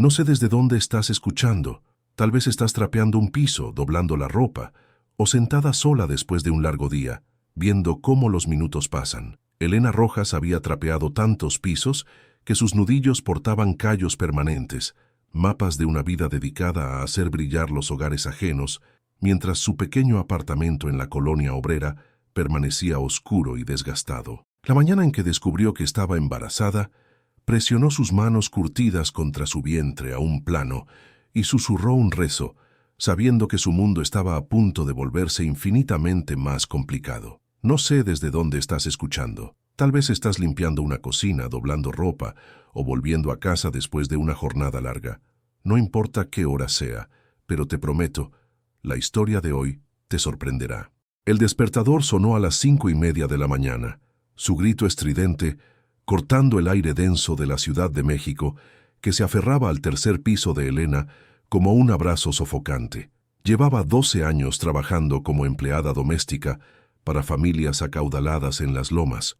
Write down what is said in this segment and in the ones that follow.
No sé desde dónde estás escuchando. Tal vez estás trapeando un piso, doblando la ropa, o sentada sola después de un largo día, viendo cómo los minutos pasan. Elena Rojas había trapeado tantos pisos que sus nudillos portaban callos permanentes, mapas de una vida dedicada a hacer brillar los hogares ajenos, mientras su pequeño apartamento en la colonia obrera permanecía oscuro y desgastado. La mañana en que descubrió que estaba embarazada, presionó sus manos curtidas contra su vientre a un plano y susurró un rezo, sabiendo que su mundo estaba a punto de volverse infinitamente más complicado. No sé desde dónde estás escuchando. Tal vez estás limpiando una cocina, doblando ropa o volviendo a casa después de una jornada larga. No importa qué hora sea, pero te prometo, la historia de hoy te sorprenderá. El despertador sonó a las 5:30 de la mañana, su grito estridente, cortando el aire denso de la Ciudad de México, que se aferraba al tercer piso de Elena como un abrazo sofocante. Llevaba 12 años trabajando como empleada doméstica para familias acaudaladas en las lomas,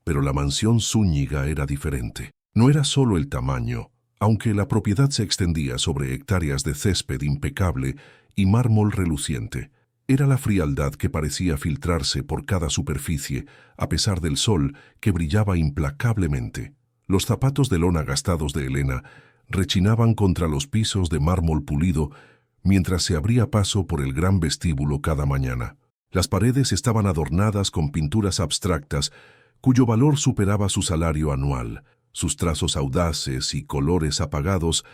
pero la mansión Zúñiga era diferente. No era solo el tamaño, aunque la propiedad se extendía sobre hectáreas de césped impecable y mármol reluciente. Era la frialdad que parecía filtrarse por cada superficie, a pesar del sol que brillaba implacablemente. Los zapatos de lona gastados de Elena rechinaban contra los pisos de mármol pulido mientras se abría paso por el gran vestíbulo cada mañana. Las paredes estaban adornadas con pinturas abstractas cuyo valor superaba su salario anual. Sus trazos audaces y colores apagados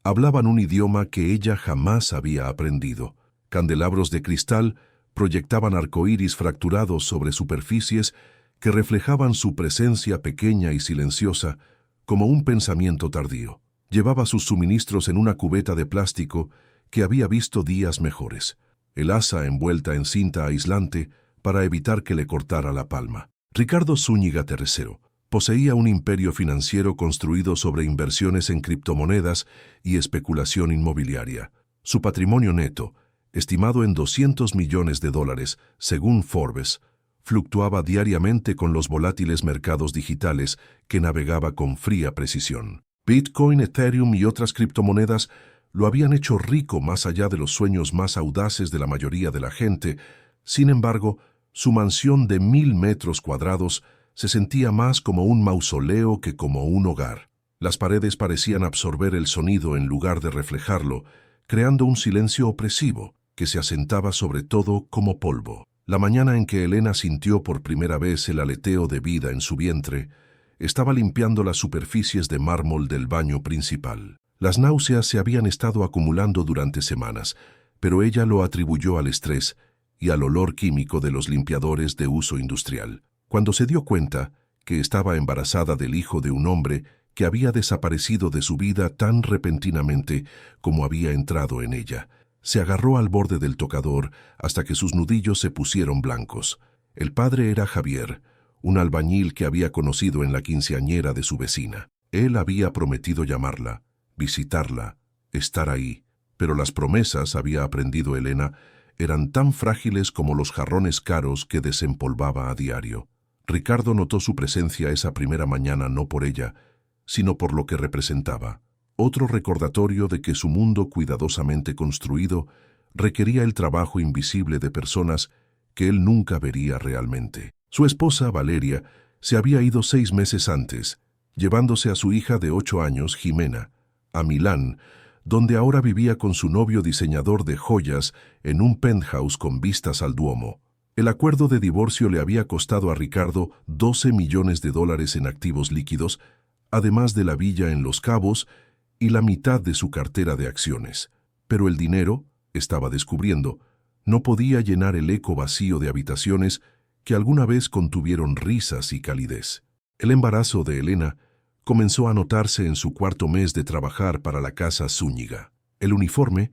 hablaban un idioma que ella jamás había aprendido. Candelabros de cristal proyectaban arcoíris fracturados sobre superficies que reflejaban su presencia pequeña y silenciosa, como un pensamiento tardío. Llevaba sus suministros en una cubeta de plástico que había visto días mejores, el asa envuelta en cinta aislante para evitar que le cortara la palma. Ricardo Zúñiga III poseía un imperio financiero construido sobre inversiones en criptomonedas y especulación inmobiliaria. Su patrimonio neto, estimado en $200 millones, según Forbes, fluctuaba diariamente con los volátiles mercados digitales que navegaba con fría precisión. Bitcoin, Ethereum y otras criptomonedas lo habían hecho rico más allá de los sueños más audaces de la mayoría de la gente. Sin embargo, su mansión de 1.000 metros cuadrados se sentía más como un mausoleo que como un hogar. Las paredes parecían absorber el sonido en lugar de reflejarlo, creando un silencio opresivo que se asentaba sobre todo como polvo. La mañana en que Elena sintió por primera vez el aleteo de vida en su vientre, estaba limpiando las superficies de mármol del baño principal. Las náuseas se habían estado acumulando durante semanas, pero ella lo atribuyó al estrés y al olor químico de los limpiadores de uso industrial. Cuando se dio cuenta que estaba embarazada del hijo de un hombre que había desaparecido de su vida tan repentinamente como había entrado en ella, se agarró al borde del tocador hasta que sus nudillos se pusieron blancos. El padre era Javier, un albañil que había conocido en la quinceañera de su vecina. Él había prometido llamarla, visitarla, estar ahí, pero las promesas, había aprendido Elena, eran tan frágiles como los jarrones caros que desempolvaba a diario. Ricardo notó su presencia esa primera mañana no por ella, sino por lo que representaba. Otro recordatorio de que su mundo cuidadosamente construido requería el trabajo invisible de personas que él nunca vería realmente. Su esposa, Valeria, se había ido 6 meses antes, llevándose a su hija de 8 años, Jimena, a Milán, donde ahora vivía con su novio diseñador de joyas en un penthouse con vistas al Duomo. El acuerdo de divorcio le había costado a Ricardo $12 millones en activos líquidos, además de la villa en Los Cabos y la mitad de su cartera de acciones. Pero el dinero, estaba descubriendo, no podía llenar el eco vacío de habitaciones que alguna vez contuvieron risas y calidez. El embarazo de Elena comenzó a notarse en su 4.º mes de trabajar para la casa Zúñiga. El uniforme,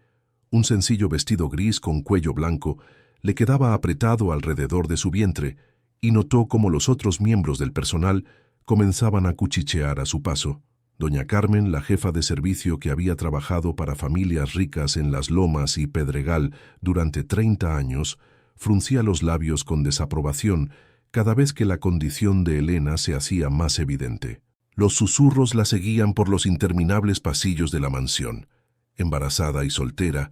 un sencillo vestido gris con cuello blanco, le quedaba apretado alrededor de su vientre y notó cómo los otros miembros del personal comenzaban a cuchichear a su paso. Doña Carmen, la jefa de servicio que había trabajado para familias ricas en Las Lomas y Pedregal durante 30 años, fruncía los labios con desaprobación cada vez que la condición de Elena se hacía más evidente. Los susurros la seguían por los interminables pasillos de la mansión. Embarazada y soltera,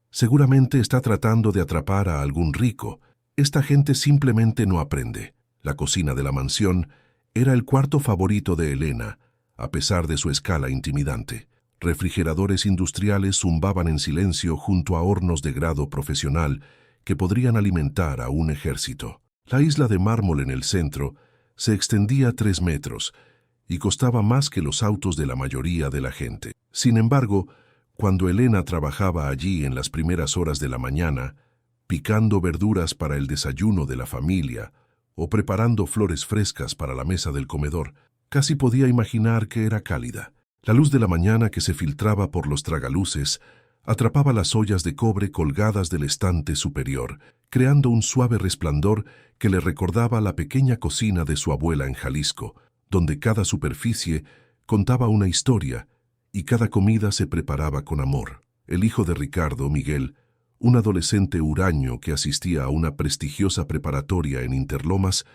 seguramente está tratando de atrapar a algún rico. Esta gente simplemente no aprende. La cocina de la mansión era el cuarto favorito de Elena, a pesar de su escala intimidante. Refrigeradores industriales zumbaban en silencio junto a hornos de grado profesional que podrían alimentar a un ejército. La isla de mármol en el centro se extendía 3 metros y costaba más que los autos de la mayoría de la gente. Sin embargo, cuando Elena trabajaba allí en las primeras horas de la mañana, picando verduras para el desayuno de la familia o preparando flores frescas para la mesa del comedor, casi podía imaginar que era cálida. La luz de la mañana que se filtraba por los tragaluces atrapaba las ollas de cobre colgadas del estante superior, creando un suave resplandor que le recordaba la pequeña cocina de su abuela en Jalisco, donde cada superficie contaba una historia y cada comida se preparaba con amor. El hijo de Ricardo, Miguel, un adolescente huraño que asistía a una prestigiosa preparatoria en Interlomas,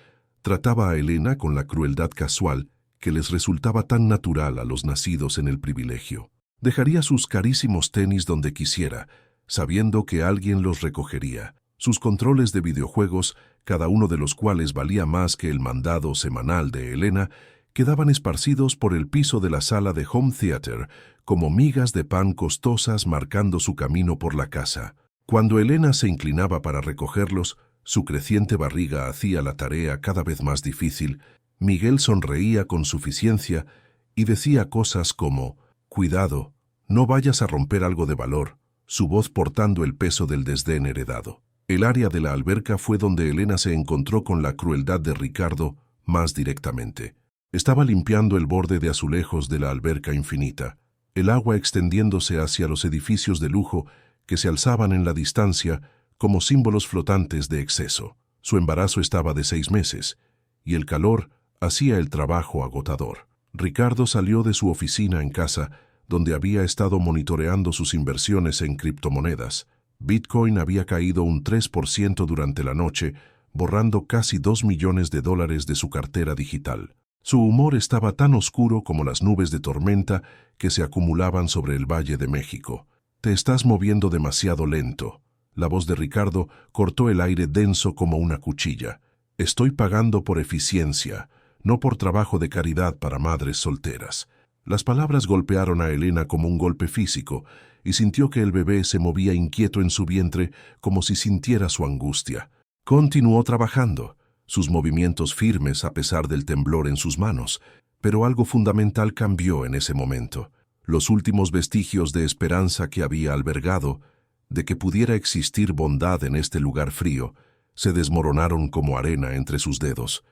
trataba a Elena con la crueldad casual que les resultaba tan natural a los nacidos en el privilegio. Dejaría sus carísimos tenis donde quisiera, sabiendo que alguien los recogería. Sus controles de videojuegos, cada uno de los cuales valía más que el mandado semanal de Elena, quedaban esparcidos por el piso de la sala de home theater, como migas de pan costosas marcando su camino por la casa. Cuando Elena se inclinaba para recogerlos, su creciente barriga hacía la tarea cada vez más difícil. Miguel sonreía con suficiencia y decía cosas como: «Cuidado, no vayas a romper algo de valor», su voz portando el peso del desdén heredado. El área de la alberca fue donde Elena se encontró con la crueldad de Ricardo más directamente. Estaba limpiando el borde de azulejos de la alberca infinita, el agua extendiéndose hacia los edificios de lujo que se alzaban en la distancia como símbolos flotantes de exceso. Su embarazo estaba de 6 meses, y el calor hacía el trabajo agotador. Ricardo salió de su oficina en casa, donde había estado monitoreando sus inversiones en criptomonedas. Bitcoin había caído un 3% durante la noche, borrando casi $2 millones de su cartera digital. Su humor estaba tan oscuro como las nubes de tormenta que se acumulaban sobre el Valle de México. «Te estás moviendo demasiado lento». La voz de Ricardo cortó el aire denso como una cuchilla. «Estoy pagando por eficiencia, no por trabajo de caridad para madres solteras». Las palabras golpearon a Elena como un golpe físico, y sintió que el bebé se movía inquieto en su vientre como si sintiera su angustia. Continuó trabajando, sus movimientos firmes a pesar del temblor en sus manos, pero algo fundamental cambió en ese momento. Los últimos vestigios de esperanza que había albergado, de que pudiera existir bondad en este lugar frío, se desmoronaron como arena entre sus dedos.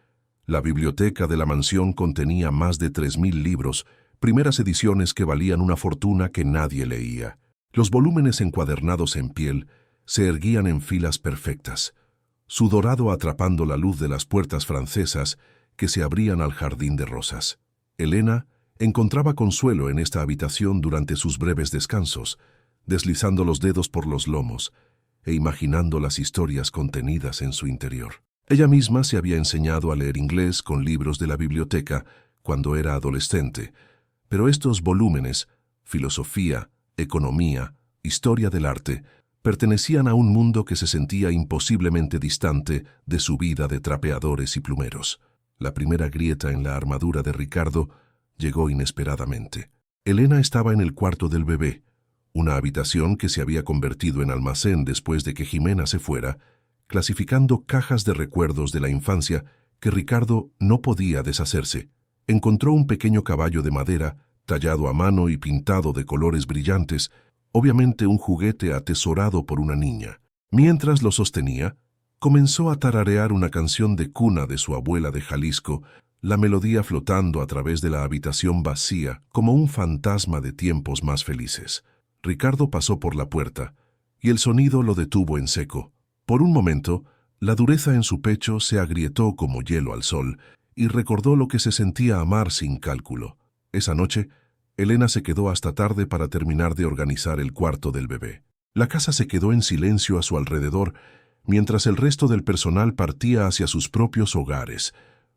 La biblioteca de la mansión contenía más de 3.000 libros, primeras ediciones que valían una fortuna que nadie leía. Los volúmenes encuadernados en piel se erguían en filas perfectas, su dorado atrapando la luz de las puertas francesas que se abrían al jardín de rosas. Elena encontraba consuelo en esta habitación durante sus breves descansos, deslizando los dedos por los lomos e imaginando las historias contenidas en su interior. Ella misma se había enseñado a leer inglés con libros de la biblioteca cuando era adolescente, pero estos volúmenes, filosofía, economía, historia del arte, pertenecían a un mundo que se sentía imposiblemente distante de su vida de trapeadores y plumeros. La primera grieta en la armadura de Ricardo llegó inesperadamente. Elena estaba en el cuarto del bebé, una habitación que se había convertido en almacén después de que Jimena se fuera, clasificando cajas de recuerdos de la infancia que Ricardo no podía deshacerse. Encontró un pequeño caballo de madera, tallado a mano y pintado de colores brillantes, obviamente un juguete atesorado por una niña. Mientras lo sostenía, comenzó a tararear una canción de cuna de su abuela de Jalisco, la melodía flotando a través de la habitación vacía como un fantasma de tiempos más felices. Ricardo pasó por la puerta, y el sonido lo detuvo en seco. Por un momento, la dureza en su pecho se agrietó como hielo al sol, y recordó lo que se sentía amar sin cálculo. Esa noche, Elena se quedó hasta tarde para terminar de organizar el cuarto del bebé. La casa se quedó en silencio a su alrededor, mientras el resto del personal partía hacia sus propios hogares,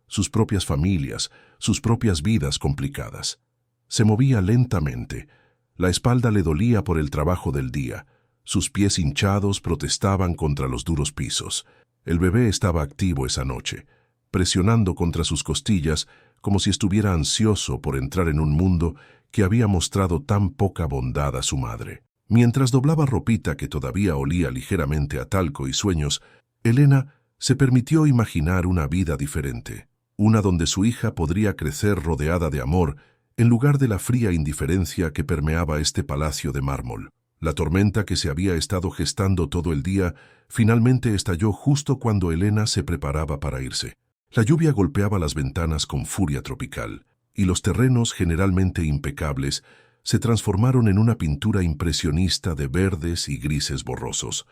sus propias familias, sus propias vidas complicadas. Se movía lentamente. La espalda le dolía por el trabajo del día. Sus pies hinchados protestaban contra los duros pisos. El bebé estaba activo esa noche, presionando contra sus costillas como si estuviera ansioso por entrar en un mundo que había mostrado tan poca bondad a su madre. Mientras doblaba ropita que todavía olía ligeramente a talco y sueños, Elena se permitió imaginar una vida diferente, una donde su hija podría crecer rodeada de amor en lugar de la fría indiferencia que permeaba este palacio de mármol. La tormenta que se había estado gestando todo el día finalmente estalló justo cuando Elena se preparaba para irse. La lluvia golpeaba las ventanas con furia tropical, y los terrenos generalmente impecables se transformaron en una pintura impresionista de verdes y grises borrosos.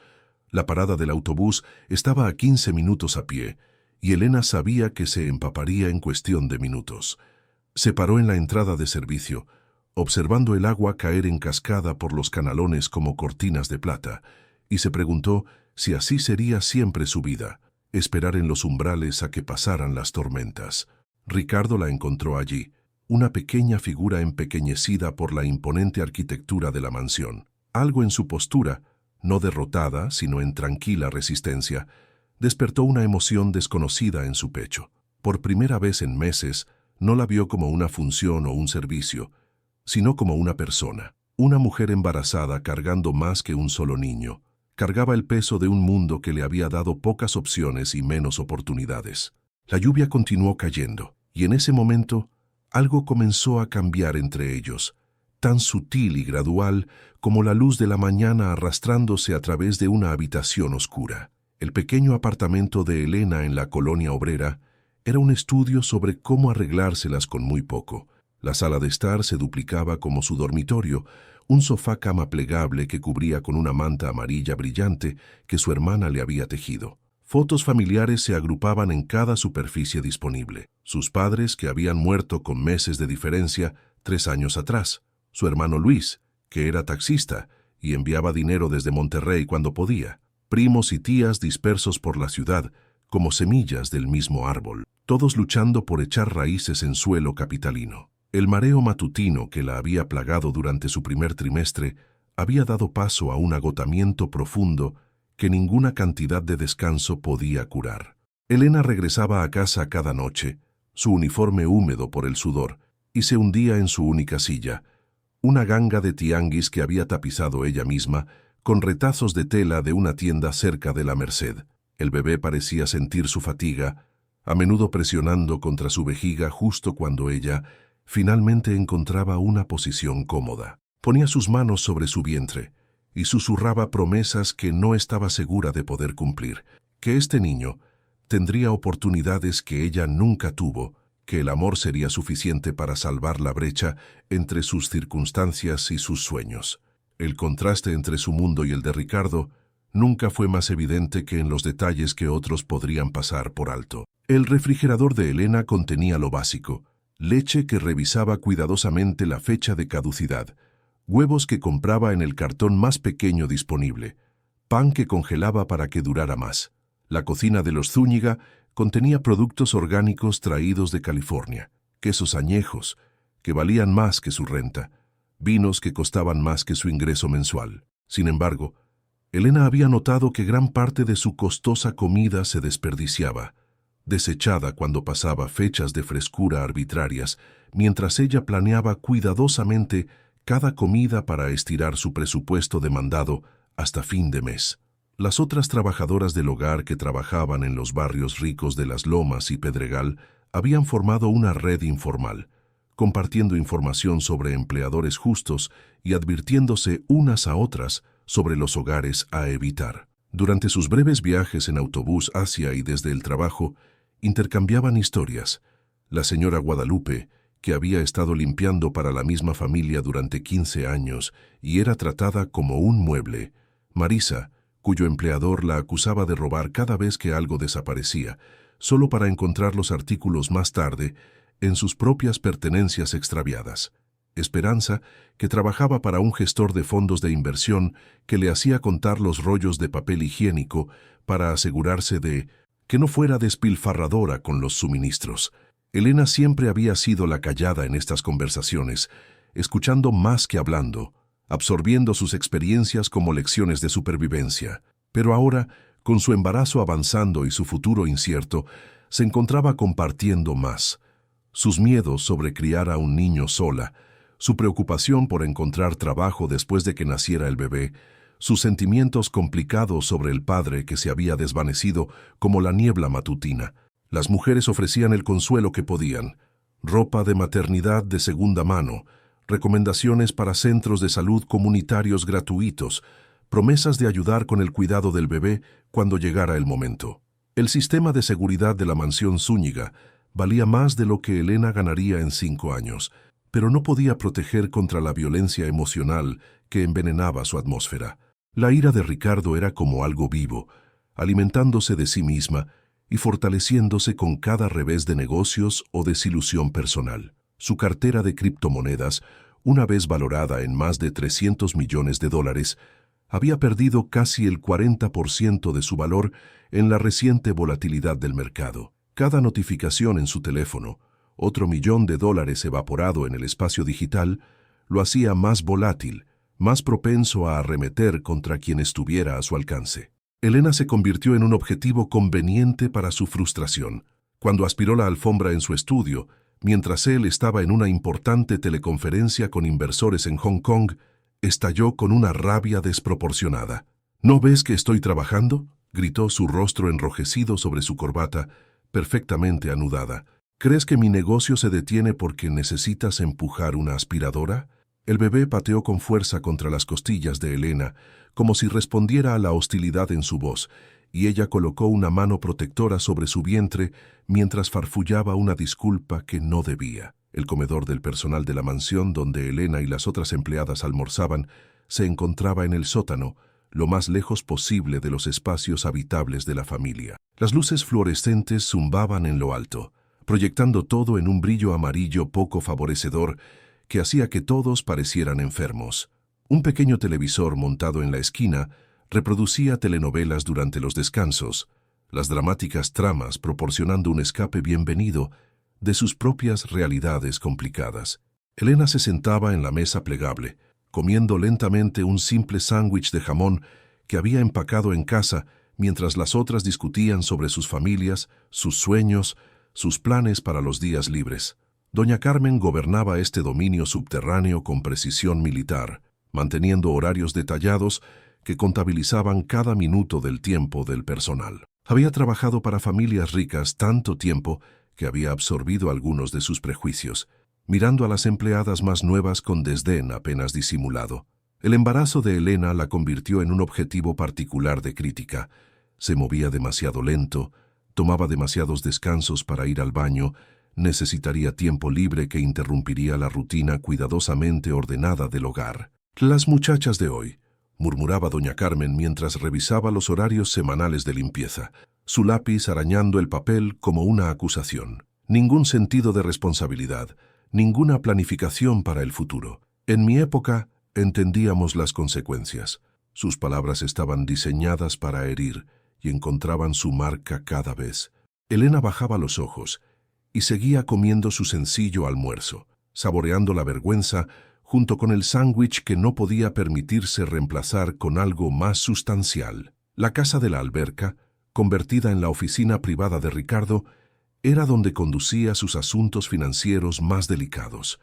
La parada del autobús estaba a 15 minutos a pie, y Elena sabía que se empaparía en cuestión de minutos. Se paró en la entrada de servicio, observando el agua caer en cascada por los canalones como cortinas de plata, y se preguntó si así sería siempre su vida, esperar en los umbrales a que pasaran las tormentas. Ricardo la encontró allí, una pequeña figura empequeñecida por la imponente arquitectura de la mansión. Algo en su postura, no derrotada, sino en tranquila resistencia, despertó una emoción desconocida en su pecho. Por primera vez en meses, no la vio como una función o un servicio, sino como una persona. Una mujer embarazada cargando más que un solo niño. Cargaba el peso de un mundo que le había dado pocas opciones y menos oportunidades. La lluvia continuó cayendo, y en ese momento algo comenzó a cambiar entre ellos, tan sutil y gradual como la luz de la mañana arrastrándose a través de una habitación oscura. El pequeño apartamento de Elena en la colonia obrera era un estudio sobre cómo arreglárselas con muy poco. La sala de estar se duplicaba como su dormitorio, un sofá-cama plegable que cubría con una manta amarilla brillante que su hermana le había tejido. Fotos familiares se agrupaban en cada superficie disponible. Sus padres, que habían muerto con meses de diferencia 3 años atrás. Su hermano Luis, que era taxista y enviaba dinero desde Monterrey cuando podía. Primos y tías dispersos por la ciudad, como semillas del mismo árbol, todos luchando por echar raíces en suelo capitalino. El mareo matutino que la había plagado durante su primer trimestre había dado paso a un agotamiento profundo que ninguna cantidad de descanso podía curar. Elena regresaba a casa cada noche, su uniforme húmedo por el sudor, y se hundía en su única silla, una ganga de tianguis que había tapizado ella misma, con retazos de tela de una tienda cerca de la Merced. El bebé parecía sentir su fatiga, a menudo presionando contra su vejiga justo cuando ella finalmente encontraba una posición cómoda. Ponía sus manos sobre su vientre y susurraba promesas que no estaba segura de poder cumplir, que este niño tendría oportunidades que ella nunca tuvo, que el amor sería suficiente para salvar la brecha entre sus circunstancias y sus sueños. El contraste entre su mundo y el de Ricardo nunca fue más evidente que en los detalles que otros podrían pasar por alto. El refrigerador de Elena contenía lo básico: leche que revisaba cuidadosamente la fecha de caducidad, huevos que compraba en el cartón más pequeño disponible, pan que congelaba para que durara más. La cocina de los Zúñiga contenía productos orgánicos traídos de California, quesos añejos, que valían más que su renta, vinos que costaban más que su ingreso mensual. Sin embargo, Elena había notado que gran parte de su costosa comida se desperdiciaba, desechada cuando pasaba fechas de frescura arbitrarias, mientras ella planeaba cuidadosamente cada comida para estirar su presupuesto demandado hasta fin de mes. Las otras trabajadoras del hogar que trabajaban en los barrios ricos de Las Lomas y Pedregal habían formado una red informal, compartiendo información sobre empleadores justos y advirtiéndose unas a otras sobre los hogares a evitar. Durante sus breves viajes en autobús hacia y desde el trabajo, intercambiaban historias. La señora Guadalupe, que había estado limpiando para la misma familia durante 15 años y era tratada como un mueble. Marisa, cuyo empleador la acusaba de robar cada vez que algo desaparecía, solo para encontrar los artículos más tarde en sus propias pertenencias extraviadas. Esperanza, que trabajaba para un gestor de fondos de inversión que le hacía contar los rollos de papel higiénico para asegurarse de que no fuera despilfarradora con los suministros. Elena siempre había sido la callada en estas conversaciones, escuchando más que hablando, absorbiendo sus experiencias como lecciones de supervivencia. Pero ahora, con su embarazo avanzando y su futuro incierto, se encontraba compartiendo más. Sus miedos sobre criar a un niño sola, su preocupación por encontrar trabajo después de que naciera el bebé, sus sentimientos complicados sobre el padre que se había desvanecido como la niebla matutina. Las mujeres ofrecían el consuelo que podían: ropa de maternidad de segunda mano, recomendaciones para centros de salud comunitarios gratuitos, promesas de ayudar con el cuidado del bebé cuando llegara el momento. El sistema de seguridad de la mansión Zúñiga valía más de lo que Elena ganaría en 5 años, pero no podía proteger contra la violencia emocional que envenenaba su atmósfera. La ira de Ricardo era como algo vivo, alimentándose de sí misma y fortaleciéndose con cada revés de negocios o desilusión personal. Su cartera de criptomonedas, una vez valorada en más de $300 millones, había perdido casi el 40% de su valor en la reciente volatilidad del mercado. Cada notificación en su teléfono, otro $1.000.000 evaporado en el espacio digital, lo hacía más volátil, más propenso a arremeter contra quien estuviera a su alcance. Elena se convirtió en un objetivo conveniente para su frustración. Cuando aspiró la alfombra en su estudio, mientras él estaba en una importante teleconferencia con inversores en Hong Kong, estalló con una rabia desproporcionada. ¿No ves que estoy trabajando?, gritó, su rostro enrojecido sobre su corbata, perfectamente anudada. ¿Crees que mi negocio se detiene porque necesitas empujar una aspiradora? El bebé pateó con fuerza contra las costillas de Elena, como si respondiera a la hostilidad en su voz, y ella colocó una mano protectora sobre su vientre mientras farfullaba una disculpa que no debía. El comedor del personal de la mansión, donde Elena y las otras empleadas almorzaban, se encontraba en el sótano, lo más lejos posible de los espacios habitables de la familia. Las luces fluorescentes zumbaban en lo alto, proyectando todo en un brillo amarillo poco favorecedor que hacía que todos parecieran enfermos. Un pequeño televisor montado en la esquina reproducía telenovelas durante los descansos, las dramáticas tramas proporcionando un escape bienvenido de sus propias realidades complicadas. Elena se sentaba en la mesa plegable, comiendo lentamente un simple sándwich de jamón que había empacado en casa, mientras las otras discutían sobre sus familias, sus sueños, sus planes para los días libres. Doña Carmen gobernaba este dominio subterráneo con precisión militar, manteniendo horarios detallados que contabilizaban cada minuto del tiempo del personal. Había trabajado para familias ricas tanto tiempo que había absorbido algunos de sus prejuicios, mirando a las empleadas más nuevas con desdén apenas disimulado. El embarazo de Elena la convirtió en un objetivo particular de crítica. Se movía demasiado lento, tomaba demasiados descansos para ir al baño, necesitaría tiempo libre que interrumpiría la rutina cuidadosamente ordenada del hogar. «Las muchachas de hoy», murmuraba doña Carmen mientras revisaba los horarios semanales de limpieza, su lápiz arañando el papel como una acusación. Ningún sentido de responsabilidad, ninguna planificación para el futuro. En mi época entendíamos las consecuencias. Sus palabras estaban diseñadas para herir y encontraban su marca cada vez. Elena bajaba los ojos y seguía comiendo su sencillo almuerzo, saboreando la vergüenza junto con el sándwich que no podía permitirse reemplazar con algo más sustancial. La casa de la alberca, convertida en la oficina privada de Ricardo, era donde conducía sus asuntos financieros más delicados.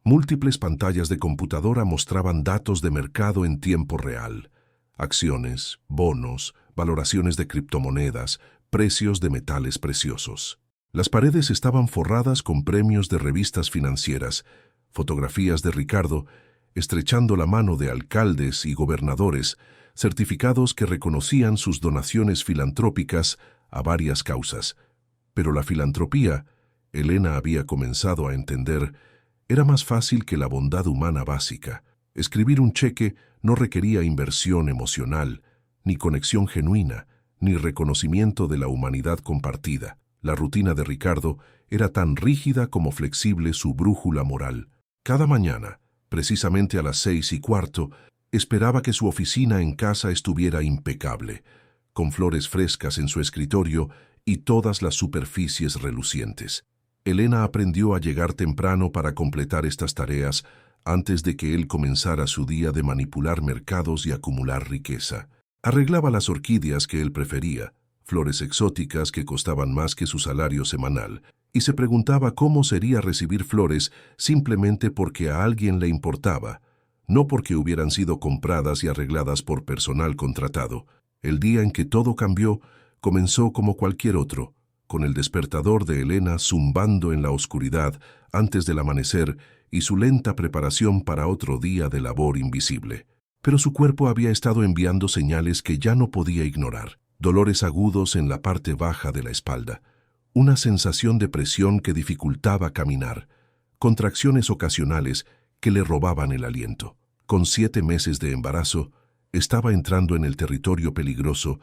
Múltiples pantallas de computadora mostraban datos de mercado en tiempo real: acciones, bonos, valoraciones de criptomonedas, precios de metales preciosos. Las paredes estaban forradas con premios de revistas financieras, fotografías de Ricardo, estrechando la mano de alcaldes y gobernadores, certificados que reconocían sus donaciones filantrópicas a varias causas. Pero la filantropía, Elena había comenzado a entender, era más fácil que la bondad humana básica. Escribir un cheque no requería inversión emocional, ni conexión genuina, ni reconocimiento de la humanidad compartida. La rutina de Ricardo era tan rígida como flexible su brújula moral. Cada mañana, precisamente a las 6:15, esperaba que su oficina en casa estuviera impecable, con flores frescas en su escritorio y todas las superficies relucientes. Elena aprendió a llegar temprano para completar estas tareas antes de que él comenzara su día de manipular mercados y acumular riqueza. Arreglaba las orquídeas que él prefería, flores exóticas que costaban más que su salario semanal, y se preguntaba cómo sería recibir flores simplemente porque a alguien le importaba, no porque hubieran sido compradas y arregladas por personal contratado. El día en que todo cambió comenzó como cualquier otro, con el despertador de Elena zumbando en la oscuridad antes del amanecer y su lenta preparación para otro día de labor invisible. Pero su cuerpo había estado enviando señales que ya no podía ignorar. Dolores agudos en la parte baja de la espalda, una sensación de presión que dificultaba caminar, contracciones ocasionales que le robaban el aliento. Con 7 meses de embarazo, estaba entrando en el territorio peligroso,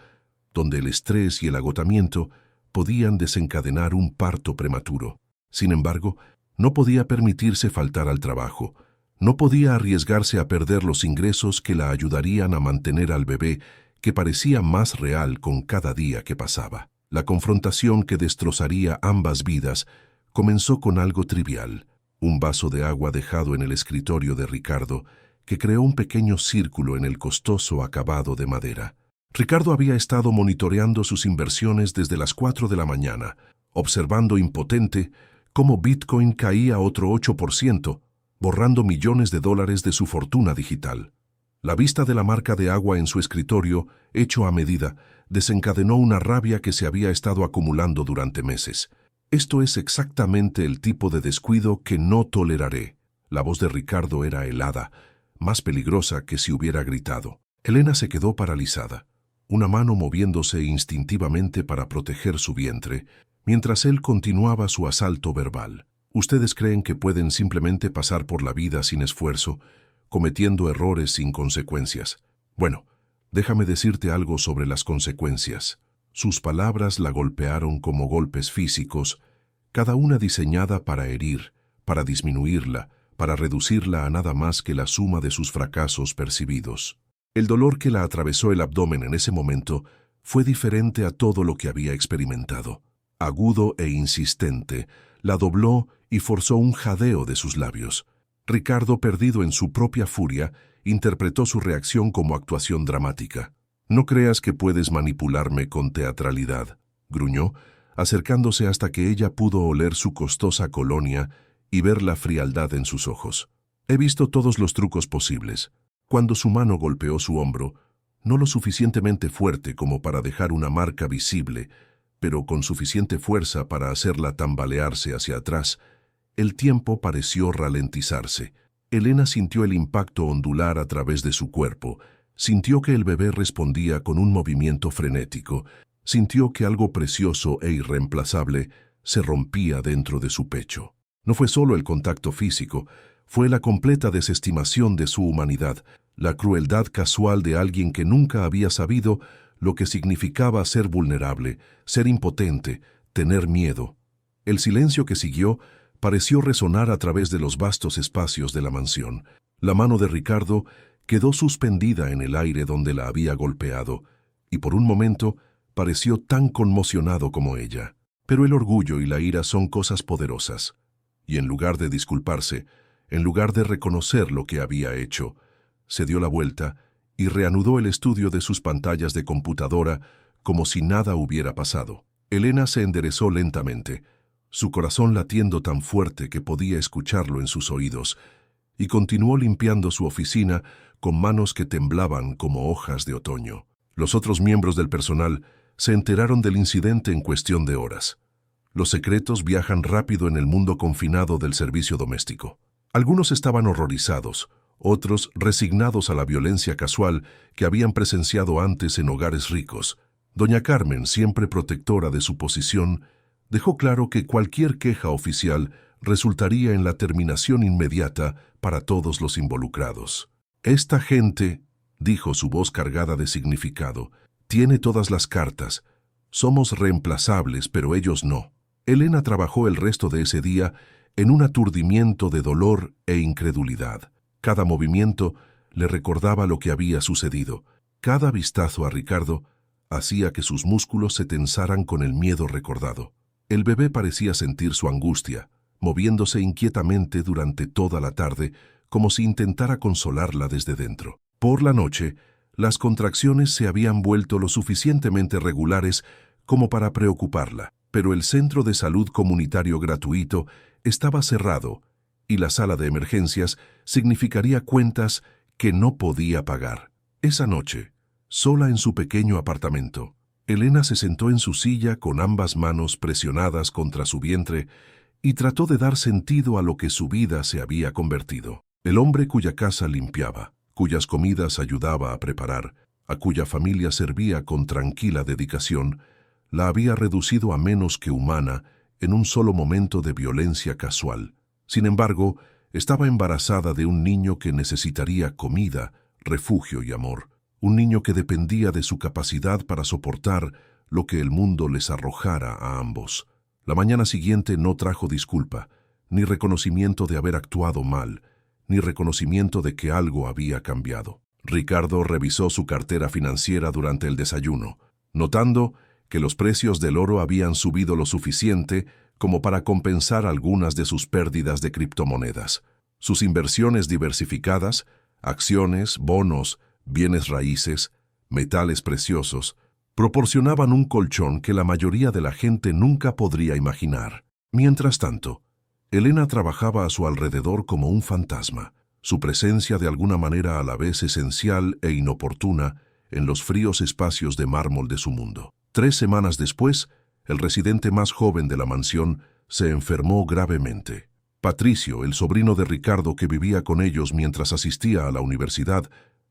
donde el estrés y el agotamiento podían desencadenar un parto prematuro. Sin embargo, no podía permitirse faltar al trabajo, no podía arriesgarse a perder los ingresos que la ayudarían a mantener al bebé, que parecía más real con cada día que pasaba. La confrontación que destrozaría ambas vidas comenzó con algo trivial, un vaso de agua dejado en el escritorio de Ricardo, que creó un pequeño círculo en el costoso acabado de madera. Ricardo había estado monitoreando sus inversiones desde las 4 de la mañana, observando impotente cómo Bitcoin caía otro 8%, borrando millones de dólares de su fortuna digital. La vista de la marca de agua en su escritorio, hecho a medida, desencadenó una rabia que se había estado acumulando durante meses. Esto es exactamente el tipo de descuido que no toleraré. La voz de Ricardo era helada, más peligrosa que si hubiera gritado. Elena se quedó paralizada, una mano moviéndose instintivamente para proteger su vientre, mientras él continuaba su asalto verbal. Ustedes creen que pueden simplemente pasar por la vida sin esfuerzo, cometiendo errores sin consecuencias. Bueno, déjame decirte algo sobre las consecuencias. Sus palabras la golpearon como golpes físicos, cada una diseñada para herir, para disminuirla, para reducirla a nada más que la suma de sus fracasos percibidos. El dolor que la atravesó el abdomen en ese momento fue diferente a todo lo que había experimentado. Agudo e insistente, la dobló y forzó un jadeo de sus labios. Ricardo, perdido en su propia furia, interpretó su reacción como actuación dramática. «No creas que puedes manipularme con teatralidad», gruñó, acercándose hasta que ella pudo oler su costosa colonia y ver la frialdad en sus ojos. «He visto todos los trucos posibles». Cuando su mano golpeó su hombro, no lo suficientemente fuerte como para dejar una marca visible, pero con suficiente fuerza para hacerla tambalearse hacia atrás, el tiempo pareció ralentizarse. Elena sintió el impacto ondular a través de su cuerpo, sintió que el bebé respondía con un movimiento frenético, sintió que algo precioso e irreemplazable se rompía dentro de su pecho. No fue solo el contacto físico, fue la completa desestimación de su humanidad, la crueldad casual de alguien que nunca había sabido lo que significaba ser vulnerable, ser impotente, tener miedo. El silencio que siguió pareció resonar a través de los vastos espacios de la mansión. La mano de Ricardo quedó suspendida en el aire donde la había golpeado, y por un momento pareció tan conmocionado como ella. Pero el orgullo y la ira son cosas poderosas, y en lugar de disculparse, en lugar de reconocer lo que había hecho, se dio la vuelta y reanudó el estudio de sus pantallas de computadora como si nada hubiera pasado. Elena se enderezó lentamente, su corazón latiendo tan fuerte que podía escucharlo en sus oídos, y continuó limpiando su oficina con manos que temblaban como hojas de otoño. Los otros miembros del personal se enteraron del incidente en cuestión de horas. Los secretos viajan rápido en el mundo confinado del servicio doméstico. Algunos estaban horrorizados, otros resignados a la violencia casual que habían presenciado antes en hogares ricos. Doña Carmen, siempre protectora de su posición, dejó claro que cualquier queja oficial resultaría en la terminación inmediata para todos los involucrados. «Esta gente», dijo su voz cargada de significado, «tiene todas las cartas. Somos reemplazables, pero ellos no». Elena trabajó el resto de ese día en un aturdimiento de dolor e incredulidad. Cada movimiento le recordaba lo que había sucedido. Cada vistazo a Ricardo hacía que sus músculos se tensaran con el miedo recordado. El bebé parecía sentir su angustia, moviéndose inquietamente durante toda la tarde, como si intentara consolarla desde dentro. Por la noche, las contracciones se habían vuelto lo suficientemente regulares como para preocuparla, pero el centro de salud comunitario gratuito estaba cerrado y la sala de emergencias significaría cuentas que no podía pagar. Esa noche, sola en su pequeño apartamento, Elena se sentó en su silla con ambas manos presionadas contra su vientre y trató de dar sentido a lo que su vida se había convertido. El hombre cuya casa limpiaba, cuyas comidas ayudaba a preparar, a cuya familia servía con tranquila dedicación, la había reducido a menos que humana en un solo momento de violencia casual. Sin embargo, estaba embarazada de un niño que necesitaría comida, refugio y amor. Un niño que dependía de su capacidad para soportar lo que el mundo les arrojara a ambos. La mañana siguiente no trajo disculpa, ni reconocimiento de haber actuado mal, ni reconocimiento de que algo había cambiado. Ricardo revisó su cartera financiera durante el desayuno, notando que los precios del oro habían subido lo suficiente como para compensar algunas de sus pérdidas de criptomonedas. Sus inversiones diversificadas, acciones, bonos, bienes raíces, metales preciosos, proporcionaban un colchón que la mayoría de la gente nunca podría imaginar. Mientras tanto, Elena trabajaba a su alrededor como un fantasma, su presencia de alguna manera a la vez esencial e inoportuna en los fríos espacios de mármol de su mundo. 3 semanas después, el residente más joven de la mansión se enfermó gravemente. Patricio, el sobrino de Ricardo que vivía con ellos mientras asistía a la universidad,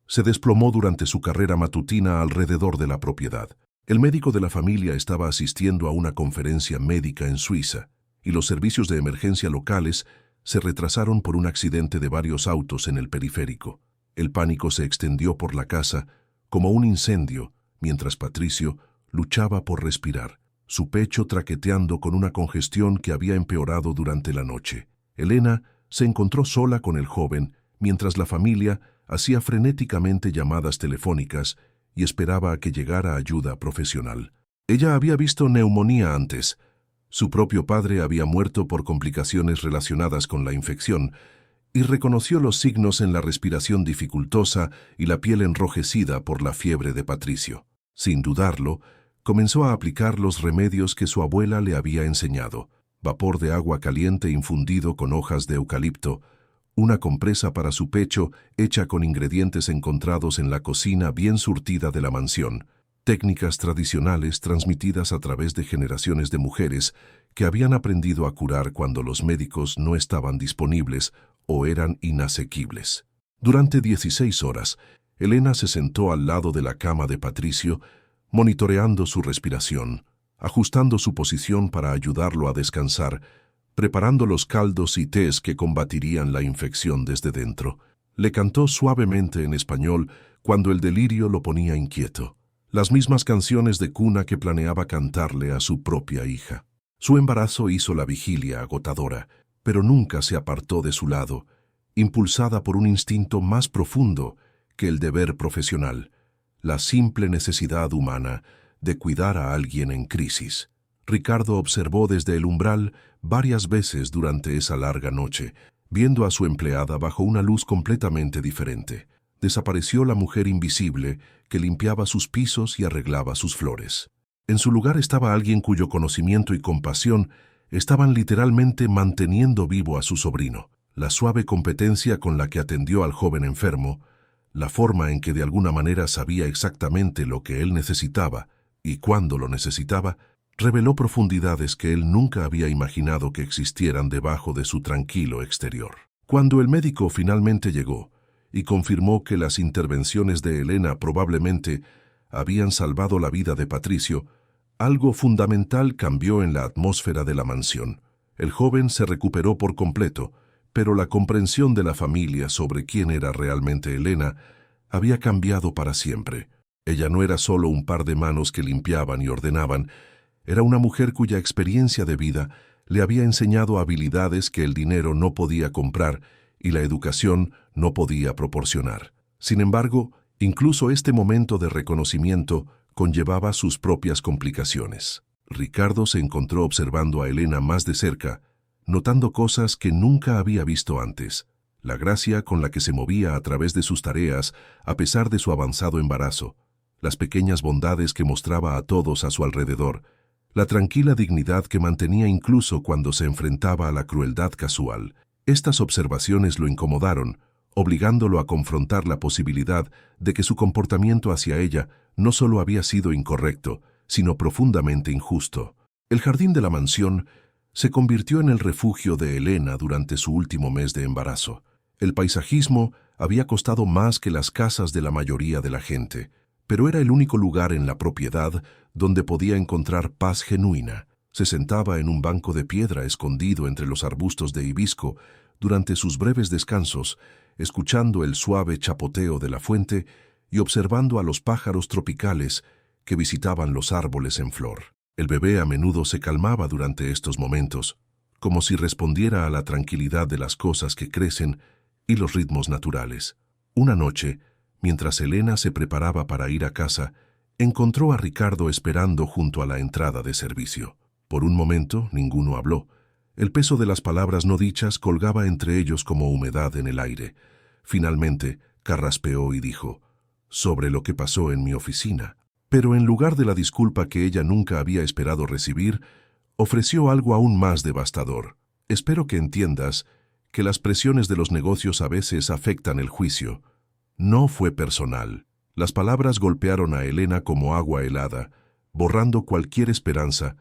se desplomó durante su carrera matutina alrededor de la propiedad. El médico de la familia estaba asistiendo a una conferencia médica en Suiza, y los servicios de emergencia locales se retrasaron por un accidente de varios autos en el periférico. El pánico se extendió por la casa como un incendio, mientras Patricio luchaba por respirar, su pecho traqueteando con una congestión que había empeorado durante la noche. Elena se encontró sola con el joven, mientras la familia hacía frenéticamente llamadas telefónicas y esperaba a que llegara ayuda profesional. Ella había visto neumonía antes. Su propio padre había muerto por complicaciones relacionadas con la infección y reconoció los signos en la respiración dificultosa y la piel enrojecida por la fiebre de Patricio. Sin dudarlo, comenzó a aplicar los remedios que su abuela le había enseñado: vapor de agua caliente infundido con hojas de eucalipto, una compresa para su pecho hecha con ingredientes encontrados en la cocina bien surtida de la mansión, técnicas tradicionales transmitidas a través de generaciones de mujeres que habían aprendido a curar cuando los médicos no estaban disponibles o eran inasequibles. Durante 16 horas, Elena se sentó al lado de la cama de Patricio, monitoreando su respiración, ajustando su posición para ayudarlo a descansar, preparando los caldos y tés que combatirían la infección desde dentro. Le cantó suavemente en español cuando el delirio lo ponía inquieto, las mismas canciones de cuna que planeaba cantarle a su propia hija. Su embarazo hizo la vigilia agotadora, pero nunca se apartó de su lado, impulsada por un instinto más profundo que el deber profesional, la simple necesidad humana de cuidar a alguien en crisis. Ricardo observó desde el umbral varias veces durante esa larga noche, viendo a su empleada bajo una luz completamente diferente. Desapareció la mujer invisible que limpiaba sus pisos y arreglaba sus flores. En su lugar estaba alguien cuyo conocimiento y compasión estaban literalmente manteniendo vivo a su sobrino. La suave competencia con la que atendió al joven enfermo, la forma en que de alguna manera sabía exactamente lo que él necesitaba y cuándo lo necesitaba, reveló profundidades que él nunca había imaginado que existieran debajo de su tranquilo exterior. Cuando el médico finalmente llegó y confirmó que las intervenciones de Elena probablemente habían salvado la vida de Patricio, algo fundamental cambió en la atmósfera de la mansión. El joven se recuperó por completo, pero la comprensión de la familia sobre quién era realmente Elena había cambiado para siempre. Ella no era solo un par de manos que limpiaban y ordenaban, era una mujer cuya experiencia de vida le había enseñado habilidades que el dinero no podía comprar y la educación no podía proporcionar. Sin embargo, incluso este momento de reconocimiento conllevaba sus propias complicaciones. Ricardo se encontró observando a Elena más de cerca, notando cosas que nunca había visto antes. La gracia con la que se movía a través de sus tareas a pesar de su avanzado embarazo, las pequeñas bondades que mostraba a todos a su alrededor, la tranquila dignidad que mantenía incluso cuando se enfrentaba a la crueldad casual. Estas observaciones lo incomodaron, obligándolo a confrontar la posibilidad de que su comportamiento hacia ella no solo había sido incorrecto, sino profundamente injusto. El jardín de la mansión se convirtió en el refugio de Elena durante su último mes de embarazo. El paisajismo había costado más que las casas de la mayoría de la gente, pero era el único lugar en la propiedad donde podía encontrar paz genuina. Se sentaba en un banco de piedra escondido entre los arbustos de hibisco durante sus breves descansos, escuchando el suave chapoteo de la fuente y observando a los pájaros tropicales que visitaban los árboles en flor. El bebé a menudo se calmaba durante estos momentos, como si respondiera a la tranquilidad de las cosas que crecen y los ritmos naturales. Una noche, mientras Elena se preparaba para ir a casa, encontró a Ricardo esperando junto a la entrada de servicio. Por un momento, ninguno habló. El peso de las palabras no dichas colgaba entre ellos como humedad en el aire. Finalmente, carraspeó y dijo: «Sobre lo que pasó en mi oficina». Pero en lugar de la disculpa que ella nunca había esperado recibir, ofreció algo aún más devastador. «Espero que entiendas que las presiones de los negocios a veces afectan el juicio. No fue personal». Las palabras golpearon a Elena como agua helada, borrando cualquier esperanza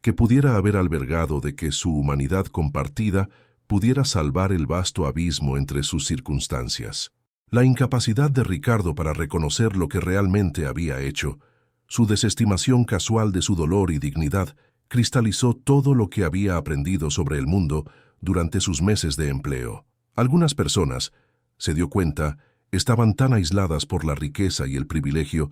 que pudiera haber albergado de que su humanidad compartida pudiera salvar el vasto abismo entre sus circunstancias. La incapacidad de Ricardo para reconocer lo que realmente había hecho, su desestimación casual de su dolor y dignidad, cristalizó todo lo que había aprendido sobre el mundo durante sus meses de empleo. Algunas personas, se dio cuenta, estaban tan aisladas por la riqueza y el privilegio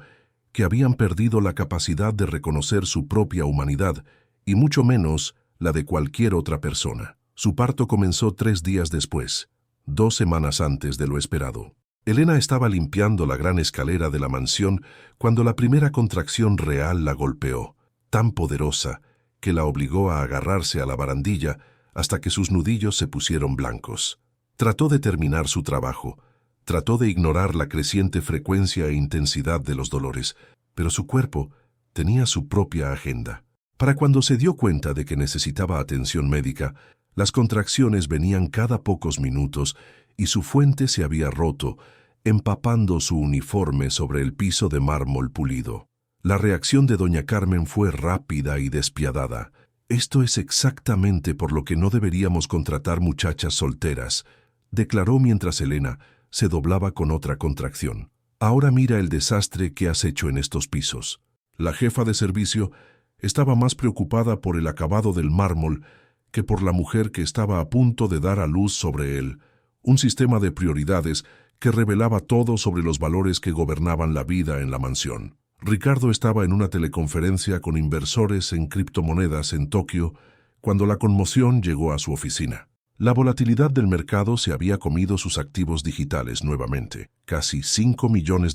que habían perdido la capacidad de reconocer su propia humanidad y mucho menos la de cualquier otra persona. Su parto comenzó 3 días después, 2 semanas antes de lo esperado. Elena estaba limpiando la gran escalera de la mansión cuando la primera contracción real la golpeó, tan poderosa que la obligó a agarrarse a la barandilla hasta que sus nudillos se pusieron blancos. Trató de terminar su trabajo, trató de ignorar la creciente frecuencia e intensidad de los dolores, pero su cuerpo tenía su propia agenda. Para cuando se dio cuenta de que necesitaba atención médica, las contracciones venían cada pocos minutos y su fuente se había roto, empapando su uniforme sobre el piso de mármol pulido. La reacción de doña Carmen fue rápida y despiadada. «Esto es exactamente por lo que no deberíamos contratar muchachas solteras», declaró mientras Elena se doblaba con otra contracción. «Ahora mira el desastre que has hecho en estos pisos». La jefa de servicio estaba más preocupada por el acabado del mármol que por la mujer que estaba a punto de dar a luz sobre él, un sistema de prioridades que revelaba todo sobre los valores que gobernaban la vida en la mansión. Ricardo estaba en una teleconferencia con inversores en criptomonedas en Tokio cuando la conmoción llegó a su oficina. La volatilidad del mercado se había comido sus activos digitales nuevamente. Casi $5 millones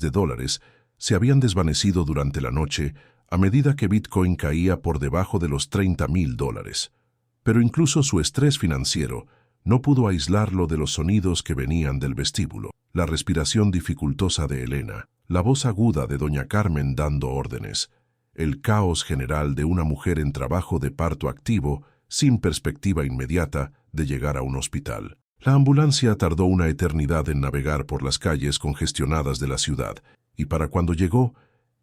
se habían desvanecido durante la noche a medida que Bitcoin caía por debajo de los $30,000. Pero incluso su estrés financiero no pudo aislarlo de los sonidos que venían del vestíbulo. La respiración dificultosa de Elena, la voz aguda de doña Carmen dando órdenes, el caos general de una mujer en trabajo de parto activo, sin perspectiva inmediata de llegar a un hospital. La ambulancia tardó una eternidad en navegar por las calles congestionadas de la ciudad, y para cuando llegó,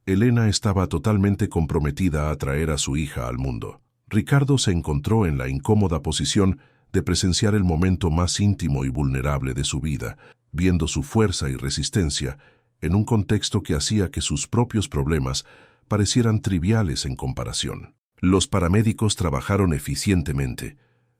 Elena estaba totalmente comprometida a traer a su hija al mundo. Ricardo se encontró en la incómoda posición de presenciar el momento más íntimo y vulnerable de su vida, viendo su fuerza y resistencia en un contexto que hacía que sus propios problemas parecieran triviales en comparación. Los paramédicos trabajaron eficientemente,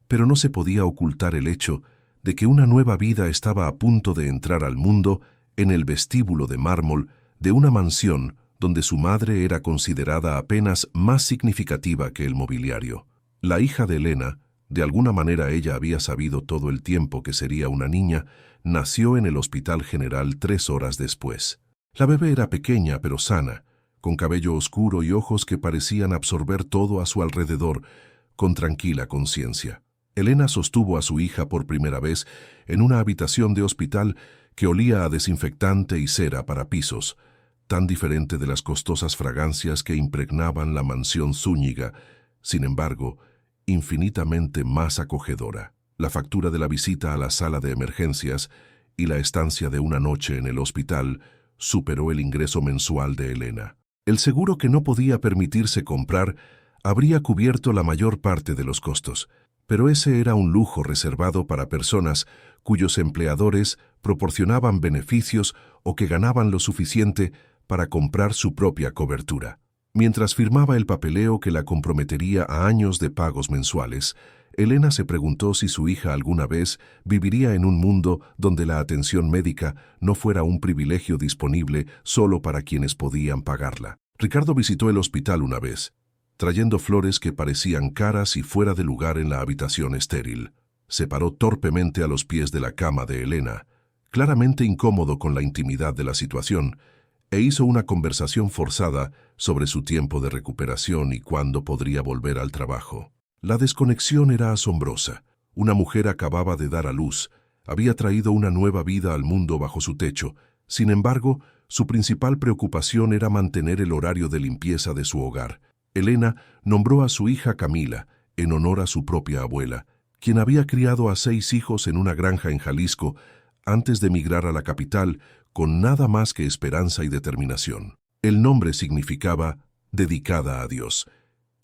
pero no se podía ocultar el hecho de que una nueva vida estaba a punto de entrar al mundo en el vestíbulo de mármol de una mansión donde su madre era considerada apenas más significativa que el mobiliario. La hija de Elena, de alguna manera ella había sabido todo el tiempo que sería una niña, nació en el Hospital General 3 horas después. La bebé era pequeña pero sana, con cabello oscuro y ojos que parecían absorber todo a su alrededor con tranquila conciencia. Elena sostuvo a su hija por primera vez en una habitación de hospital que olía a desinfectante y cera para pisos, tan diferente de las costosas fragancias que impregnaban la mansión Zúñiga, sin embargo, infinitamente más acogedora. La factura de la visita a la sala de emergencias y la estancia de una noche en el hospital superó el ingreso mensual de Elena. El seguro que no podía permitirse comprar habría cubierto la mayor parte de los costos, pero ese era un lujo reservado para personas cuyos empleadores proporcionaban beneficios o que ganaban lo suficiente para comprar su propia cobertura. Mientras firmaba el papeleo que la comprometería a años de pagos mensuales, Elena se preguntó si su hija alguna vez viviría en un mundo donde la atención médica no fuera un privilegio disponible solo para quienes podían pagarla. Ricardo visitó el hospital una vez, trayendo flores que parecían caras y fuera de lugar en la habitación estéril. Se paró torpemente a los pies de la cama de Elena, claramente incómodo con la intimidad de la situación, e hizo una conversación forzada sobre su tiempo de recuperación y cuándo podría volver al trabajo. La desconexión era asombrosa. Una mujer acababa de dar a luz, había traído una nueva vida al mundo bajo su techo. Sin embargo, su principal preocupación era mantener el horario de limpieza de su hogar. Elena nombró a su hija Camila, en honor a su propia abuela, quien había criado a 6 hijos en una granja en Jalisco antes de emigrar a la capital con nada más que esperanza y determinación. El nombre significaba dedicada a Dios,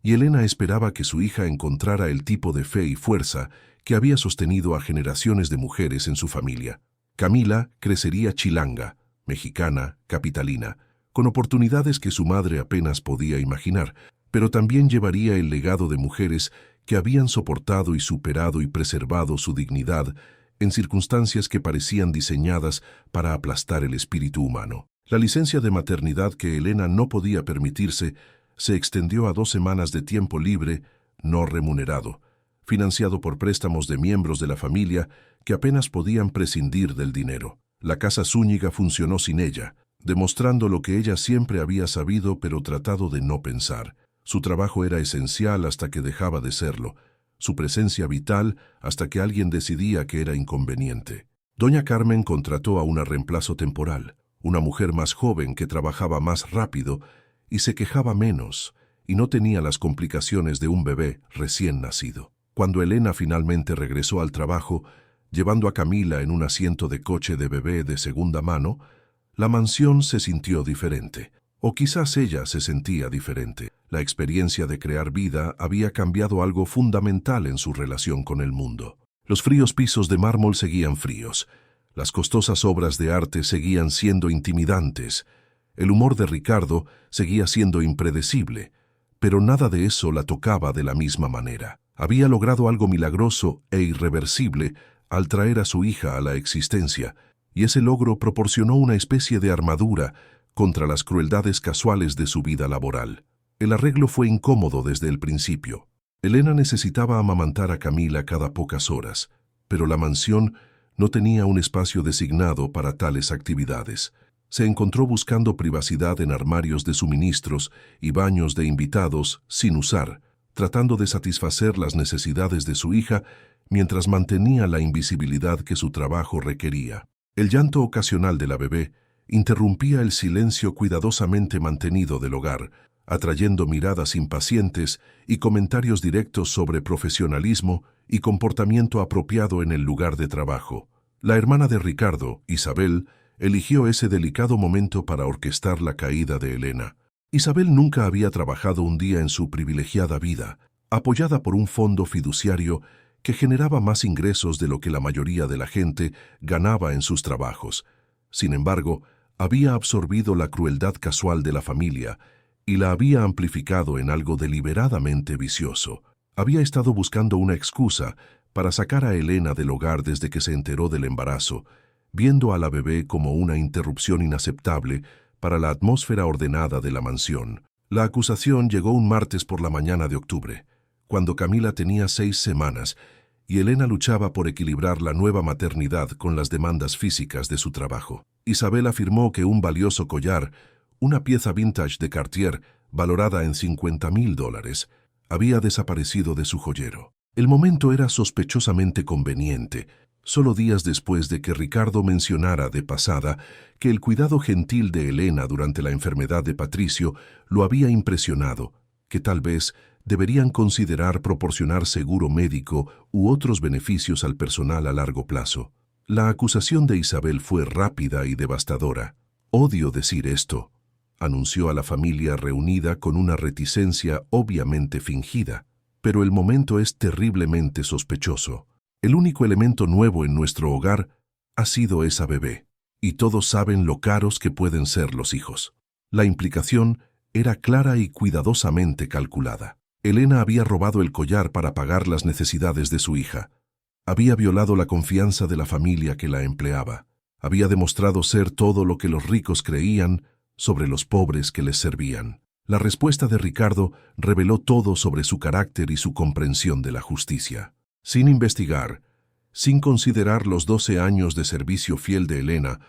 y Elena esperaba que su hija encontrara el tipo de fe y fuerza que había sostenido a generaciones de mujeres en su familia. Camila crecería chilanga, mexicana, capitalina, con oportunidades que su madre apenas podía imaginar, pero también llevaría el legado de mujeres que habían soportado y superado y preservado su dignidad en circunstancias que parecían diseñadas para aplastar el espíritu humano. La licencia de maternidad que Elena no podía permitirse se extendió a 2 semanas de tiempo libre, no remunerado, financiado por préstamos de miembros de la familia que apenas podían prescindir del dinero. La casa Zúñiga funcionó sin ella, demostrando lo que ella siempre había sabido pero tratado de no pensar. Su trabajo era esencial hasta que dejaba de serlo, su presencia vital hasta que alguien decidía que era inconveniente. Doña Carmen contrató a una reemplazo temporal, una mujer más joven que trabajaba más rápido y se quejaba menos, y no tenía las complicaciones de un bebé recién nacido. Cuando Elena finalmente regresó al trabajo, llevando a Camila en un asiento de coche de bebé de segunda mano, la mansión se sintió diferente. O quizás ella se sentía diferente. La experiencia de crear vida había cambiado algo fundamental en su relación con el mundo. Los fríos pisos de mármol seguían fríos. Las costosas obras de arte seguían siendo intimidantes. El humor de Ricardo seguía siendo impredecible, pero nada de eso la tocaba de la misma manera. Había logrado algo milagroso e irreversible al traer a su hija a la existencia, y ese logro proporcionó una especie de armadura contra las crueldades casuales de su vida laboral. El arreglo fue incómodo desde el principio. Elena necesitaba amamantar a Camila cada pocas horas, pero la mansión no tenía un espacio designado para tales actividades. Se encontró buscando privacidad en armarios de suministros y baños de invitados sin usar, tratando de satisfacer las necesidades de su hija mientras mantenía la invisibilidad que su trabajo requería. El llanto ocasional de la bebé interrumpía el silencio cuidadosamente mantenido del hogar, atrayendo miradas impacientes y comentarios directos sobre profesionalismo y comportamiento apropiado en el lugar de trabajo. La hermana de Ricardo, Isabel, eligió ese delicado momento para orquestar la caída de Elena. Isabel nunca había trabajado un día en su privilegiada vida, apoyada por un fondo fiduciario que generaba más ingresos de lo que la mayoría de la gente ganaba en sus trabajos. Sin embargo, había absorbido la crueldad casual de la familia y la había amplificado en algo deliberadamente vicioso. Había estado buscando una excusa para sacar a Elena del hogar desde que se enteró del embarazo, viendo a la bebé como una interrupción inaceptable para la atmósfera ordenada de la mansión. La acusación llegó un martes por la mañana de octubre, cuando Camila tenía 6 semanas y Elena luchaba por equilibrar la nueva maternidad con las demandas físicas de su trabajo. Isabel afirmó que un valioso collar, Una pieza vintage de Cartier, valorada en $50.000, había desaparecido de su joyero. El momento era sospechosamente conveniente, solo días después de que Ricardo mencionara de pasada que el cuidado gentil de Elena durante la enfermedad de Patricio lo había impresionado, que tal vez deberían considerar proporcionar seguro médico u otros beneficios al personal a largo plazo. La acusación de Isabel fue rápida y devastadora. «Odio decir esto», anunció a la familia reunida con una reticencia obviamente fingida. «Pero el momento es terriblemente sospechoso. El único elemento nuevo en nuestro hogar ha sido esa bebé, y todos saben lo caros que pueden ser los hijos». La implicación era clara y cuidadosamente calculada. Elena había robado el collar para pagar las necesidades de su hija. Había violado la confianza de la familia que la empleaba. Había demostrado ser todo lo que los ricos creían sobre los pobres que les servían. La respuesta de Ricardo reveló todo sobre su carácter y su comprensión de la justicia. Sin investigar, sin considerar los 12 años de servicio fiel de Elena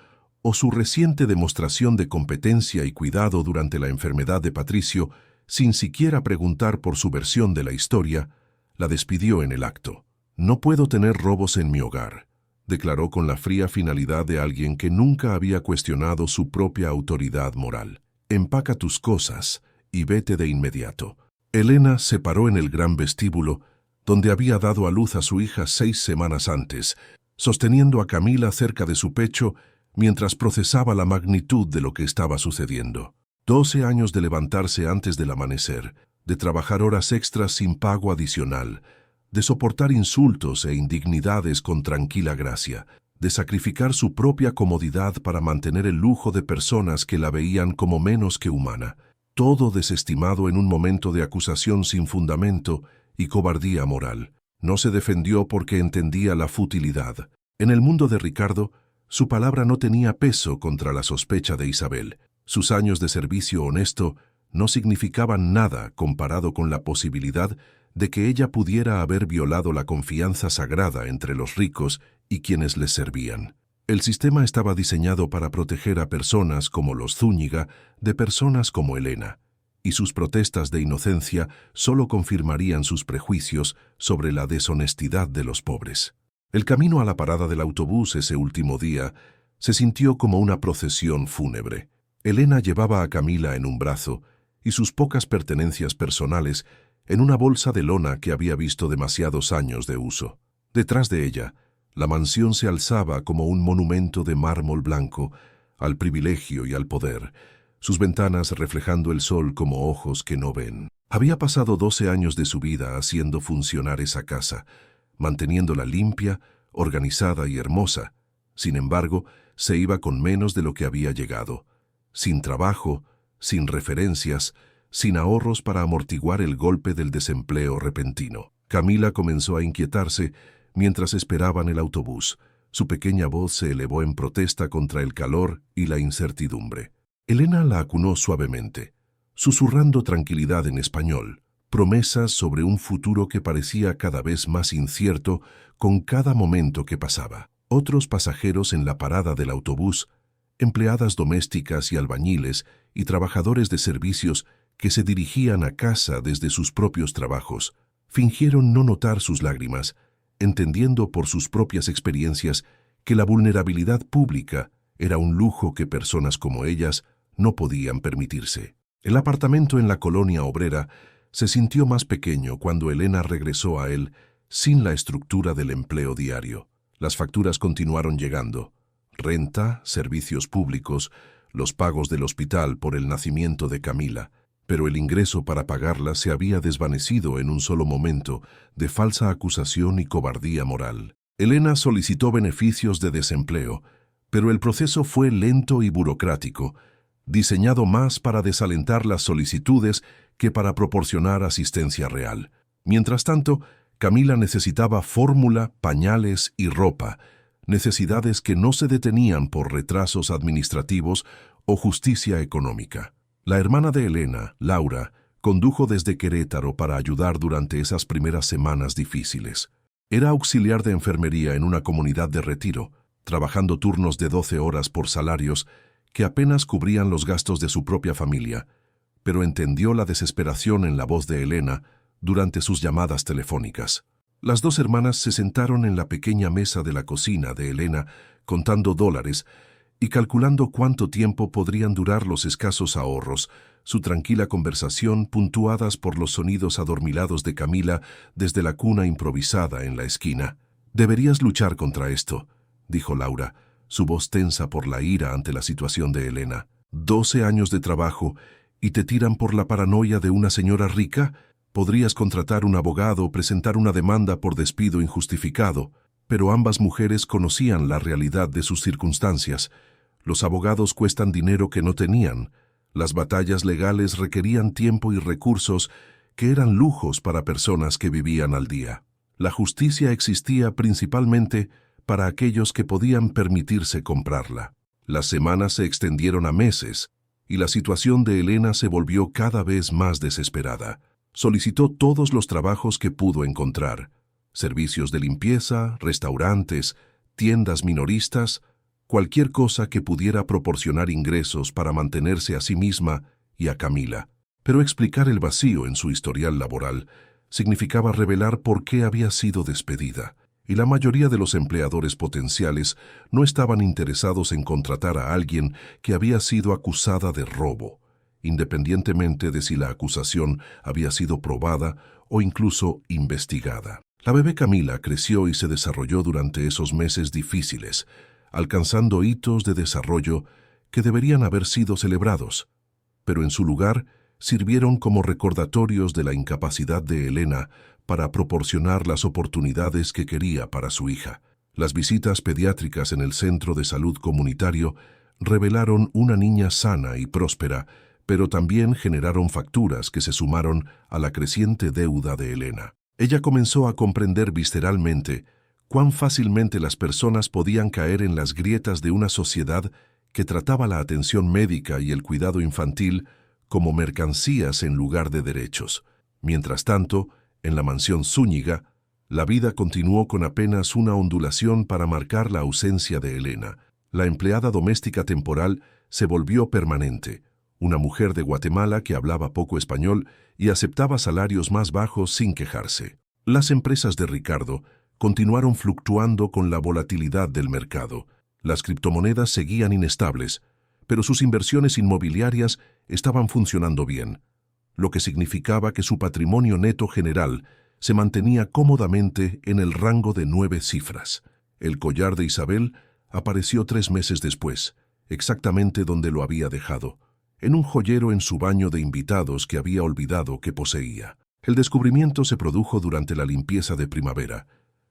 o su reciente demostración de competencia y cuidado durante la enfermedad de Patricio, sin siquiera preguntar por su versión de la historia, la despidió en el acto. «No puedo tener robos en mi hogar», declaró con la fría finalidad de alguien que nunca había cuestionado su propia autoridad moral. «Empaca tus cosas y vete de inmediato». Elena se paró en el gran vestíbulo, donde había dado a luz a su hija 6 semanas antes, sosteniendo a Camila cerca de su pecho mientras procesaba la magnitud de lo que estaba sucediendo. 12 años de levantarse antes del amanecer, de trabajar horas extras sin pago adicional, de soportar insultos e indignidades con tranquila gracia, de sacrificar su propia comodidad para mantener el lujo de personas que la veían como menos que humana, todo desestimado en un momento de acusación sin fundamento y cobardía moral. No se defendió porque entendía la futilidad. En el mundo de Ricardo, su palabra no tenía peso contra la sospecha de Isabel. Sus años de servicio honesto no significaban nada comparado con la posibilidad de que ella pudiera haber violado la confianza sagrada entre los ricos y quienes les servían. El sistema estaba diseñado para proteger a personas como los Zúñiga de personas como Elena, y sus protestas de inocencia solo confirmarían sus prejuicios sobre la deshonestidad de los pobres. El camino a la parada del autobús ese último día se sintió como una procesión fúnebre. Elena llevaba a Camila en un brazo y sus pocas pertenencias personales en una bolsa de lona que había visto demasiados años de uso. Detrás de ella, la mansión se alzaba como un monumento de mármol blanco al privilegio y al poder, sus ventanas reflejando el sol como ojos que no ven. Había pasado 12 años de su vida haciendo funcionar esa casa, manteniéndola limpia, organizada y hermosa. Sin embargo, se iba con menos de lo que había llegado, sin trabajo, sin referencias, sin ahorros para amortiguar el golpe del desempleo repentino. Camila comenzó a inquietarse mientras esperaban el autobús. Su pequeña voz se elevó en protesta contra el calor y la incertidumbre. Elena la acunó suavemente, susurrando tranquilidad en español, promesas sobre un futuro que parecía cada vez más incierto con cada momento que pasaba. Otros pasajeros en la parada del autobús, empleadas domésticas y albañiles y trabajadores de servicios que se dirigían a casa desde sus propios trabajos, fingieron no notar sus lágrimas, entendiendo por sus propias experiencias que la vulnerabilidad pública era un lujo que personas como ellas no podían permitirse. El apartamento en la colonia obrera se sintió más pequeño cuando Elena regresó a él sin la estructura del empleo diario. Las facturas continuaron llegando: renta, servicios públicos, los pagos del hospital por el nacimiento de Camila, pero el ingreso para pagarlas se había desvanecido en un solo momento de falsa acusación y cobardía moral. Elena solicitó beneficios de desempleo, pero el proceso fue lento y burocrático, diseñado más para desalentar las solicitudes que para proporcionar asistencia real. Mientras tanto, Camila necesitaba fórmula, pañales y ropa, necesidades que no se detenían por retrasos administrativos o justicia económica. La hermana de Elena, Laura, condujo desde Querétaro para ayudar durante esas primeras semanas difíciles. Era auxiliar de enfermería en una comunidad de retiro, trabajando turnos de 12 horas por salarios que apenas cubrían los gastos de su propia familia, pero entendió la desesperación en la voz de Elena durante sus llamadas telefónicas. Las dos hermanas se sentaron en la pequeña mesa de la cocina de Elena, contando dólares y calculando cuánto tiempo podrían durar los escasos ahorros, su tranquila conversación puntuadas por los sonidos adormilados de Camila desde la cuna improvisada en la esquina. «Deberías luchar contra esto», dijo Laura, su voz tensa por la ira ante la situación de Elena. 12 años de trabajo y te tiran por la paranoia de una señora rica. Podrías contratar un abogado o presentar una demanda por despido injustificado, pero ambas mujeres conocían la realidad de sus circunstancias. Los abogados cuestan dinero que no tenían. Las batallas legales requerían tiempo y recursos que eran lujos para personas que vivían al día. La justicia existía principalmente para aquellos que podían permitirse comprarla. Las semanas se extendieron a meses, y la situación de Elena se volvió cada vez más desesperada. Solicitó todos los trabajos que pudo encontrar: servicios de limpieza, restaurantes, tiendas minoristas, cualquier cosa que pudiera proporcionar ingresos para mantenerse a sí misma y a Camila. Pero explicar el vacío en su historial laboral significaba revelar por qué había sido despedida, y la mayoría de los empleadores potenciales no estaban interesados en contratar a alguien que había sido acusada de robo, independientemente de si la acusación había sido probada o incluso investigada. La bebé Camila creció y se desarrolló durante esos meses difíciles, alcanzando hitos de desarrollo que deberían haber sido celebrados, pero en su lugar sirvieron como recordatorios de la incapacidad de Elena para proporcionar las oportunidades que quería para su hija. Las visitas pediátricas en el centro de salud comunitario revelaron una niña sana y próspera, pero también generaron facturas que se sumaron a la creciente deuda de Elena. Ella comenzó a comprender visceralmente cuán fácilmente las personas podían caer en las grietas de una sociedad que trataba la atención médica y el cuidado infantil como mercancías en lugar de derechos. Mientras tanto, en la mansión Zúñiga, la vida continuó con apenas una ondulación para marcar la ausencia de Elena. La empleada doméstica temporal se volvió permanente, una mujer de Guatemala que hablaba poco español y aceptaba salarios más bajos sin quejarse. Las empresas de Ricardo continuaron fluctuando con la volatilidad del mercado. Las criptomonedas seguían inestables, pero sus inversiones inmobiliarias estaban funcionando bien, lo que significaba que su patrimonio neto general se mantenía cómodamente en el rango de 9 cifras. El collar de Isabel apareció 3 meses después, exactamente donde lo había dejado, en un joyero en su baño de invitados que había olvidado que poseía. El descubrimiento se produjo durante la limpieza de primavera,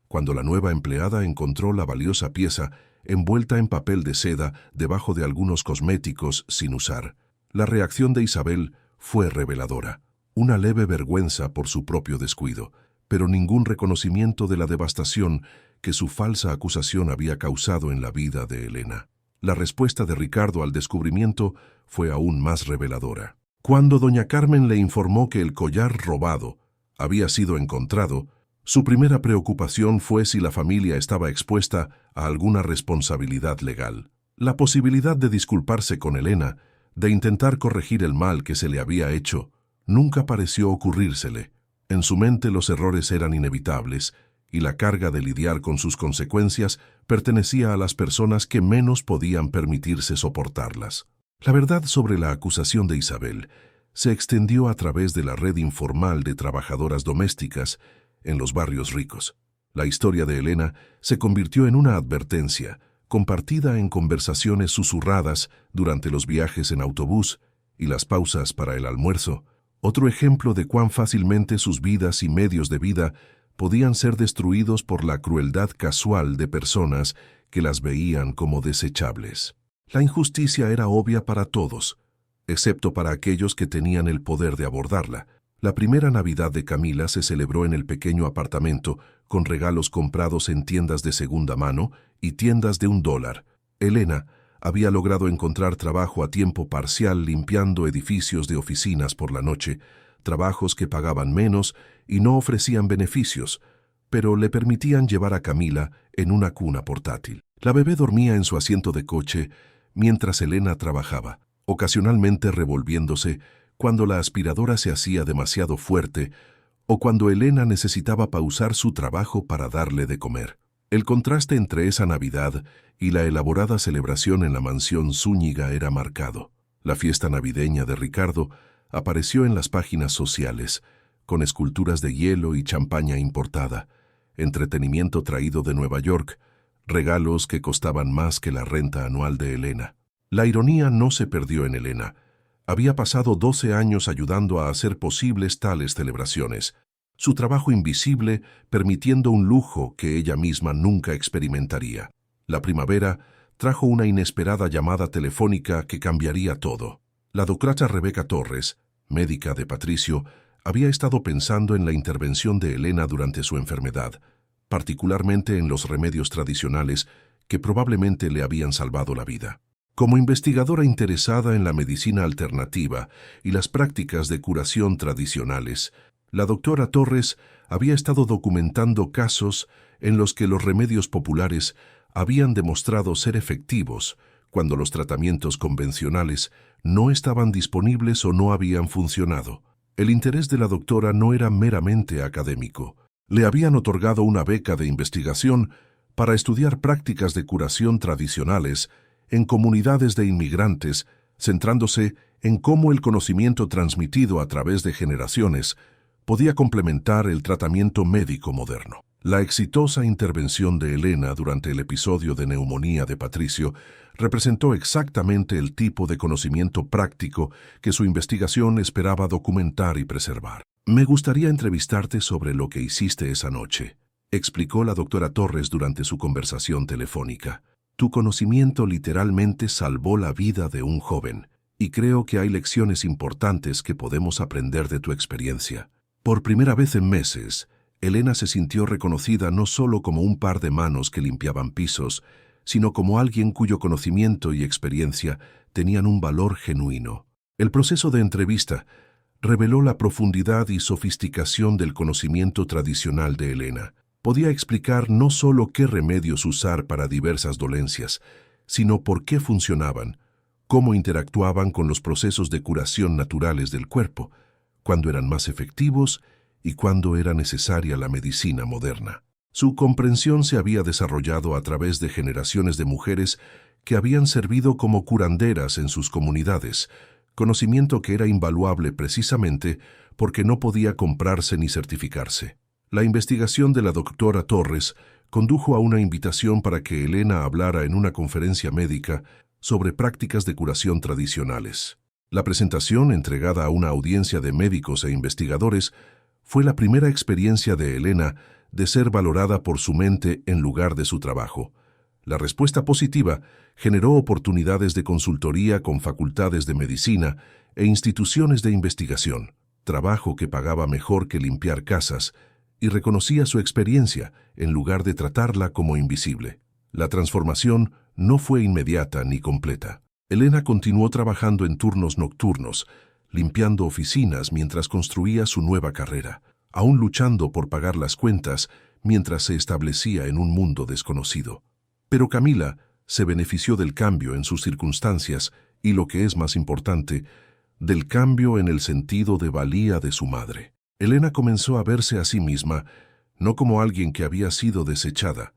cuando la nueva empleada encontró la valiosa pieza envuelta en papel de seda debajo de algunos cosméticos sin usar. La reacción de Isabel fue reveladora, una leve vergüenza por su propio descuido, pero ningún reconocimiento de la devastación que su falsa acusación había causado en la vida de Elena. La respuesta de Ricardo al descubrimiento fue aún más reveladora. Cuando doña Carmen le informó que el collar robado había sido encontrado, su primera preocupación fue si la familia estaba expuesta a alguna responsabilidad legal. La posibilidad de disculparse con Elena, de intentar corregir el mal que se le había hecho, nunca pareció ocurrírsele. En su mente los errores eran inevitables, y la carga de lidiar con sus consecuencias pertenecía a las personas que menos podían permitirse soportarlas. La verdad sobre la acusación de Isabel se extendió a través de la red informal de trabajadoras domésticas en los barrios ricos. La historia de Elena se convirtió en una advertencia, compartida en conversaciones susurradas durante los viajes en autobús y las pausas para el almuerzo, otro ejemplo de cuán fácilmente sus vidas y medios de vida podían ser destruidos por la crueldad casual de personas que las veían como desechables. La injusticia era obvia para todos, excepto para aquellos que tenían el poder de abordarla. La primera Navidad de Camila se celebró en el pequeño apartamento, con regalos comprados en tiendas de segunda mano y tiendas de $1. Elena había logrado encontrar trabajo a tiempo parcial limpiando edificios de oficinas por la noche, trabajos que pagaban menos y no ofrecían beneficios, pero le permitían llevar a Camila en una cuna portátil. La bebé dormía en su asiento de coche mientras Elena trabajaba, ocasionalmente revolviéndose cuando la aspiradora se hacía demasiado fuerte o cuando Elena necesitaba pausar su trabajo para darle de comer. El contraste entre esa Navidad y la elaborada celebración en la mansión Zúñiga era marcado. La fiesta navideña de Ricardo apareció en las páginas sociales, con esculturas de hielo y champaña importada, entretenimiento traído de Nueva York, regalos que costaban más que la renta anual de Elena. La ironía no se perdió en Elena. Había pasado 12 años ayudando a hacer posibles tales celebraciones, su trabajo invisible permitiendo un lujo que ella misma nunca experimentaría. La primavera trajo una inesperada llamada telefónica que cambiaría todo. La doctora Rebeca Torres, médica de Patricio, había estado pensando en la intervención de Elena durante su enfermedad, particularmente en los remedios tradicionales que probablemente le habían salvado la vida. Como investigadora interesada en la medicina alternativa y las prácticas de curación tradicionales, la doctora Torres había estado documentando casos en los que los remedios populares habían demostrado ser efectivos cuando los tratamientos convencionales no estaban disponibles o no habían funcionado. El interés de la doctora no era meramente académico. Le habían otorgado una beca de investigación para estudiar prácticas de curación tradicionales en comunidades de inmigrantes, centrándose en cómo el conocimiento transmitido a través de generaciones podía complementar el tratamiento médico moderno. La exitosa intervención de Elena durante el episodio de neumonía de Patricio representó exactamente el tipo de conocimiento práctico que su investigación esperaba documentar y preservar. «Me gustaría entrevistarte sobre lo que hiciste esa noche», explicó la doctora Torres durante su conversación telefónica. «Tu conocimiento literalmente salvó la vida de un joven, y creo que hay lecciones importantes que podemos aprender de tu experiencia». Por primera vez en meses, Elena se sintió reconocida no solo como un par de manos que limpiaban pisos, sino como alguien cuyo conocimiento y experiencia tenían un valor genuino. El proceso de entrevista reveló la profundidad y sofisticación del conocimiento tradicional de Elena. Podía explicar no solo qué remedios usar para diversas dolencias, sino por qué funcionaban, cómo interactuaban con los procesos de curación naturales del cuerpo, cuándo eran más efectivos y cuándo era necesaria la medicina moderna. Su comprensión se había desarrollado a través de generaciones de mujeres que habían servido como curanderas en sus comunidades, conocimiento que era invaluable precisamente porque no podía comprarse ni certificarse. La investigación de la doctora Torres condujo a una invitación para que Elena hablara en una conferencia médica sobre prácticas de curación tradicionales. La presentación, entregada a una audiencia de médicos e investigadores, fue la primera experiencia de Elena de ser valorada por su mente en lugar de su trabajo. La respuesta positiva generó oportunidades de consultoría con facultades de medicina e instituciones de investigación, trabajo que pagaba mejor que limpiar casas, y reconocía su experiencia en lugar de tratarla como invisible. La transformación no fue inmediata ni completa. Elena continuó trabajando en turnos nocturnos, limpiando oficinas mientras construía su nueva carrera, aún luchando por pagar las cuentas mientras se establecía en un mundo desconocido. Pero Camila se benefició del cambio en sus circunstancias y, lo que es más importante, del cambio en el sentido de valía de su madre. Elena comenzó a verse a sí misma no como alguien que había sido desechada,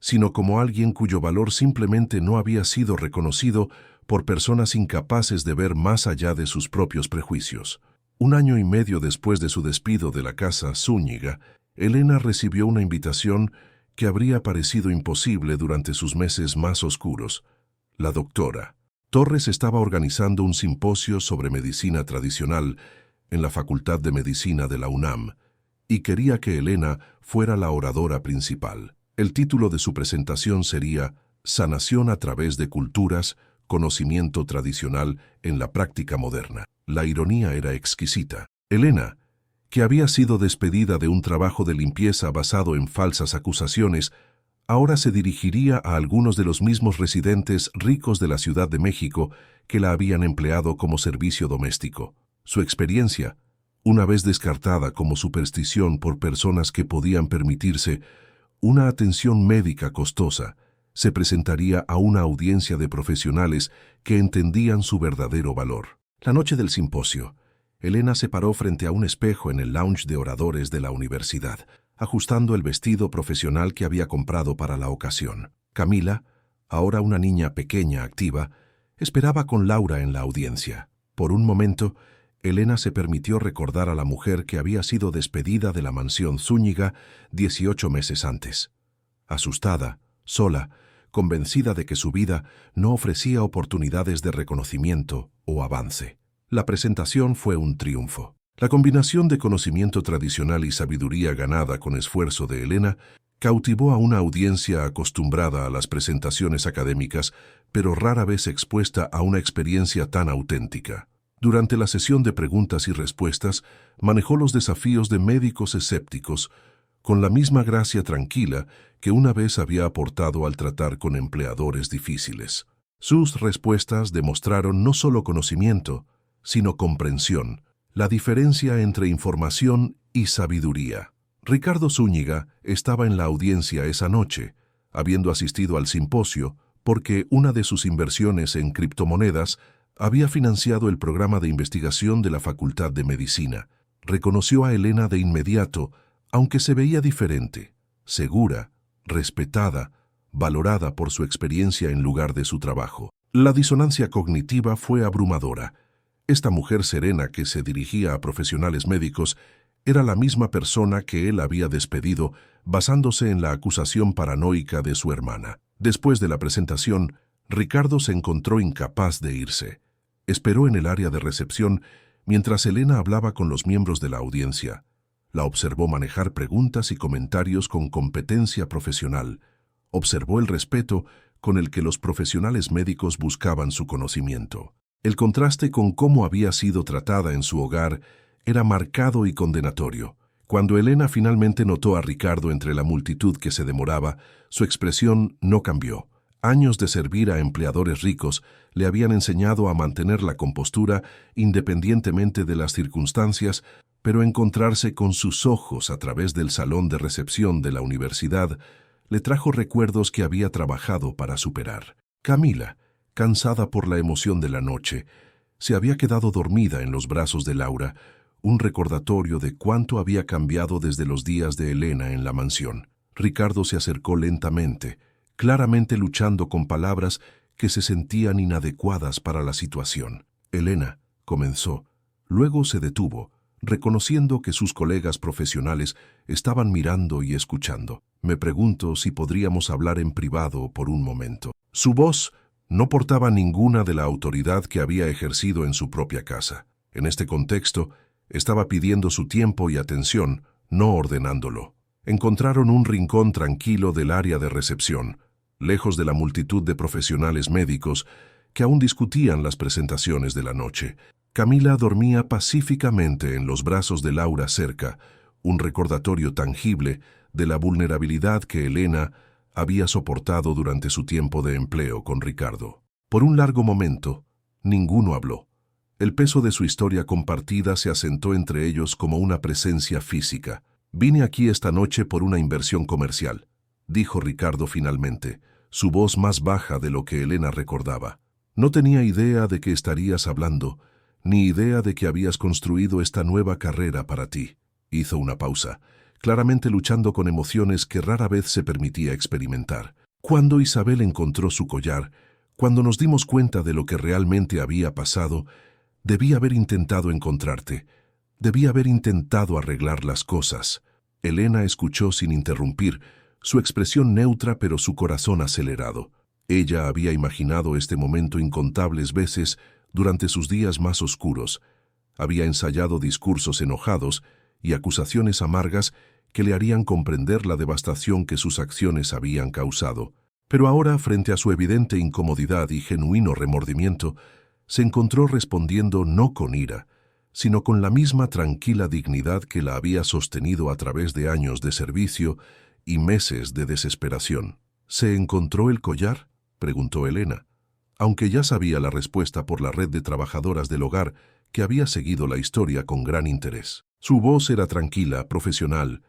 sino como alguien cuyo valor simplemente no había sido reconocido por personas incapaces de ver más allá de sus propios prejuicios. 1 año y medio después de su despido de la casa Zúñiga, Elena recibió una invitación que habría parecido imposible durante sus meses más oscuros. La doctora Torres estaba organizando un simposio sobre medicina tradicional en la Facultad de Medicina de la UNAM y quería que Elena fuera la oradora principal. El título de su presentación sería «Sanación a través de culturas, conocimiento tradicional en la práctica moderna». La ironía era exquisita. Elena, que había sido despedida de un trabajo de limpieza basado en falsas acusaciones, ahora se dirigiría a algunos de los mismos residentes ricos de la Ciudad de México que la habían empleado como servicio doméstico. Su experiencia, una vez descartada como superstición por personas que podían permitirse una atención médica costosa, Se presentaría a una audiencia de profesionales que entendían su verdadero valor. La noche del simposio, Elena se paró frente a un espejo en el lounge de oradores de la universidad, ajustando el vestido profesional que había comprado para la ocasión. Camila, ahora una niña pequeña activa, esperaba con Laura en la audiencia. Por un momento, Elena se permitió recordar a la mujer que había sido despedida de la mansión Zúñiga 18 meses antes. Asustada, sola, convencida de que su vida no ofrecía oportunidades de reconocimiento o avance. La presentación fue un triunfo. La combinación de conocimiento tradicional y sabiduría ganada con esfuerzo de Elena cautivó a una audiencia acostumbrada a las presentaciones académicas, pero rara vez expuesta a una experiencia tan auténtica. Durante la sesión de preguntas y respuestas, manejó los desafíos de médicos escépticos con la misma gracia tranquila que una vez había aportado al tratar con empleadores difíciles. Sus respuestas demostraron no solo conocimiento, sino comprensión, la diferencia entre información y sabiduría. Ricardo Zúñiga estaba en la audiencia esa noche, habiendo asistido al simposio, porque una de sus inversiones en criptomonedas había financiado el programa de investigación de la Facultad de Medicina. Reconoció a Elena de inmediato, aunque se veía diferente, segura, respetada, valorada por su experiencia en lugar de su trabajo. La disonancia cognitiva fue abrumadora. Esta mujer serena que se dirigía a profesionales médicos era la misma persona que él había despedido basándose en la acusación paranoica de su hermana. Después de la presentación, Ricardo se encontró incapaz de irse. Esperó en el área de recepción mientras Elena hablaba con los miembros de la audiencia. La observó manejar preguntas y comentarios con competencia profesional. Observó el respeto con el que los profesionales médicos buscaban su conocimiento. El contraste con cómo había sido tratada en su hogar era marcado y condenatorio. Cuando Elena finalmente notó a Ricardo entre la multitud que se demoraba, su expresión no cambió. Años de servir a empleadores ricos le habían enseñado a mantener la compostura independientemente de las circunstancias, pero encontrarse con sus ojos a través del salón de recepción de la universidad le trajo recuerdos que había trabajado para superar. Camila, cansada por la emoción de la noche, se había quedado dormida en los brazos de Laura, un recordatorio de cuánto había cambiado desde los días de Elena en la mansión. Ricardo se acercó lentamente, claramente luchando con palabras que se sentían inadecuadas para la situación. Elena, comenzó, luego se detuvo, reconociendo que sus colegas profesionales estaban mirando y escuchando. Me pregunto si podríamos hablar en privado por un momento. Su voz no portaba ninguna de la autoridad que había ejercido en su propia casa. En este contexto, estaba pidiendo su tiempo y atención, no ordenándolo. Encontraron un rincón tranquilo del área de recepción, lejos de la multitud de profesionales médicos que aún discutían las presentaciones de la noche. Camila dormía pacíficamente en los brazos de Laura cerca, un recordatorio tangible de la vulnerabilidad que Elena había soportado durante su tiempo de empleo con Ricardo. Por un largo momento, ninguno habló. El peso de su historia compartida se asentó entre ellos como una presencia física. «Vine aquí esta noche por una inversión comercial», dijo Ricardo finalmente, su voz más baja de lo que Elena recordaba. «No tenía idea de que estarías hablando, ni idea de que habías construido esta nueva carrera para ti». Hizo una pausa, claramente luchando con emociones que rara vez se permitía experimentar. Cuando Isabel encontró su collar, cuando nos dimos cuenta de lo que realmente había pasado, debí haber intentado encontrarte. Debí haber intentado arreglar las cosas. Elena escuchó sin interrumpir, su expresión neutra pero su corazón acelerado. Ella había imaginado este momento incontables veces durante sus días más oscuros. Había ensayado discursos enojados y acusaciones amargas que le harían comprender la devastación que sus acciones habían causado. Pero ahora, frente a su evidente incomodidad y genuino remordimiento, se encontró respondiendo no con ira, sino con la misma tranquila dignidad que la había sostenido a través de años de servicio y meses de desesperación. ¿Se encontró el collar?, preguntó Elena, aunque ya sabía la respuesta por la red de trabajadoras del hogar que había seguido la historia con gran interés. Su voz era tranquila, profesional.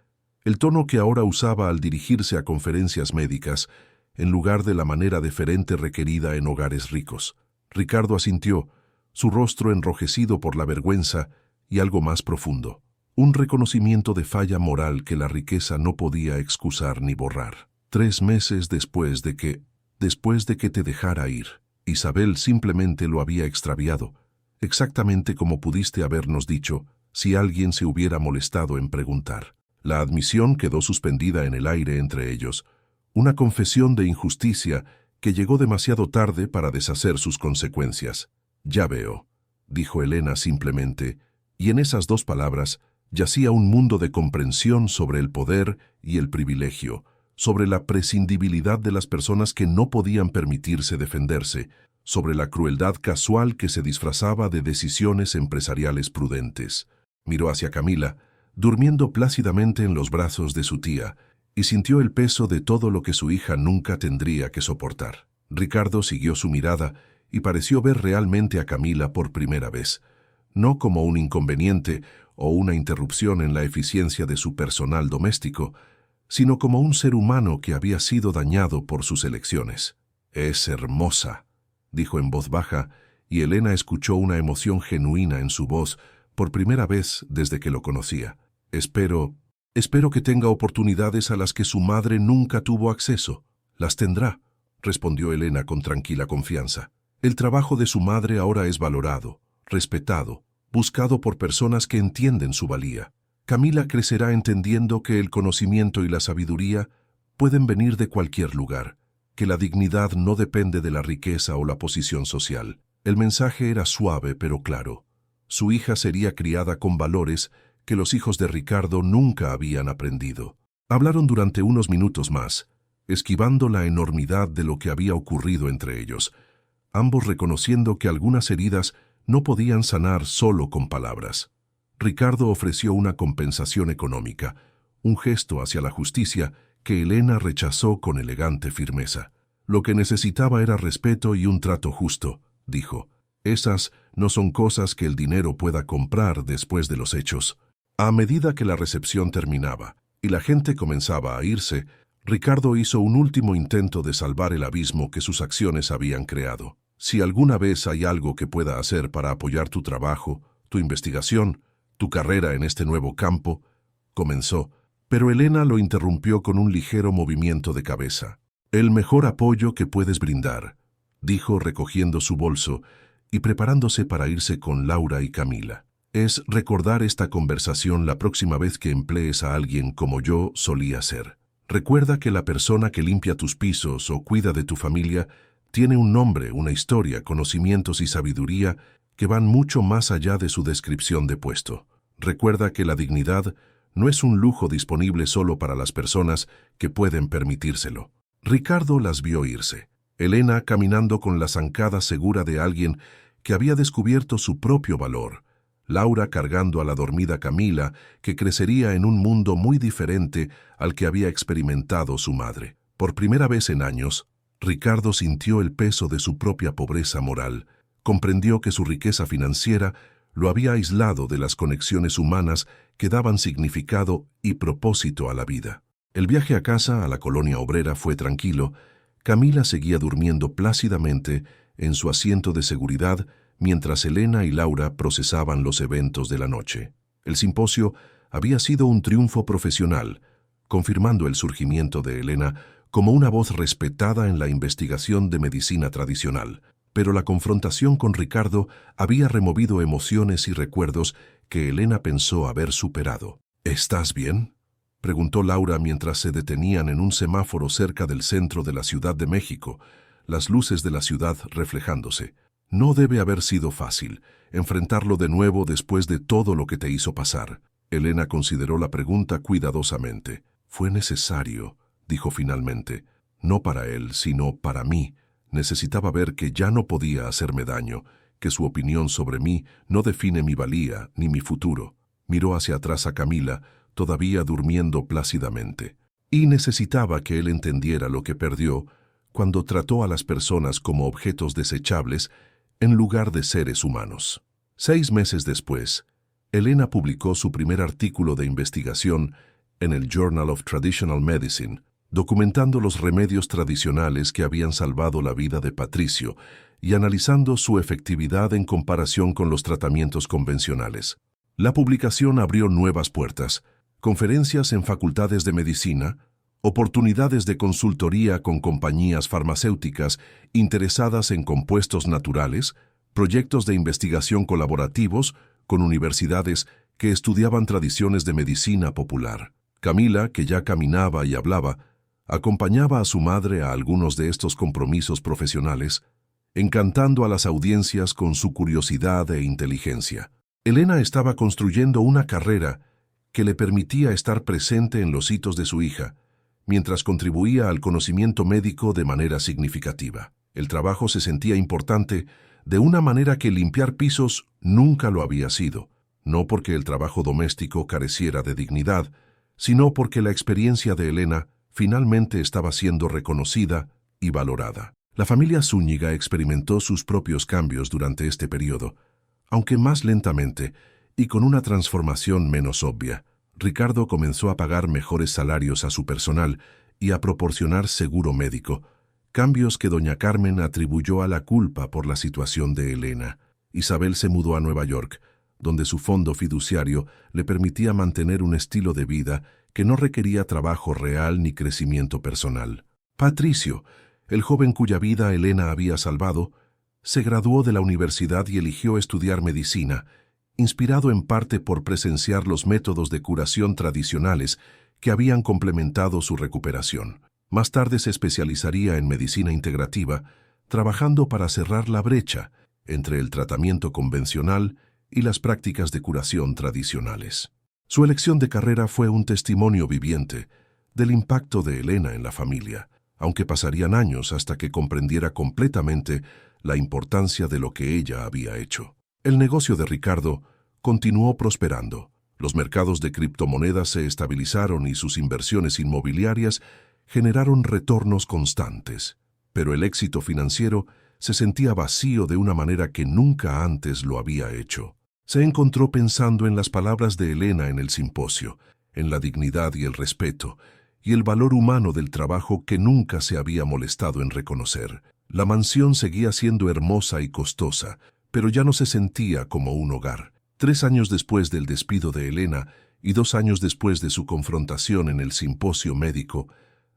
El tono que ahora usaba al dirigirse a conferencias médicas en lugar de la manera deferente requerida en hogares ricos. Ricardo asintió, su rostro enrojecido por la vergüenza y algo más profundo. Un reconocimiento de falla moral que la riqueza no podía excusar ni borrar. 3 meses después de que te dejara ir, Isabel simplemente lo había extraviado, exactamente como pudiste habernos dicho si alguien se hubiera molestado en preguntar. La admisión quedó suspendida en el aire entre ellos, una confesión de injusticia que llegó demasiado tarde para deshacer sus consecuencias. «Ya veo», dijo Elena simplemente, y en esas 2 palabras yacía un mundo de comprensión sobre el poder y el privilegio, sobre la prescindibilidad de las personas que no podían permitirse defenderse, sobre la crueldad casual que se disfrazaba de decisiones empresariales prudentes. Miró hacia Camila, durmiendo plácidamente en los brazos de su tía, y sintió el peso de todo lo que su hija nunca tendría que soportar. Ricardo siguió su mirada y pareció ver realmente a Camila por primera vez, no como un inconveniente o una interrupción en la eficiencia de su personal doméstico, sino como un ser humano que había sido dañado por sus elecciones. «Es hermosa», dijo en voz baja, y Elena escuchó una emoción genuina en su voz por primera vez desde que lo conocía. Espero que tenga oportunidades a las que su madre nunca tuvo acceso». «Las tendrá», respondió Elena con tranquila confianza. «El trabajo de su madre ahora es valorado, respetado, buscado por personas que entienden su valía. Camila crecerá entendiendo que el conocimiento y la sabiduría pueden venir de cualquier lugar, que la dignidad no depende de la riqueza o la posición social». El mensaje era suave pero claro. Su hija sería criada con valores que los hijos de Ricardo nunca habían aprendido. Hablaron durante unos minutos más, esquivando la enormidad de lo que había ocurrido entre ellos, ambos reconociendo que algunas heridas no podían sanar solo con palabras. Ricardo ofreció una compensación económica, un gesto hacia la justicia que Elena rechazó con elegante firmeza. «Lo que necesitaba era respeto y un trato justo», dijo. «Esas no son cosas que el dinero pueda comprar después de los hechos». A medida que la recepción terminaba y la gente comenzaba a irse, Ricardo hizo un último intento de salvar el abismo que sus acciones habían creado. «Si alguna vez hay algo que pueda hacer para apoyar tu trabajo, tu investigación, tu carrera en este nuevo campo», comenzó, pero Elena lo interrumpió con un ligero movimiento de cabeza. «El mejor apoyo que puedes brindar», dijo recogiendo su bolso y preparándose para irse con Laura y Camila, «es recordar esta conversación la próxima vez que emplees a alguien como yo solía ser. Recuerda que la persona que limpia tus pisos o cuida de tu familia tiene un nombre, una historia, conocimientos y sabiduría que van mucho más allá de su descripción de puesto. Recuerda que la dignidad no es un lujo disponible solo para las personas que pueden permitírselo». Ricardo las vio irse. Elena caminando con la zancada segura de alguien que había descubierto su propio valor. Laura cargando a la dormida Camila, que crecería en un mundo muy diferente al que había experimentado su madre. Por primera vez en años, Ricardo sintió el peso de su propia pobreza moral. Comprendió que su riqueza financiera lo había aislado de las conexiones humanas que daban significado y propósito a la vida. El viaje a casa, a la colonia obrera, fue tranquilo. Camila seguía durmiendo plácidamente en su asiento de seguridad mientras Elena y Laura procesaban los eventos de la noche. El simposio había sido un triunfo profesional, confirmando el surgimiento de Elena como una voz respetada en la investigación de medicina tradicional. Pero la confrontación con Ricardo había removido emociones y recuerdos que Elena pensó haber superado. «¿Estás bien?», preguntó Laura mientras se detenían en un semáforo cerca del centro de la Ciudad de México, las luces de la ciudad reflejándose. «No debe haber sido fácil enfrentarlo de nuevo después de todo lo que te hizo pasar». Elena consideró la pregunta cuidadosamente. «Fue necesario», dijo finalmente. «No para él, sino para mí. Necesitaba ver que ya no podía hacerme daño, que su opinión sobre mí no define mi valía ni mi futuro». Miró hacia atrás a Camila, todavía durmiendo plácidamente. Y necesitaba que él entendiera lo que perdió cuando trató a las personas como objetos desechables en lugar de seres humanos. 6 meses después, Elena publicó su primer artículo de investigación en el Journal of Traditional Medicine, documentando los remedios tradicionales que habían salvado la vida de Patricio y analizando su efectividad en comparación con los tratamientos convencionales. La publicación abrió nuevas puertas, conferencias en facultades de medicina, oportunidades de consultoría con compañías farmacéuticas interesadas en compuestos naturales, proyectos de investigación colaborativos con universidades que estudiaban tradiciones de medicina popular. Camila, que ya caminaba y hablaba, acompañaba a su madre a algunos de estos compromisos profesionales, encantando a las audiencias con su curiosidad e inteligencia. Elena estaba construyendo una carrera que le permitía estar presente en los hitos de su hija, mientras contribuía al conocimiento médico de manera significativa. El trabajo se sentía importante de una manera que limpiar pisos nunca lo había sido, no porque el trabajo doméstico careciera de dignidad, sino porque la experiencia de Elena finalmente estaba siendo reconocida y valorada. La familia Zúñiga experimentó sus propios cambios durante este periodo, aunque más lentamente y con una transformación menos obvia. Ricardo comenzó a pagar mejores salarios a su personal y a proporcionar seguro médico, cambios que doña Carmen atribuyó a la culpa por la situación de Elena. Isabel se mudó a Nueva York, donde su fondo fiduciario le permitía mantener un estilo de vida que no requería trabajo real ni crecimiento personal. Patricio, el joven cuya vida Elena había salvado, se graduó de la universidad y eligió estudiar medicina, inspirado en parte por presenciar los métodos de curación tradicionales que habían complementado su recuperación. Más tarde se especializaría en medicina integrativa, trabajando para cerrar la brecha entre el tratamiento convencional y las prácticas de curación tradicionales. Su elección de carrera fue un testimonio viviente del impacto de Elena en la familia, aunque pasarían años hasta que comprendiera completamente la importancia de lo que ella había hecho. El negocio de Ricardo continuó prosperando. Los mercados de criptomonedas se estabilizaron y sus inversiones inmobiliarias generaron retornos constantes. Pero el éxito financiero se sentía vacío de una manera que nunca antes lo había hecho. Se encontró pensando en las palabras de Elena en el simposio, en la dignidad y el respeto, y el valor humano del trabajo que nunca se había molestado en reconocer. La mansión seguía siendo hermosa y costosa, pero ya no se sentía como un hogar. 3 años después del despido de Elena y 2 años después de su confrontación en el simposio médico,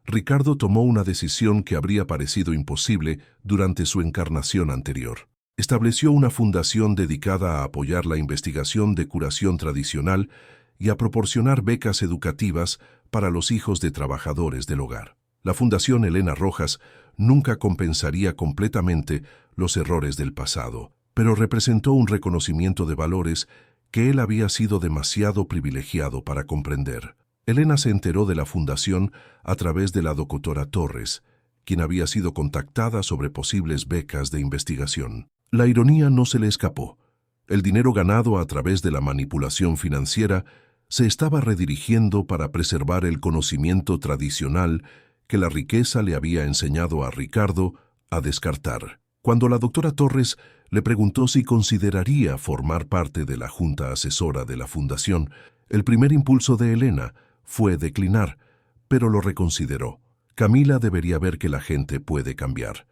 Ricardo tomó una decisión que habría parecido imposible durante su encarnación anterior. Estableció una fundación dedicada a apoyar la investigación de curación tradicional y a proporcionar becas educativas para los hijos de trabajadores del hogar. La Fundación Elena Rojas nunca compensaría completamente los errores del pasado, pero representó un reconocimiento de valores que él había sido demasiado privilegiado para comprender. Elena se enteró de la fundación a través de la doctora Torres, quien había sido contactada sobre posibles becas de investigación. La ironía no se le escapó. El dinero ganado a través de la manipulación financiera se estaba redirigiendo para preservar el conocimiento tradicional que la riqueza le había enseñado a Ricardo a descartar. Cuando la doctora Torres le preguntó si consideraría formar parte de la junta asesora de la fundación, el primer impulso de Elena fue declinar, pero lo reconsideró. Camila debería ver que la gente puede cambiar,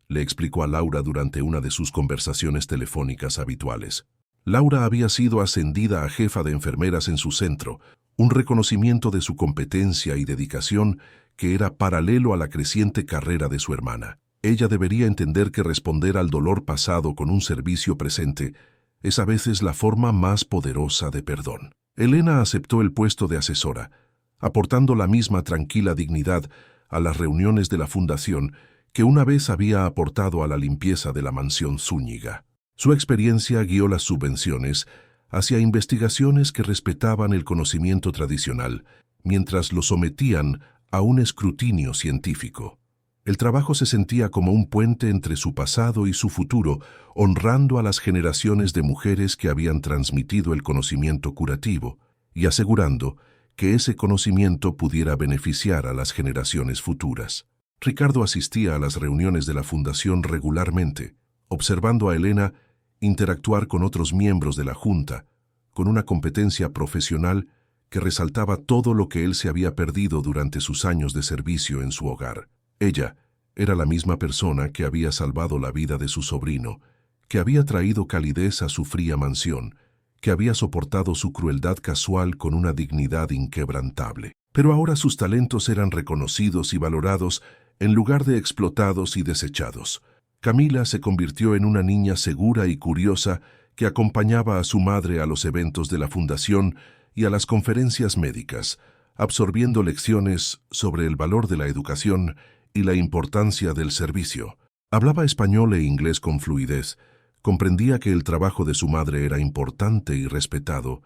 le explicó a Laura durante una de sus conversaciones telefónicas habituales. Laura había sido ascendida a jefa de enfermeras en su centro, un reconocimiento de su competencia y dedicación que era paralelo a la creciente carrera de su hermana. Ella debería entender que responder al dolor pasado con un servicio presente es a veces la forma más poderosa de perdón. Elena aceptó el puesto de asesora, aportando la misma tranquila dignidad a las reuniones de la fundación que una vez había aportado a la limpieza de la mansión Zúñiga. Su experiencia guió las subvenciones hacia investigaciones que respetaban el conocimiento tradicional, mientras lo sometían a un escrutinio científico. El trabajo se sentía como un puente entre su pasado y su futuro, honrando a las generaciones de mujeres que habían transmitido el conocimiento curativo y asegurando que ese conocimiento pudiera beneficiar a las generaciones futuras. Ricardo asistía a las reuniones de la fundación regularmente, observando a Elena interactuar con otros miembros de la junta, con una competencia profesional que resaltaba todo lo que él se había perdido durante sus años de servicio en su hogar. Ella era la misma persona que había salvado la vida de su sobrino, que había traído calidez a su fría mansión, que había soportado su crueldad casual con una dignidad inquebrantable. Pero ahora sus talentos eran reconocidos y valorados en lugar de explotados y desechados. Camila se convirtió en una niña segura y curiosa que acompañaba a su madre a los eventos de la fundación y a las conferencias médicas, absorbiendo lecciones sobre el valor de la educación y la importancia del servicio. Hablaba español e inglés con fluidez, comprendía que el trabajo de su madre era importante y respetado,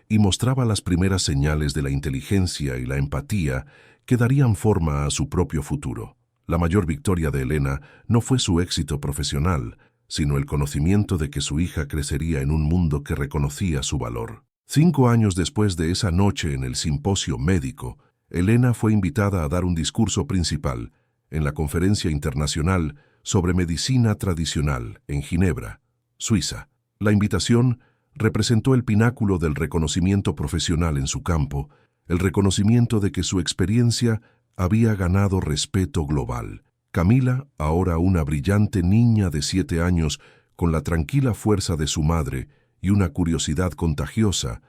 y mostraba las primeras señales de la inteligencia y la empatía que darían forma a su propio futuro. La mayor victoria de Elena no fue su éxito profesional, sino el conocimiento de que su hija crecería en un mundo que reconocía su valor. 5 años después de esa noche en el simposio médico, Elena fue invitada a dar un discurso principal en la Conferencia Internacional sobre Medicina Tradicional en Ginebra, Suiza. La invitación representó el pináculo del reconocimiento profesional en su campo, el reconocimiento de que su experiencia había ganado respeto global. Camila, ahora una brillante niña de 7 años, con la tranquila fuerza de su madre y una curiosidad contagiosa,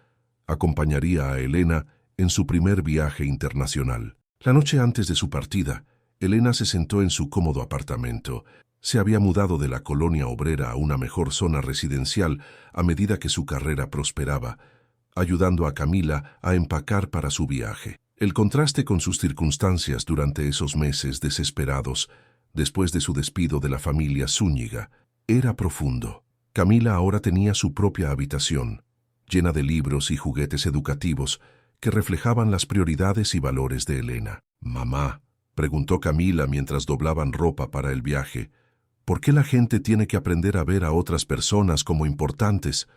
acompañaría a Elena en su primer viaje internacional. La noche antes de su partida, Elena se sentó en su cómodo apartamento. Se había mudado de la colonia obrera a una mejor zona residencial a medida que su carrera prosperaba, ayudando a Camila a empacar para su viaje. El contraste con sus circunstancias durante esos meses desesperados, después de su despido de la familia Zúñiga, era profundo. Camila ahora tenía su propia habitación, llena de libros y juguetes educativos que reflejaban las prioridades y valores de Elena. «Mamá», preguntó Camila mientras doblaban ropa para el viaje, ¿por qué la gente tiene que aprender a ver a otras personas como importantes?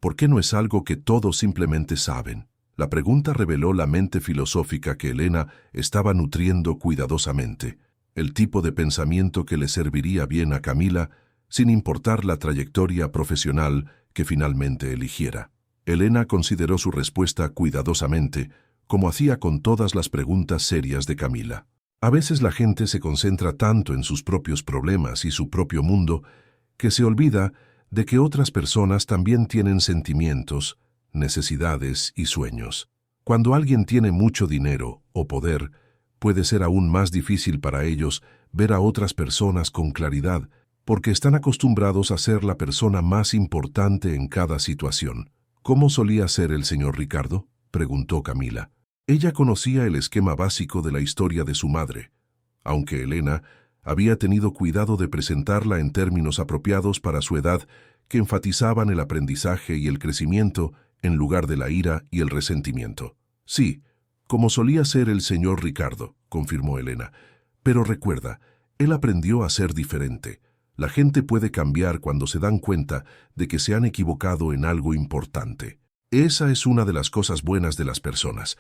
¿Por qué no es algo que todos simplemente saben? La pregunta reveló la mente filosófica que Elena estaba nutriendo cuidadosamente, el tipo de pensamiento que le serviría bien a Camila sin importar la trayectoria profesional que finalmente eligiera. Elena consideró su respuesta cuidadosamente, como hacía con todas las preguntas serias de Camila. A veces la gente se concentra tanto en sus propios problemas y su propio mundo que se olvida de que otras personas también tienen sentimientos, necesidades y sueños. Cuando alguien tiene mucho dinero o poder, puede ser aún más difícil para ellos ver a otras personas con claridad, porque están acostumbrados a ser la persona más importante en cada situación. ¿Cómo solía ser el señor Ricardo?, preguntó Camila. Ella conocía el esquema básico de la historia de su madre, aunque Elena había tenido cuidado de presentarla en términos apropiados para su edad que enfatizaban el aprendizaje y el crecimiento en lugar de la ira y el resentimiento. Sí, como solía ser el señor Ricardo, confirmó Elena, pero recuerda, él aprendió a ser diferente. La gente puede cambiar cuando se dan cuenta de que se han equivocado en algo importante. Esa es una de las cosas buenas de las personas.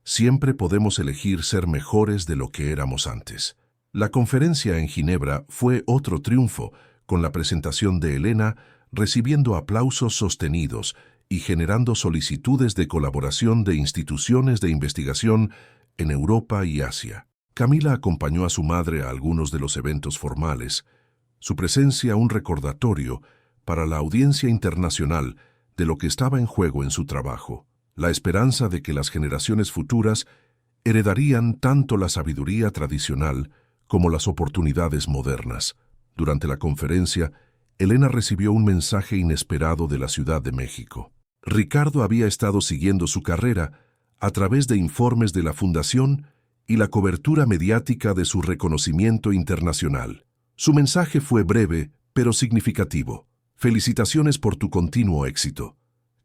Siempre podemos elegir ser mejores de lo que éramos antes. La conferencia en Ginebra fue otro triunfo, con la presentación de Elena recibiendo aplausos sostenidos y generando solicitudes de colaboración de instituciones de investigación en Europa y Asia. Camila acompañó a su madre a algunos de los eventos formales, su presencia un recordatorio para la audiencia internacional de lo que estaba en juego en su trabajo, la esperanza de que las generaciones futuras heredarían tanto la sabiduría tradicional como las oportunidades modernas. Durante la conferencia, Elena recibió un mensaje inesperado de la Ciudad de México. Ricardo había estado siguiendo su carrera a través de informes de la Fundación y la cobertura mediática de su reconocimiento internacional. Su mensaje fue breve, pero significativo. Felicitaciones por tu continuo éxito.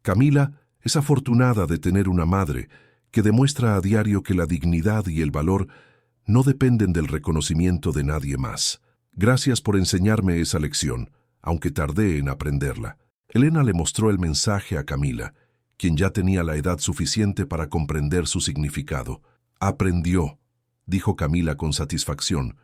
Camila es afortunada de tener una madre que demuestra a diario que la dignidad y el valor no dependen del reconocimiento de nadie más. Gracias por enseñarme esa lección, aunque tardé en aprenderla. Elena le mostró el mensaje a Camila, quien ya tenía la edad suficiente para comprender su significado. Aprendió, dijo Camila con satisfacción,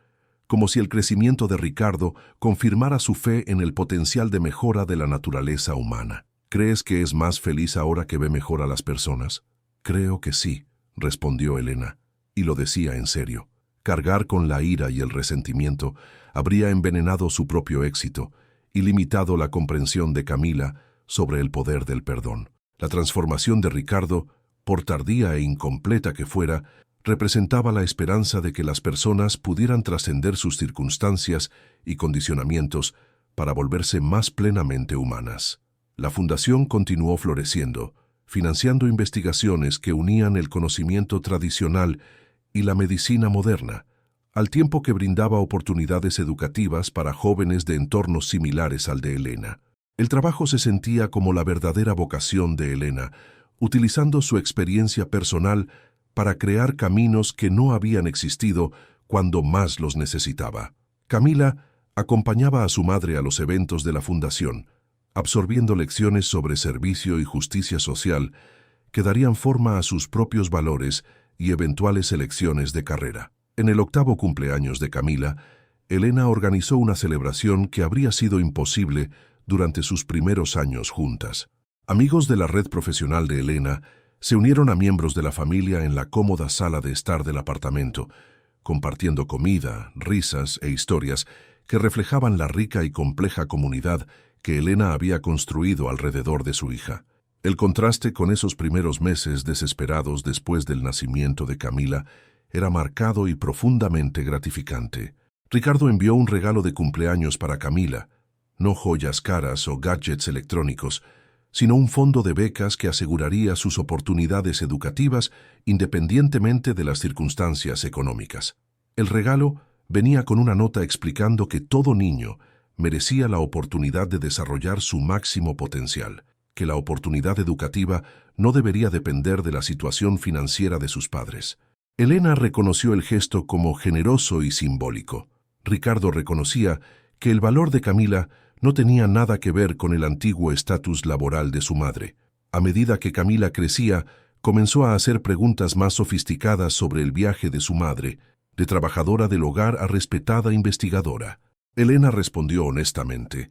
como si el crecimiento de Ricardo confirmara su fe en el potencial de mejora de la naturaleza humana. ¿Crees que es más feliz ahora que ve mejor a las personas? Creo que sí, respondió Elena, y lo decía en serio. Cargar con la ira y el resentimiento habría envenenado su propio éxito y limitado la comprensión de Camila sobre el poder del perdón. La transformación de Ricardo, por tardía e incompleta que fuera, representaba la esperanza de que las personas pudieran trascender sus circunstancias y condicionamientos para volverse más plenamente humanas. La fundación continuó floreciendo, financiando investigaciones que unían el conocimiento tradicional y la medicina moderna, al tiempo que brindaba oportunidades educativas para jóvenes de entornos similares al de Elena. El trabajo se sentía como la verdadera vocación de Elena, utilizando su experiencia personal para crear caminos que no habían existido cuando más los necesitaba. Camila acompañaba a su madre a los eventos de la fundación, absorbiendo lecciones sobre servicio y justicia social que darían forma a sus propios valores y eventuales elecciones de carrera. En el 8º cumpleaños de Camila, Elena organizó una celebración que habría sido imposible durante sus primeros años juntas. Amigos de la red profesional de Elena se unieron a miembros de la familia en la cómoda sala de estar del apartamento, compartiendo comida, risas e historias que reflejaban la rica y compleja comunidad que Elena había construido alrededor de su hija. El contraste con esos primeros meses desesperados después del nacimiento de Camila era marcado y profundamente gratificante. Ricardo envió un regalo de cumpleaños para Camila, no joyas caras o gadgets electrónicos, sino un fondo de becas que aseguraría sus oportunidades educativas independientemente de las circunstancias económicas. El regalo venía con una nota explicando que todo niño merecía la oportunidad de desarrollar su máximo potencial, que la oportunidad educativa no debería depender de la situación financiera de sus padres. Elena reconoció el gesto como generoso y simbólico. Ricardo reconocía que el valor de Camila no tenía nada que ver con el antiguo estatus laboral de su madre. A medida que Camila crecía, comenzó a hacer preguntas más sofisticadas sobre el viaje de su madre, de trabajadora del hogar a respetada investigadora. Elena respondió honestamente,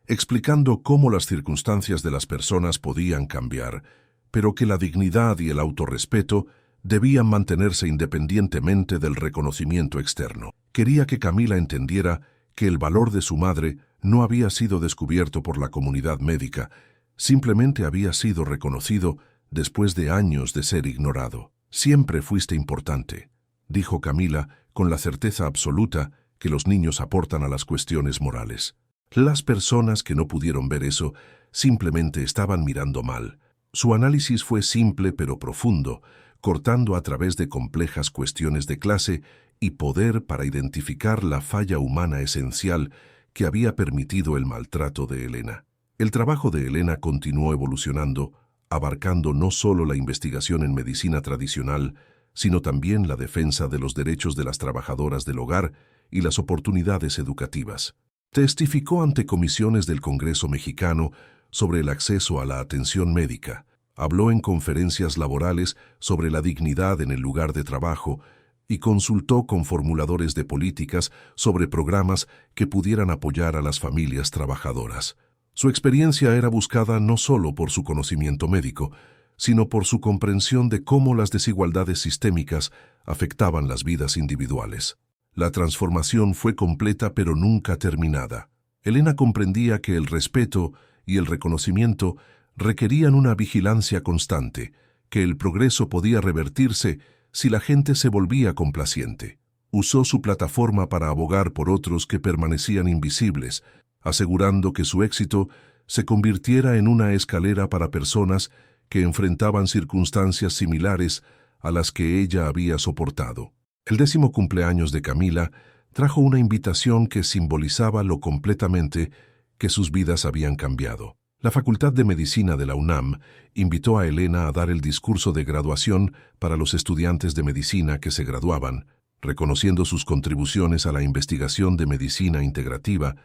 explicando cómo las circunstancias de las personas podían cambiar, pero que la dignidad y el autorrespeto debían mantenerse independientemente del reconocimiento externo. Quería que Camila entendiera que el valor de su madre no había sido descubierto por la comunidad médica, simplemente había sido reconocido después de años de ser ignorado. Siempre fuiste importante, dijo Camila con la certeza absoluta que los niños aportan a las cuestiones morales. Las personas que no pudieron ver eso simplemente estaban mirando mal. Su análisis fue simple pero profundo, cortando a través de complejas cuestiones de clase y poder para identificar la falla humana esencial que había permitido el maltrato de Elena. El trabajo de Elena continuó evolucionando, abarcando no solo la investigación en medicina tradicional, sino también la defensa de los derechos de las trabajadoras del hogar y las oportunidades educativas. Testificó ante comisiones del Congreso mexicano sobre el acceso a la atención médica, habló en conferencias laborales sobre la dignidad en el lugar de trabajo y consultó con formuladores de políticas sobre programas que pudieran apoyar a las familias trabajadoras. Su experiencia era buscada no solo por su conocimiento médico, sino por su comprensión de cómo las desigualdades sistémicas afectaban las vidas individuales. La transformación fue completa pero nunca terminada. Elena comprendía que el respeto y el reconocimiento requerían una vigilancia constante, que el progreso podía revertirse si la gente se volvía complaciente. Usó su plataforma para abogar por otros que permanecían invisibles, asegurando que su éxito se convirtiera en una escalera para personas que enfrentaban circunstancias similares a las que ella había soportado. El 10º cumpleaños de Camila trajo una invitación que simbolizaba lo completamente que sus vidas habían cambiado. La Facultad de Medicina de la UNAM invitó a Elena a dar el discurso de graduación para los estudiantes de medicina que se graduaban, reconociendo sus contribuciones a la investigación de medicina integrativa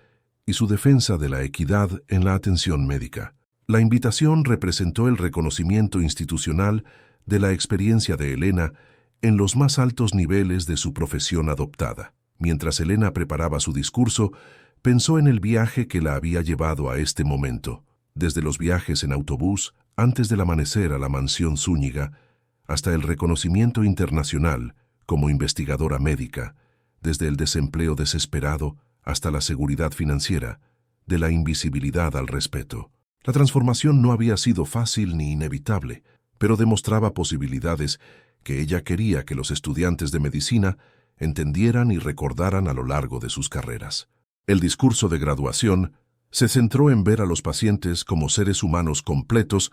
y su defensa de la equidad en la atención médica. La invitación representó el reconocimiento institucional de la experiencia de Elena en los más altos niveles de su profesión adoptada. Mientras Elena preparaba su discurso, pensó en el viaje que la había llevado a este momento. Desde los viajes en autobús, antes del amanecer a la mansión Zúñiga, hasta el reconocimiento internacional como investigadora médica, desde el desempleo desesperado hasta la seguridad financiera, de la invisibilidad al respeto. La transformación no había sido fácil ni inevitable, pero demostraba posibilidades que ella quería que los estudiantes de medicina entendieran y recordaran a lo largo de sus carreras. El discurso de graduación se centró en ver a los pacientes como seres humanos completos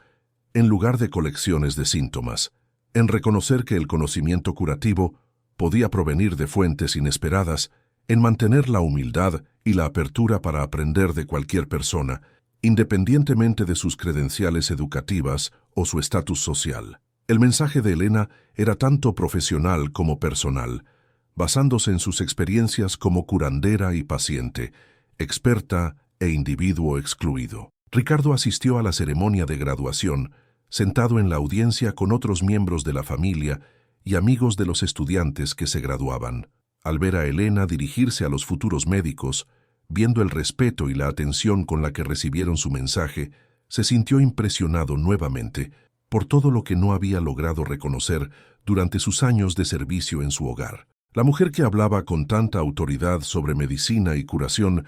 en lugar de colecciones de síntomas, en reconocer que el conocimiento curativo podía provenir de fuentes inesperadas, en mantener la humildad y la apertura para aprender de cualquier persona, independientemente de sus credenciales educativas o su estatus social. El mensaje de Elena era tanto profesional como personal, basándose en sus experiencias como curandera y paciente, experta e individuo excluido. Ricardo asistió a la ceremonia de graduación, sentado en la audiencia con otros miembros de la familia y amigos de los estudiantes que se graduaban. Al ver a Elena dirigirse a los futuros médicos, viendo el respeto y la atención con la que recibieron su mensaje, se sintió impresionado nuevamente por todo lo que no había logrado reconocer durante sus años de servicio en su hogar. La mujer que hablaba con tanta autoridad sobre medicina y curación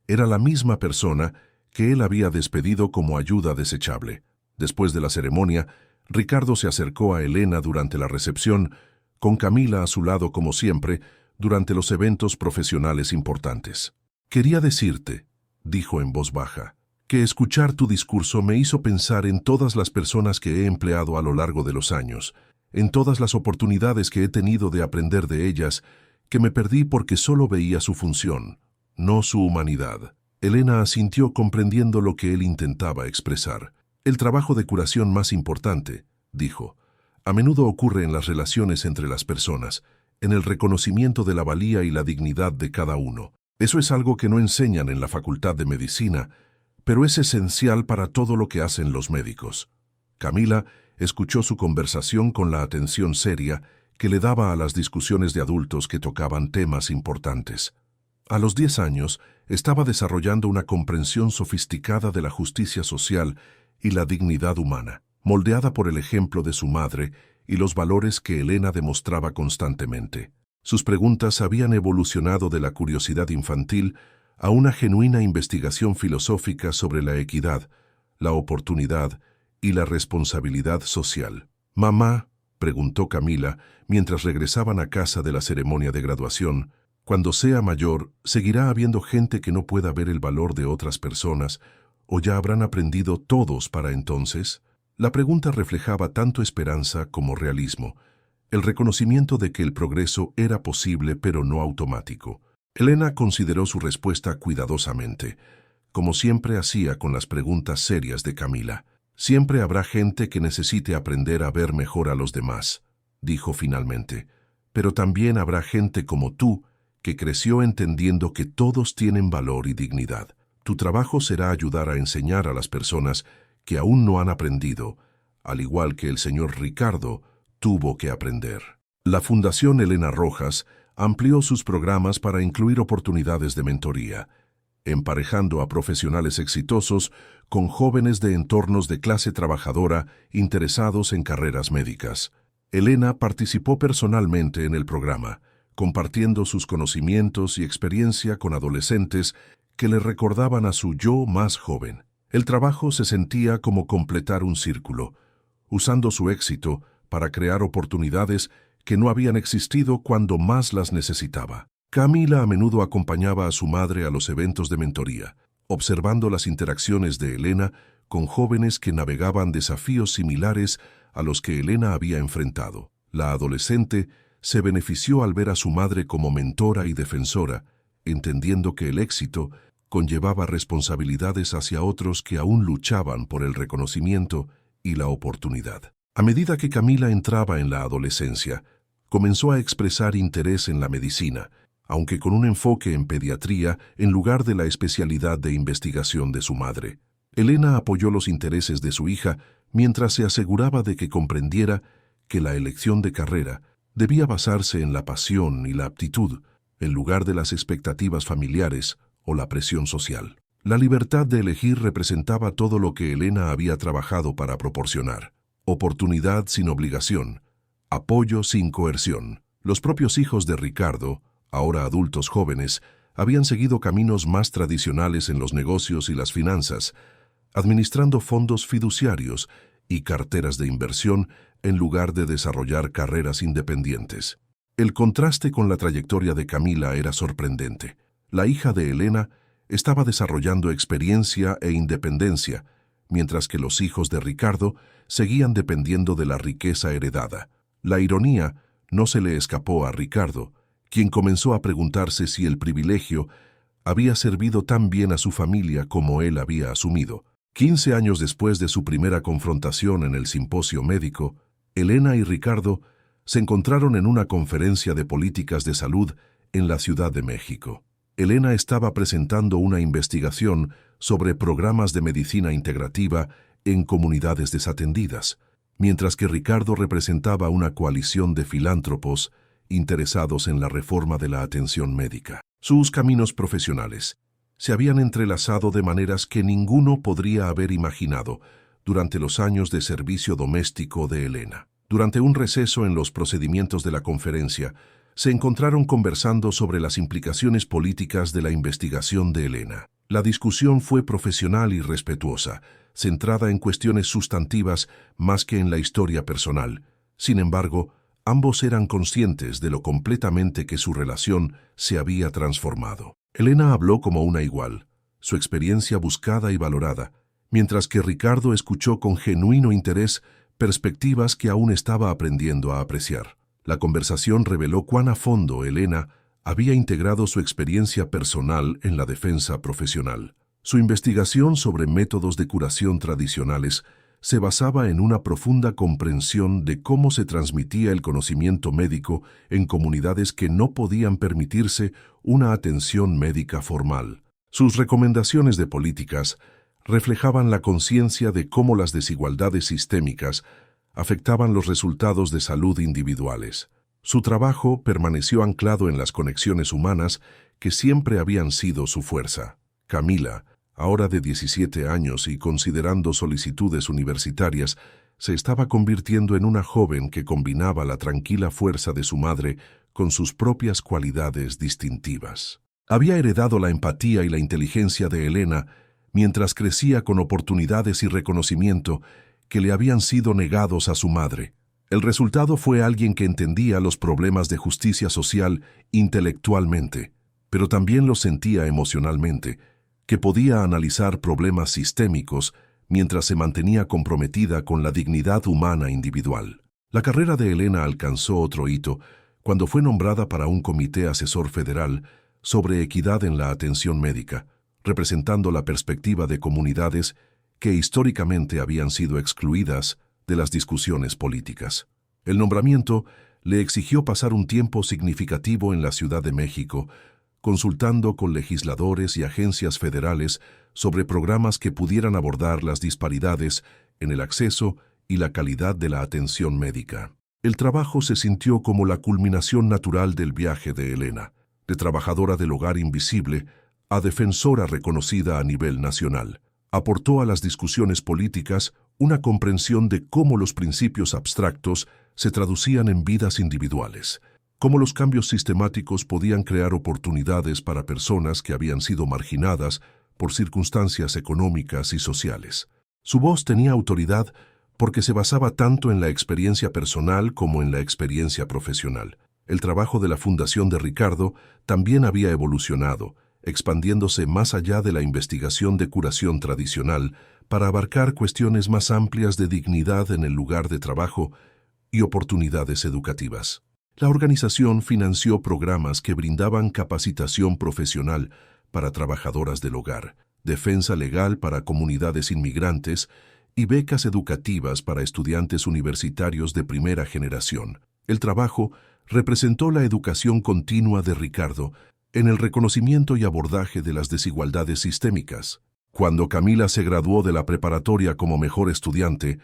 era la misma persona que él había despedido como ayuda desechable. Después de la ceremonia, Ricardo se acercó a Elena durante la recepción, con Camila a su lado como siempre, durante los eventos profesionales importantes. «Quería decirte», dijo en voz baja, «que escuchar tu discurso me hizo pensar en todas las personas que he empleado a lo largo de los años, en todas las oportunidades que he tenido de aprender de ellas, que me perdí porque solo veía su función, no su humanidad». Elena asintió comprendiendo lo que él intentaba expresar. «El trabajo de curación más importante», dijo, «a menudo ocurre en las relaciones entre las personas, en el reconocimiento de la valía y la dignidad de cada uno. Eso es algo que no enseñan en la Facultad de Medicina, pero es esencial para todo lo que hacen los médicos». Camila escuchó su conversación con la atención seria que le daba a las discusiones de adultos que tocaban temas importantes. A los 10 años, estaba desarrollando una comprensión sofisticada de la justicia social y la dignidad humana, moldeada por el ejemplo de su madre y los valores que Elena demostraba constantemente. Sus preguntas habían evolucionado de la curiosidad infantil a una genuina investigación filosófica sobre la equidad, la oportunidad y la responsabilidad social. «Mamá», preguntó Camila mientras regresaban a casa de la ceremonia de graduación, «cuando sea mayor, ¿seguirá habiendo gente que no pueda ver el valor de otras personas o ya habrán aprendido todos para entonces?» La pregunta reflejaba tanto esperanza como realismo, el reconocimiento de que el progreso era posible pero no automático. Elena consideró su respuesta cuidadosamente, como siempre hacía con las preguntas serias de Camila. «Siempre habrá gente que necesite aprender a ver mejor a los demás», dijo finalmente, «pero también habrá gente como tú que creció entendiendo que todos tienen valor y dignidad. Tu trabajo será ayudar a enseñar a las personas que aún no han aprendido, al igual que el señor Ricardo tuvo que aprender». La Fundación Elena Rojas amplió sus programas para incluir oportunidades de mentoría, emparejando a profesionales exitosos con jóvenes de entornos de clase trabajadora interesados en carreras médicas. Elena participó personalmente en el programa, compartiendo sus conocimientos y experiencia con adolescentes que le recordaban a su yo más joven. El trabajo se sentía como completar un círculo, usando su éxito para crear oportunidades que no habían existido cuando más las necesitaba. Camila a menudo acompañaba a su madre a los eventos de mentoría, observando las interacciones de Elena con jóvenes que navegaban desafíos similares a los que Elena había enfrentado. La adolescente se benefició al ver a su madre como mentora y defensora, entendiendo que el éxito conllevaba responsabilidades hacia otros que aún luchaban por el reconocimiento y la oportunidad. A medida que Camila entraba en la adolescencia, comenzó a expresar interés en la medicina, aunque con un enfoque en pediatría en lugar de la especialidad de investigación de su madre. Elena apoyó los intereses de su hija mientras se aseguraba de que comprendiera que la elección de carrera debía basarse en la pasión y la aptitud, en lugar de las expectativas familiares o la presión social. La libertad de elegir representaba todo lo que Elena había trabajado para proporcionar: oportunidad sin obligación, Apoyo sin coerción. Los propios hijos de Ricardo, ahora adultos jóvenes, habían seguido caminos más tradicionales en los negocios y las finanzas, administrando fondos fiduciarios y carteras de inversión en lugar de desarrollar carreras independientes. El contraste con la trayectoria de Camila era sorprendente. La hija de Elena estaba desarrollando experiencia e independencia, mientras que los hijos de Ricardo seguían dependiendo de la riqueza heredada. La ironía no se le escapó a Ricardo, quien comenzó a preguntarse si el privilegio había servido tan bien a su familia como él había asumido. 15 años después de su primera confrontación en el simposio médico, Elena y Ricardo se encontraron en una conferencia de políticas de salud en la Ciudad de México. Elena estaba presentando una investigación sobre programas de medicina integrativa en comunidades desatendidas, mientras que Ricardo representaba una coalición de filántropos interesados en la reforma de la atención médica. Sus caminos profesionales se habían entrelazado de maneras que ninguno podría haber imaginado durante los años de servicio doméstico de Elena. Durante un receso en los procedimientos de la conferencia, se encontraron conversando sobre las implicaciones políticas de la investigación de Elena. La discusión fue profesional y respetuosa, centrada en cuestiones sustantivas más que en la historia personal. Sin embargo, ambos eran conscientes de lo completamente que su relación se había transformado. Elena habló como una igual, su experiencia buscada y valorada, mientras que Ricardo escuchó con genuino interés perspectivas que aún estaba aprendiendo a apreciar. La conversación reveló cuán a fondo Elena había integrado su experiencia personal en la defensa profesional. Su investigación sobre métodos de curación tradicionales se basaba en una profunda comprensión de cómo se transmitía el conocimiento médico en comunidades que no podían permitirse una atención médica formal. Sus recomendaciones de políticas reflejaban la conciencia de cómo las desigualdades sistémicas afectaban los resultados de salud individuales. Su trabajo permaneció anclado en las conexiones humanas que siempre habían sido su fuerza. Camila, ahora de 17 años y considerando solicitudes universitarias, se estaba convirtiendo en una joven que combinaba la tranquila fuerza de su madre con sus propias cualidades distintivas. Había heredado la empatía y la inteligencia de Elena mientras crecía con oportunidades y reconocimiento que le habían sido negados a su madre. El resultado fue alguien que entendía los problemas de justicia social intelectualmente, pero también los sentía emocionalmente, que podía analizar problemas sistémicos mientras se mantenía comprometida con la dignidad humana individual. La carrera de Elena alcanzó otro hito cuando fue nombrada para un comité asesor federal sobre equidad en la atención médica, representando la perspectiva de comunidades que históricamente habían sido excluidas de las discusiones políticas. El nombramiento le exigió pasar un tiempo significativo en la Ciudad de México, consultando con legisladores y agencias federales sobre programas que pudieran abordar las disparidades en el acceso y la calidad de la atención médica. El trabajo se sintió como la culminación natural del viaje de Elena, de trabajadora del hogar invisible a defensora reconocida a nivel nacional. Aportó a las discusiones políticas una comprensión de cómo los principios abstractos se traducían en vidas individuales, cómo los cambios sistemáticos podían crear oportunidades para personas que habían sido marginadas por circunstancias económicas y sociales. Su voz tenía autoridad porque se basaba tanto en la experiencia personal como en la experiencia profesional. El trabajo de la Fundación de Ricardo también había evolucionado, expandiéndose más allá de la investigación de curación tradicional para abarcar cuestiones más amplias de dignidad en el lugar de trabajo y oportunidades educativas. La organización financió programas que brindaban capacitación profesional para trabajadoras del hogar, defensa legal para comunidades inmigrantes y becas educativas para estudiantes universitarios de primera generación. El trabajo representó la educación continua de Ricardo en el reconocimiento y abordaje de las desigualdades sistémicas. Cuando Camila se graduó de la preparatoria como mejor estudiante,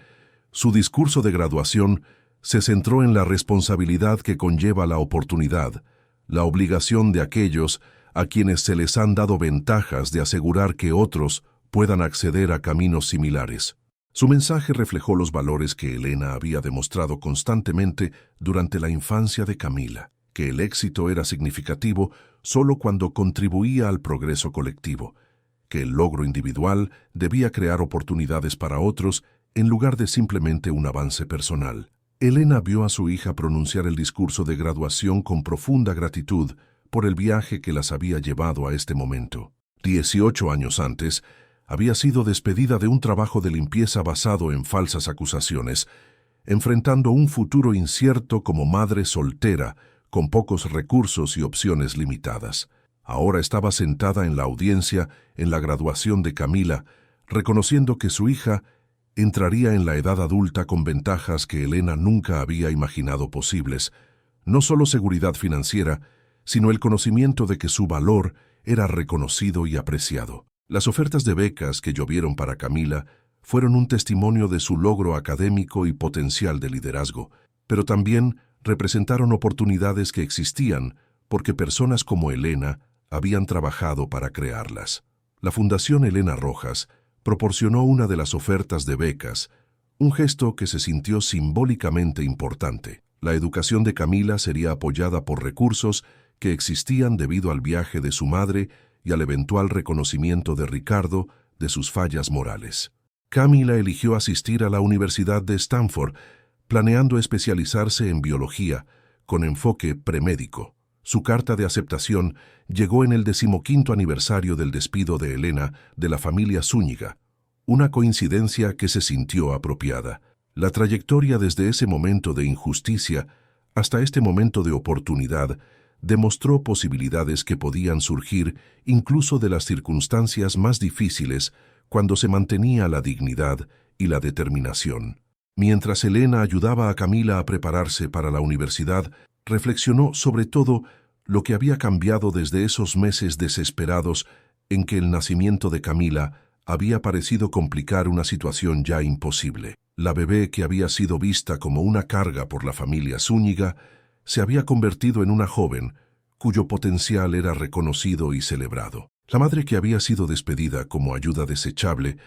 su discurso de graduación se centró en la responsabilidad que conlleva la oportunidad, la obligación de aquellos a quienes se les han dado ventajas de asegurar que otros puedan acceder a caminos similares. Su mensaje reflejó los valores que Elena había demostrado constantemente durante la infancia de Camila, que el éxito era significativo solo cuando contribuía al progreso colectivo, que el logro individual debía crear oportunidades para otros en lugar de simplemente un avance personal. Elena vio a su hija pronunciar el discurso de graduación con profunda gratitud por el viaje que las había llevado a este momento. 18 años antes, había sido despedida de un trabajo de limpieza basado en falsas acusaciones, enfrentando un futuro incierto como madre soltera, con pocos recursos y opciones limitadas. Ahora estaba sentada en la audiencia en la graduación de Camila, reconociendo que su hija entraría en la edad adulta con ventajas que Elena nunca había imaginado posibles, no solo seguridad financiera, sino el conocimiento de que su valor era reconocido y apreciado. Las ofertas de becas que llovieron para Camila fueron un testimonio de su logro académico y potencial de liderazgo, pero también representaron oportunidades que existían porque personas como Elena habían trabajado para crearlas. La Fundación Elena Rojas proporcionó una de las ofertas de becas, un gesto que se sintió simbólicamente importante. La educación de Camila sería apoyada por recursos que existían debido al viaje de su madre y al eventual reconocimiento de Ricardo de sus fallas morales. Camila eligió asistir a la Universidad de Stanford, planeando especializarse en biología, con enfoque premédico. Su carta de aceptación llegó en el 15º aniversario del despido de Elena de la familia Zúñiga, una coincidencia que se sintió apropiada. La trayectoria desde ese momento de injusticia hasta este momento de oportunidad demostró posibilidades que podían surgir incluso de las circunstancias más difíciles cuando se mantenía la dignidad y la determinación. Mientras Elena ayudaba a Camila a prepararse para la universidad, reflexionó sobre todo lo que había cambiado desde esos meses desesperados en que el nacimiento de Camila había parecido complicar una situación ya imposible. La bebé, que había sido vista como una carga por la familia Zúñiga, se había convertido en una joven cuyo potencial era reconocido y celebrado. La madre, que había sido despedida como ayuda desechable,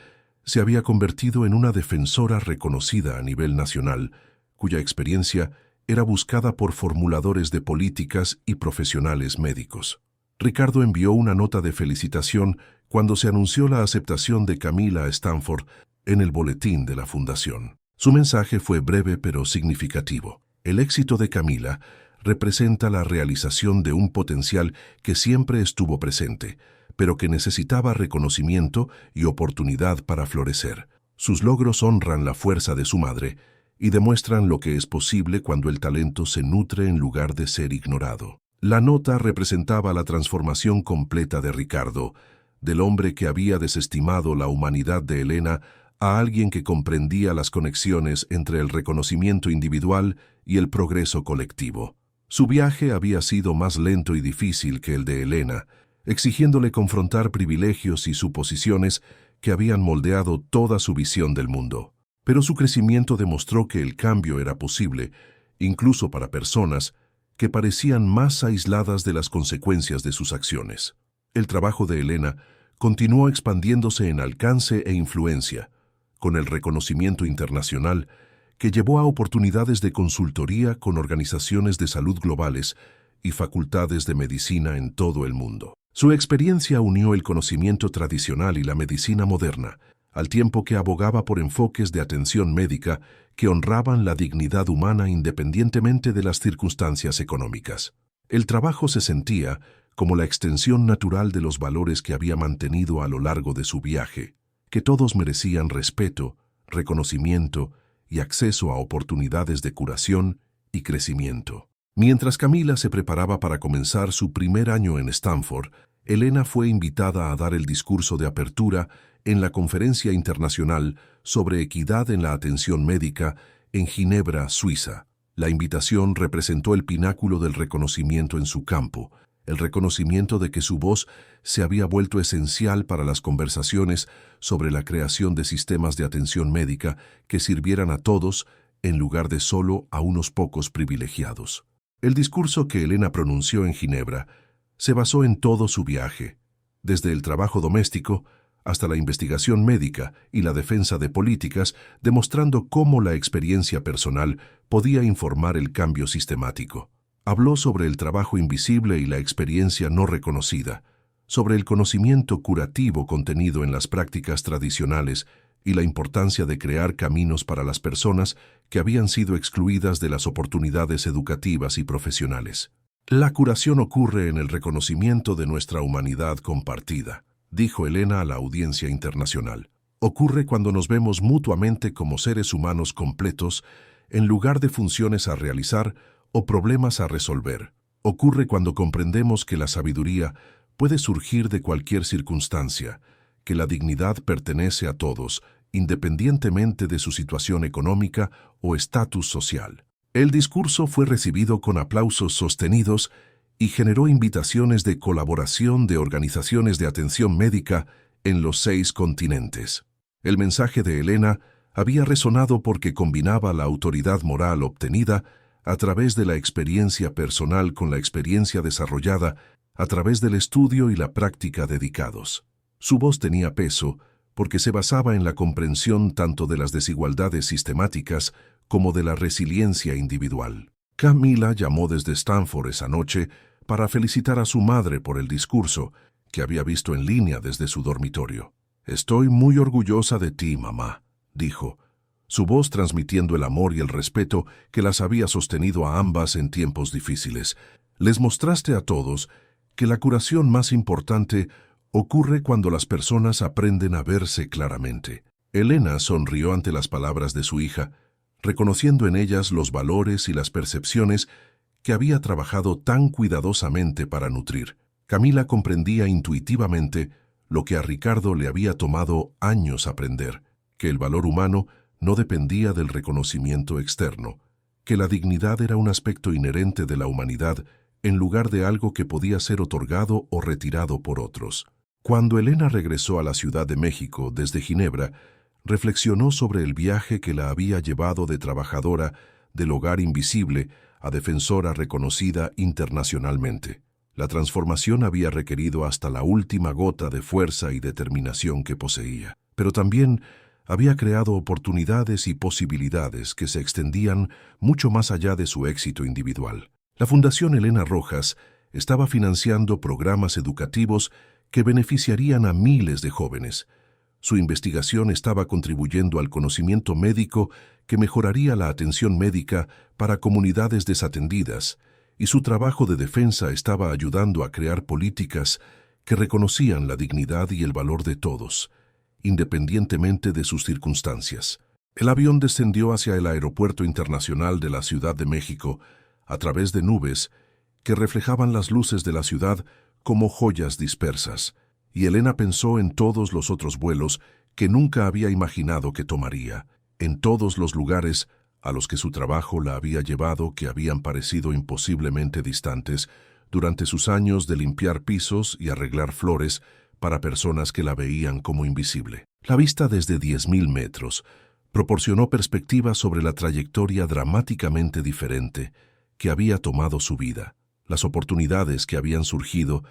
se había convertido en una defensora reconocida a nivel nacional, cuya experiencia era buscada por formuladores de políticas y profesionales médicos. Ricardo envió una nota de felicitación cuando se anunció la aceptación de Camila a Stanford en el boletín de la Fundación. Su mensaje fue breve pero significativo. El éxito de Camila representa la realización de un potencial que siempre estuvo presente, pero que necesitaba reconocimiento y oportunidad para florecer. Sus logros honran la fuerza de su madre y demuestran lo que es posible cuando el talento se nutre en lugar de ser ignorado. La nota representaba la transformación completa de Ricardo, del hombre que había desestimado la humanidad de Elena a alguien que comprendía las conexiones entre el reconocimiento individual y el progreso colectivo. Su viaje había sido más lento y difícil que el de Elena, exigiéndole confrontar privilegios y suposiciones que habían moldeado toda su visión del mundo. Pero su crecimiento demostró que el cambio era posible, incluso para personas que parecían más aisladas de las consecuencias de sus acciones. El trabajo de Elena continuó expandiéndose en alcance e influencia, con el reconocimiento internacional que llevó a oportunidades de consultoría con organizaciones de salud globales y facultades de medicina en todo el mundo. Su experiencia unió el conocimiento tradicional y la medicina moderna, al tiempo que abogaba por enfoques de atención médica que honraban la dignidad humana independientemente de las circunstancias económicas. El trabajo se sentía como la extensión natural de los valores que había mantenido a lo largo de su viaje, que todos merecían respeto, reconocimiento y acceso a oportunidades de curación y crecimiento. Mientras Camila se preparaba para comenzar su primer año en Stanford, Elena fue invitada a dar el discurso de apertura en la Conferencia Internacional sobre Equidad en la Atención Médica en Ginebra, Suiza. La invitación representó el pináculo del reconocimiento en su campo, el reconocimiento de que su voz se había vuelto esencial para las conversaciones sobre la creación de sistemas de atención médica que sirvieran a todos en lugar de solo a unos pocos privilegiados. El discurso que Elena pronunció en Ginebra se basó en todo su viaje, desde el trabajo doméstico hasta la investigación médica y la defensa de políticas, demostrando cómo la experiencia personal podía informar el cambio sistemático. Habló sobre el trabajo invisible y la experiencia no reconocida, sobre el conocimiento curativo contenido en las prácticas tradicionales y la importancia de crear caminos para las personas que habían sido excluidas de las oportunidades educativas y profesionales. La curación ocurre en el reconocimiento de nuestra humanidad compartida, dijo Elena a la audiencia internacional. Ocurre cuando nos vemos mutuamente como seres humanos completos, en lugar de funciones a realizar o problemas a resolver. Ocurre cuando comprendemos que la sabiduría puede surgir de cualquier circunstancia, que la dignidad pertenece a todos, independientemente de su situación económica o estatus social. El discurso fue recibido con aplausos sostenidos y generó invitaciones de colaboración de organizaciones de atención médica en los 6 continentes. El mensaje de Elena había resonado porque combinaba la autoridad moral obtenida a través de la experiencia personal con la experiencia desarrollada a través del estudio y la práctica dedicados. Su voz tenía peso porque se basaba en la comprensión tanto de las desigualdades sistemáticas como de la resiliencia individual. Camila llamó desde Stanford esa noche para felicitar a su madre por el discurso, que había visto en línea desde su dormitorio. «Estoy muy orgullosa de ti, mamá», dijo, su voz transmitiendo el amor y el respeto que las había sostenido a ambas en tiempos difíciles. «Les mostraste a todos que la curación más importante ocurre cuando las personas aprenden a verse claramente». Elena sonrió ante las palabras de su hija, reconociendo en ellas los valores y las percepciones que había trabajado tan cuidadosamente para nutrir. Camila comprendía intuitivamente lo que a Ricardo le había tomado años aprender, que el valor humano no dependía del reconocimiento externo, que la dignidad era un aspecto inherente de la humanidad en lugar de algo que podía ser otorgado o retirado por otros. Cuando Elena regresó a la Ciudad de México desde Ginebra, reflexionó sobre el viaje que la había llevado de trabajadora del hogar invisible a defensora reconocida internacionalmente. La transformación había requerido hasta la última gota de fuerza y determinación que poseía, pero también había creado oportunidades y posibilidades que se extendían mucho más allá de su éxito individual. La Fundación Elena Rojas estaba financiando programas educativos que beneficiarían a miles de jóvenes. Su investigación estaba contribuyendo al conocimiento médico que mejoraría la atención médica para comunidades desatendidas, y su trabajo de defensa estaba ayudando a crear políticas que reconocían la dignidad y el valor de todos, independientemente de sus circunstancias. El avión descendió hacia el Aeropuerto Internacional de la Ciudad de México a través de nubes que reflejaban las luces de la ciudad como joyas dispersas, y Elena pensó en todos los otros vuelos que nunca había imaginado que tomaría, en todos los lugares a los que su trabajo la había llevado que habían parecido imposiblemente distantes durante sus años de limpiar pisos y arreglar flores para personas que la veían como invisible. La vista desde 10.000 metros proporcionó perspectiva sobre la trayectoria dramáticamente diferente que había tomado su vida, las oportunidades que habían surgido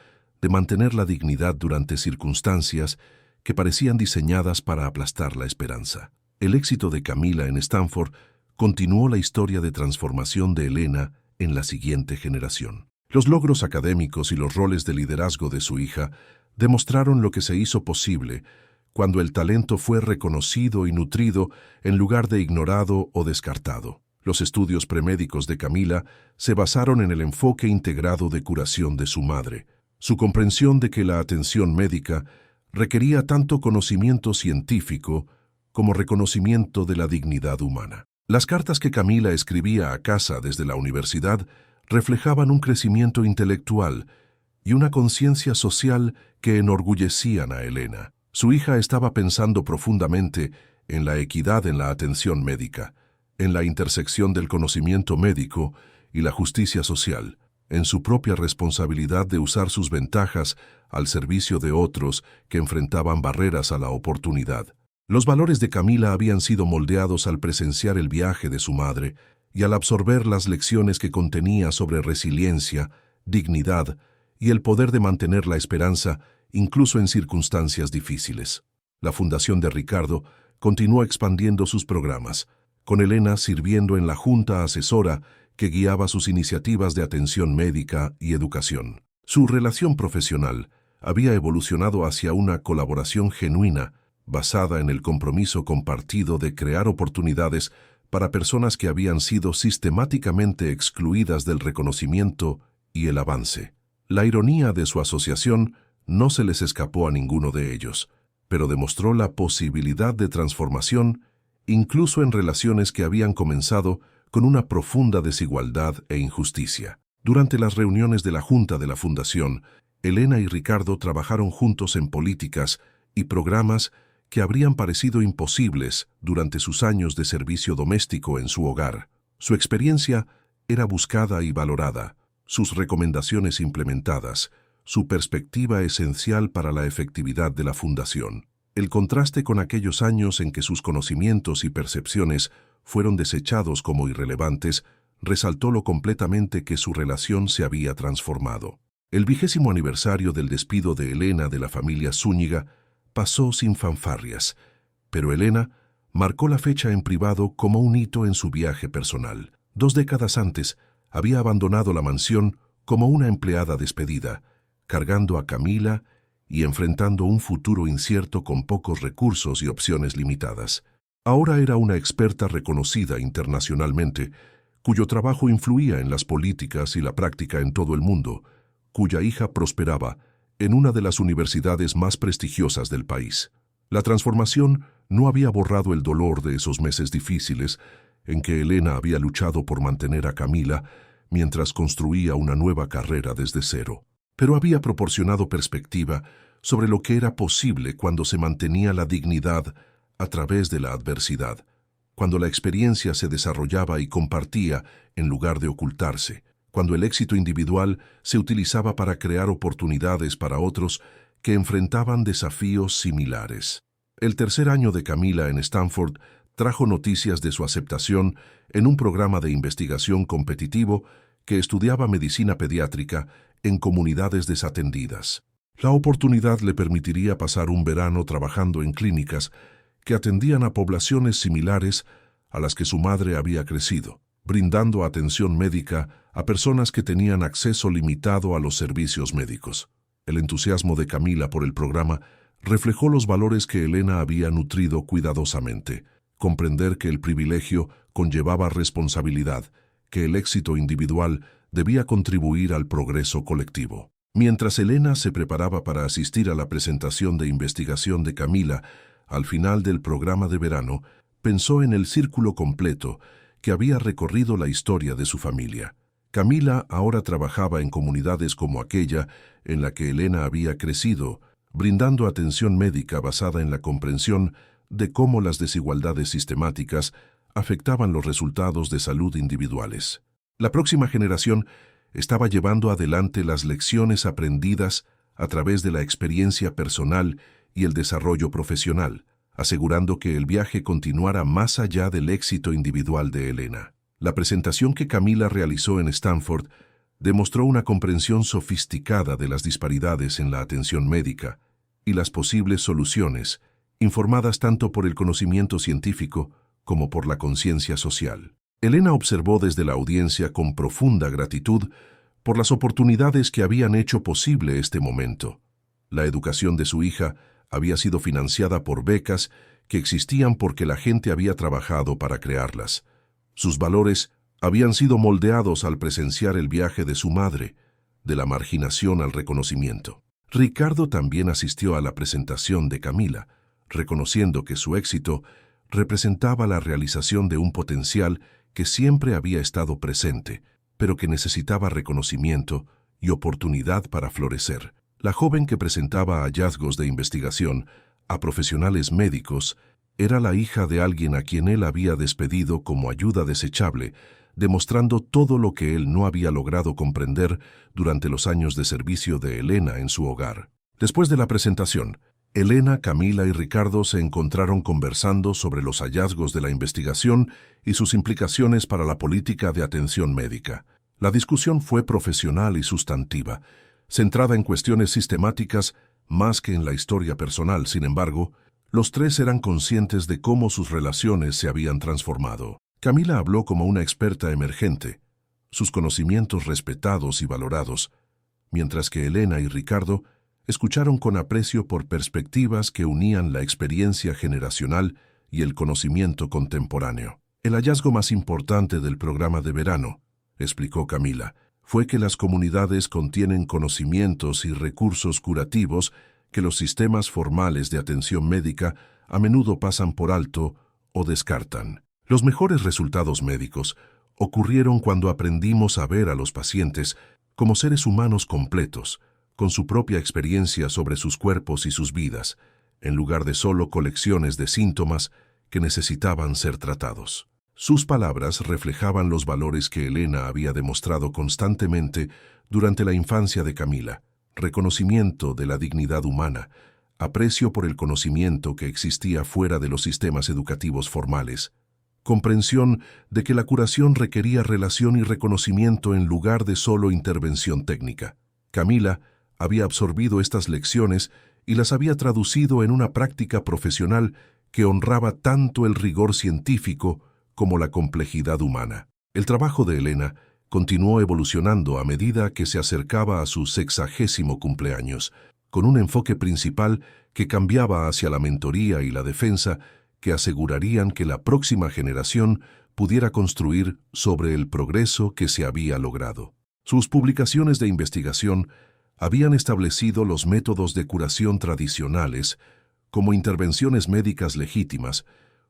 de mantener la dignidad durante circunstancias que parecían diseñadas para aplastar la esperanza. El éxito de Camila en Stanford continuó la historia de transformación de Elena en la siguiente generación. Los logros académicos y los roles de liderazgo de su hija demostraron lo que se hizo posible cuando el talento fue reconocido y nutrido en lugar de ignorado o descartado. Los estudios premédicos de Camila se basaron en el enfoque integrado de curación de su madre, su comprensión de que la atención médica requería tanto conocimiento científico como reconocimiento de la dignidad humana. Las cartas que Camila escribía a casa desde la universidad reflejaban un crecimiento intelectual y una conciencia social que enorgullecían a Elena. Su hija estaba pensando profundamente en la equidad en la atención médica, en la intersección del conocimiento médico y la justicia social, en su propia responsabilidad de usar sus ventajas al servicio de otros que enfrentaban barreras a la oportunidad. Los valores de Camila habían sido moldeados al presenciar el viaje de su madre y al absorber las lecciones que contenía sobre resiliencia, dignidad y el poder de mantener la esperanza incluso en circunstancias difíciles. La Fundación de Ricardo continuó expandiendo sus programas, con Elena sirviendo en la junta asesora que guiaba sus iniciativas de atención médica y educación. Su relación profesional había evolucionado hacia una colaboración genuina, basada en el compromiso compartido de crear oportunidades para personas que habían sido sistemáticamente excluidas del reconocimiento y el avance. La ironía de su asociación no se les escapó a ninguno de ellos, pero demostró la posibilidad de transformación incluso en relaciones que habían comenzado con una profunda desigualdad e injusticia. Durante las reuniones de la Junta de la Fundación, Elena y Ricardo trabajaron juntos en políticas y programas que habrían parecido imposibles durante sus años de servicio doméstico en su hogar. Su experiencia era buscada y valorada, sus recomendaciones implementadas, su perspectiva esencial para la efectividad de la Fundación. El contraste con aquellos años en que sus conocimientos y percepciones fueron desechados como irrelevantes resaltó lo completamente que su relación se había transformado. El 20º aniversario del despido de Elena de la familia Zúñiga pasó sin fanfarrias, pero Elena marcó la fecha en privado como un hito en su viaje personal. 2 décadas antes, había abandonado la mansión como una empleada despedida, cargando a Camila y enfrentando un futuro incierto con pocos recursos y opciones limitadas. Ahora era una experta reconocida internacionalmente, cuyo trabajo influía en las políticas y la práctica en todo el mundo, cuya hija prosperaba en una de las universidades más prestigiosas del país. La transformación no había borrado el dolor de esos meses difíciles en que Elena había luchado por mantener a Camila mientras construía una nueva carrera desde cero, pero había proporcionado perspectiva sobre lo que era posible cuando se mantenía la dignidad a través de la adversidad, cuando la experiencia se desarrollaba y compartía en lugar de ocultarse, cuando el éxito individual se utilizaba para crear oportunidades para otros que enfrentaban desafíos similares. El tercer año de Camila en Stanford trajo noticias de su aceptación en un programa de investigación competitivo que estudiaba medicina pediátrica en comunidades desatendidas. La oportunidad le permitiría pasar un verano trabajando en clínicas que atendían a poblaciones similares a las que su madre había crecido, brindando atención médica a personas que tenían acceso limitado a los servicios médicos. El entusiasmo de Camila por el programa reflejó los valores que Elena había nutrido cuidadosamente: comprender que el privilegio conllevaba responsabilidad, que el éxito individual debía contribuir al progreso colectivo. Mientras Elena se preparaba para asistir a la presentación de investigación de Camila al final del programa de verano, pensó en el círculo completo que había recorrido la historia de su familia. Camila ahora trabajaba en comunidades como aquella en la que Elena había crecido, brindando atención médica basada en la comprensión de cómo las desigualdades sistemáticas afectaban los resultados de salud individuales. La próxima generación estaba llevando adelante las lecciones aprendidas a través de la experiencia personal y el desarrollo profesional, asegurando que el viaje continuara más allá del éxito individual de Elena. La presentación que Camila realizó en Stanford demostró una comprensión sofisticada de las disparidades en la atención médica y las posibles soluciones, informadas tanto por el conocimiento científico como por la conciencia social. Elena observó desde la audiencia con profunda gratitud por las oportunidades que habían hecho posible este momento. La educación de su hija había sido financiada por becas que existían porque la gente había trabajado para crearlas. Sus valores habían sido moldeados al presenciar el viaje de su madre, de la marginación al reconocimiento. Ricardo también asistió a la presentación de Camila, reconociendo que su éxito representaba la realización de un potencial que siempre había estado presente, pero que necesitaba reconocimiento y oportunidad para florecer. La joven que presentaba hallazgos de investigación a profesionales médicos era la hija de alguien a quien él había despedido como ayuda desechable, demostrando todo lo que él no había logrado comprender durante los años de servicio de Elena en su hogar. Después de la presentación, Elena, Camila y Ricardo se encontraron conversando sobre los hallazgos de la investigación y sus implicaciones para la política de atención médica. La discusión fue profesional y sustantiva, centrada en cuestiones sistemáticas más que en la historia personal. Sin embargo, los tres eran conscientes de cómo sus relaciones se habían transformado. Camila habló como una experta emergente, sus conocimientos respetados y valorados, mientras que Elena y Ricardo escucharon con aprecio por perspectivas que unían la experiencia generacional y el conocimiento contemporáneo. El hallazgo más importante del programa de verano, explicó Camila, fue que las comunidades contienen conocimientos y recursos curativos que los sistemas formales de atención médica a menudo pasan por alto o descartan. Los mejores resultados médicos ocurrieron cuando aprendimos a ver a los pacientes como seres humanos completos, con su propia experiencia sobre sus cuerpos y sus vidas, en lugar de solo colecciones de síntomas que necesitaban ser tratados. Sus palabras reflejaban los valores que Elena había demostrado constantemente durante la infancia de Camila: reconocimiento de la dignidad humana, aprecio por el conocimiento que existía fuera de los sistemas educativos formales, comprensión de que la curación requería relación y reconocimiento en lugar de solo intervención técnica. Camila había absorbido estas lecciones y las había traducido en una práctica profesional que honraba tanto el rigor científico como la complejidad humana. El trabajo de Elena continuó evolucionando a medida que se acercaba a su 60º cumpleaños, con un enfoque principal que cambiaba hacia la mentoría y la defensa, que asegurarían que la próxima generación pudiera construir sobre el progreso que se había logrado. Sus publicaciones de investigación habían establecido los métodos de curación tradicionales como intervenciones médicas legítimas.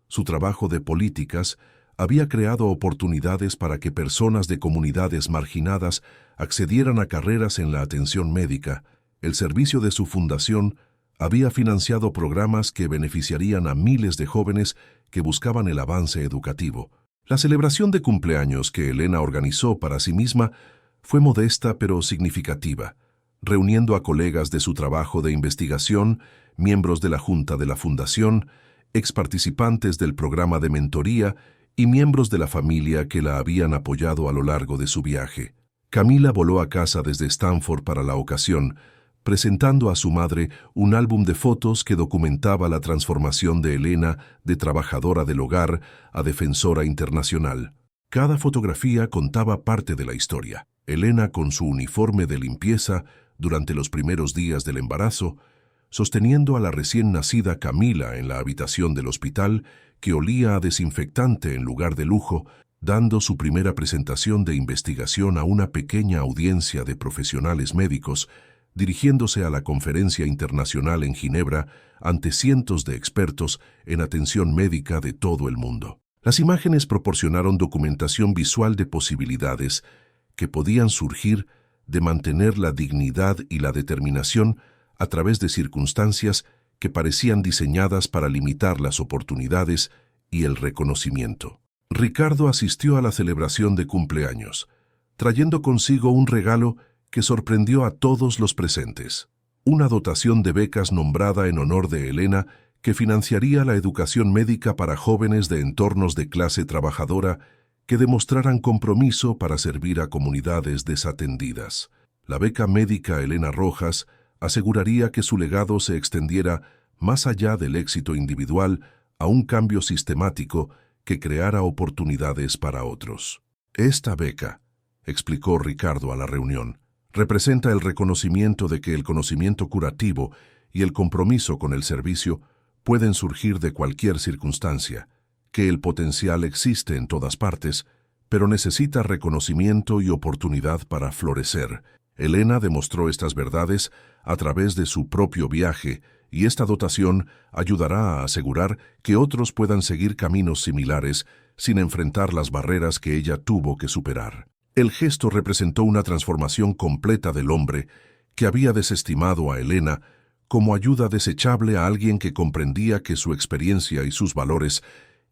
Su trabajo de políticas había creado oportunidades para que personas de comunidades marginadas accedieran a carreras en la atención médica. El servicio de su fundación había financiado programas que beneficiarían a miles de jóvenes que buscaban el avance educativo. La celebración de cumpleaños que Elena organizó para sí misma fue modesta pero significativa, reuniendo a colegas de su trabajo de investigación, miembros de la Junta de la Fundación, exparticipantes del programa de mentoría y miembros de la familia que la habían apoyado a lo largo de su viaje. Camila voló a casa desde Stanford para la ocasión, presentando a su madre un álbum de fotos que documentaba la transformación de Elena de trabajadora del hogar a defensora internacional. Cada fotografía contaba parte de la historia. Elena con su uniforme de limpieza durante los primeros días del embarazo, sosteniendo a la recién nacida Camila en la habitación del hospital que olía a desinfectante en lugar de lujo, dando su primera presentación de investigación a una pequeña audiencia de profesionales médicos, dirigiéndose a la conferencia internacional en Ginebra ante cientos de expertos en atención médica de todo el mundo. Las imágenes proporcionaron documentación visual de posibilidades que podían surgir de mantener la dignidad y la determinación a través de circunstancias que parecían diseñadas para limitar las oportunidades y el reconocimiento. Ricardo asistió a la celebración de cumpleaños, trayendo consigo un regalo que sorprendió a todos los presentes: una dotación de becas nombrada en honor de Elena que financiaría la educación médica para jóvenes de entornos de clase trabajadora que demostraran compromiso para servir a comunidades desatendidas. La beca médica Elena Rojas aseguraría que su legado se extendiera más allá del éxito individual a un cambio sistemático que creara oportunidades para otros. Esta beca, explicó Ricardo a la reunión, representa el reconocimiento de que el conocimiento curativo y el compromiso con el servicio pueden surgir de cualquier circunstancia, que el potencial existe en todas partes, pero necesita reconocimiento y oportunidad para florecer. Elena demostró estas verdades a través de su propio viaje, y esta dotación ayudará a asegurar que otros puedan seguir caminos similares sin enfrentar las barreras que ella tuvo que superar. El gesto representó una transformación completa del hombre que había desestimado a Elena como ayuda desechable a alguien que comprendía que su experiencia y sus valores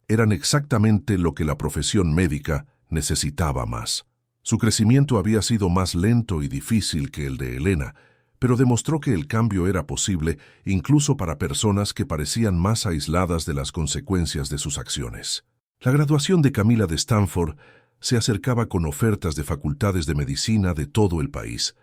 eran exactamente lo que la profesión médica necesitaba más. Su crecimiento había sido más lento y difícil que el de Elena, pero demostró que el cambio era posible incluso para personas que parecían más aisladas de las consecuencias de sus acciones. La graduación de Camila de Stanford se acercaba con ofertas de facultades de medicina de todo el país.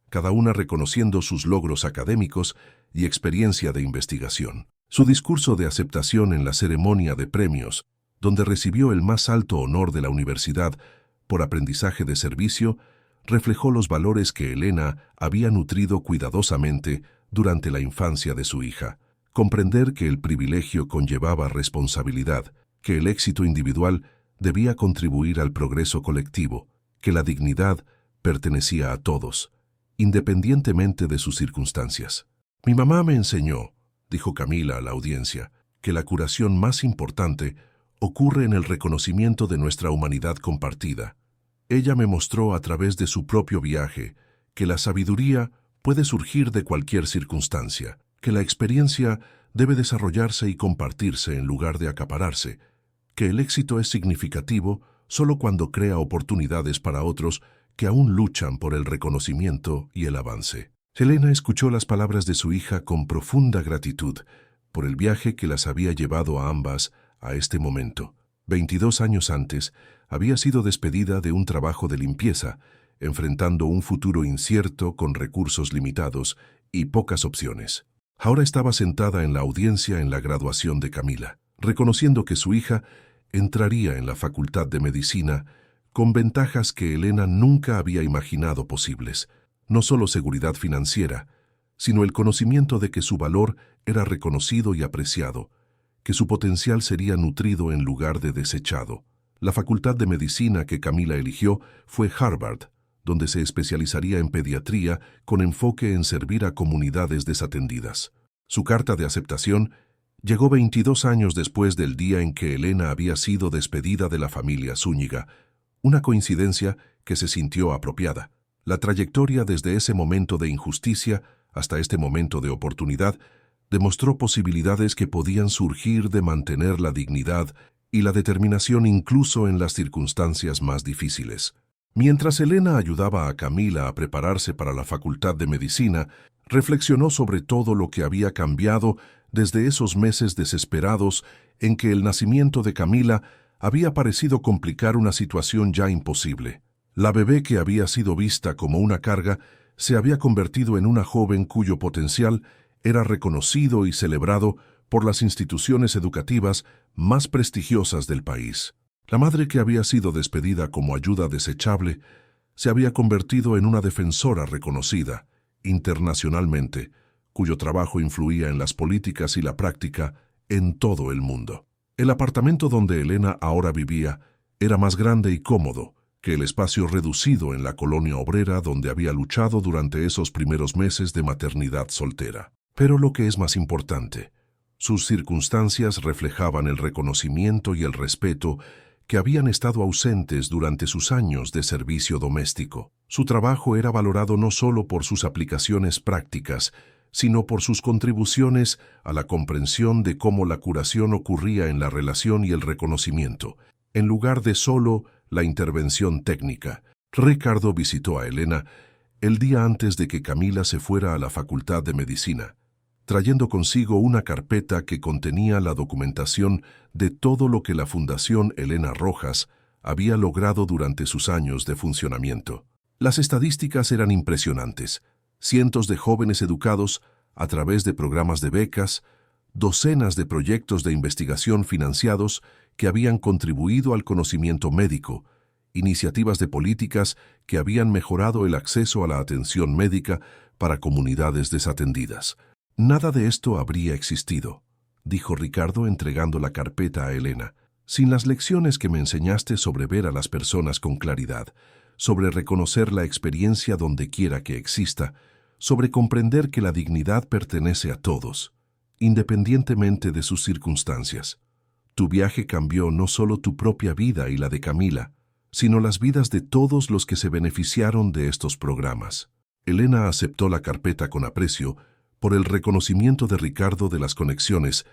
cada una reconociendo sus logros académicos y experiencia de investigación. Su discurso de aceptación en la ceremonia de premios, donde recibió el más alto honor de la universidad por aprendizaje de servicio, reflejó los valores que Elena había nutrido cuidadosamente durante la infancia de su hija. Comprender que el privilegio conllevaba responsabilidad, que el éxito individual debía contribuir al progreso colectivo, que la dignidad pertenecía a todos, independientemente de sus circunstancias. «Mi mamá me enseñó», dijo Camila a la audiencia, «que la curación más importante ocurre en el reconocimiento de nuestra humanidad compartida. Ella me mostró a través de su propio viaje que la sabiduría puede surgir de cualquier circunstancia, que la experiencia debe desarrollarse y compartirse en lugar de acapararse, que el éxito es significativo solo cuando crea oportunidades para otros que aún luchan por el reconocimiento y el avance». Elena escuchó las palabras de su hija con profunda gratitud por el viaje que las había llevado a ambas a este momento. 22 años antes, había sido despedida de un trabajo de limpieza, enfrentando un futuro incierto con recursos limitados y pocas opciones. Ahora estaba sentada en la audiencia en la graduación de Camila, reconociendo que su hija entraría en la Facultad de Medicina con ventajas que Elena nunca había imaginado posibles. No solo seguridad financiera, sino el conocimiento de que su valor era reconocido y apreciado, que su potencial sería nutrido en lugar de desechado. La Facultad de Medicina que Camila eligió fue Harvard, donde se especializaría en pediatría con enfoque en servir a comunidades desatendidas. Su carta de aceptación llegó 22 años después del día en que Elena había sido despedida de la familia Zúñiga, una coincidencia que se sintió apropiada. La trayectoria desde ese momento de injusticia hasta este momento de oportunidad demostró posibilidades que podían surgir de mantener la dignidad y la determinación incluso en las circunstancias más difíciles. Mientras Elena ayudaba a Camila a prepararse para la Facultad de Medicina, reflexionó sobre todo lo que había cambiado desde esos meses desesperados en que el nacimiento de Camila había parecido complicar una situación ya imposible. La bebé que había sido vista como una carga se había convertido en una joven cuyo potencial era reconocido y celebrado por las instituciones educativas más prestigiosas del país. La madre que había sido despedida como ayuda desechable se había convertido en una defensora reconocida internacionalmente, cuyo trabajo influía en las políticas y la práctica en todo el mundo. El apartamento donde Elena ahora vivía era más grande y cómodo que el espacio reducido en la colonia obrera donde había luchado durante esos primeros meses de maternidad soltera. Pero lo que es más importante, sus circunstancias reflejaban el reconocimiento y el respeto que habían estado ausentes durante sus años de servicio doméstico. Su trabajo era valorado no solo por sus aplicaciones prácticas, sino por sus contribuciones a la comprensión de cómo la curación ocurría en la relación y el reconocimiento, en lugar de solo la intervención técnica. Ricardo visitó a Elena el día antes de que Camila se fuera a la Facultad de Medicina, trayendo consigo una carpeta que contenía la documentación de todo lo que la Fundación Elena Rojas había logrado durante sus años de funcionamiento. Las estadísticas eran impresionantes. Cientos de jóvenes educados a través de programas de becas, docenas de proyectos de investigación financiados que habían contribuido al conocimiento médico, iniciativas de políticas que habían mejorado el acceso a la atención médica para comunidades desatendidas. Nada de esto habría existido, dijo Ricardo entregando la carpeta a Elena, sin las lecciones que me enseñaste sobre ver a las personas con claridad, sobre reconocer la experiencia donde quiera que exista, sobre comprender que la dignidad pertenece a todos, independientemente de sus circunstancias. Tu viaje cambió no solo tu propia vida y la de Camila, sino las vidas de todos los que se beneficiaron de estos programas. Elena aceptó la carpeta con aprecio por el reconocimiento de Ricardo de las conexiones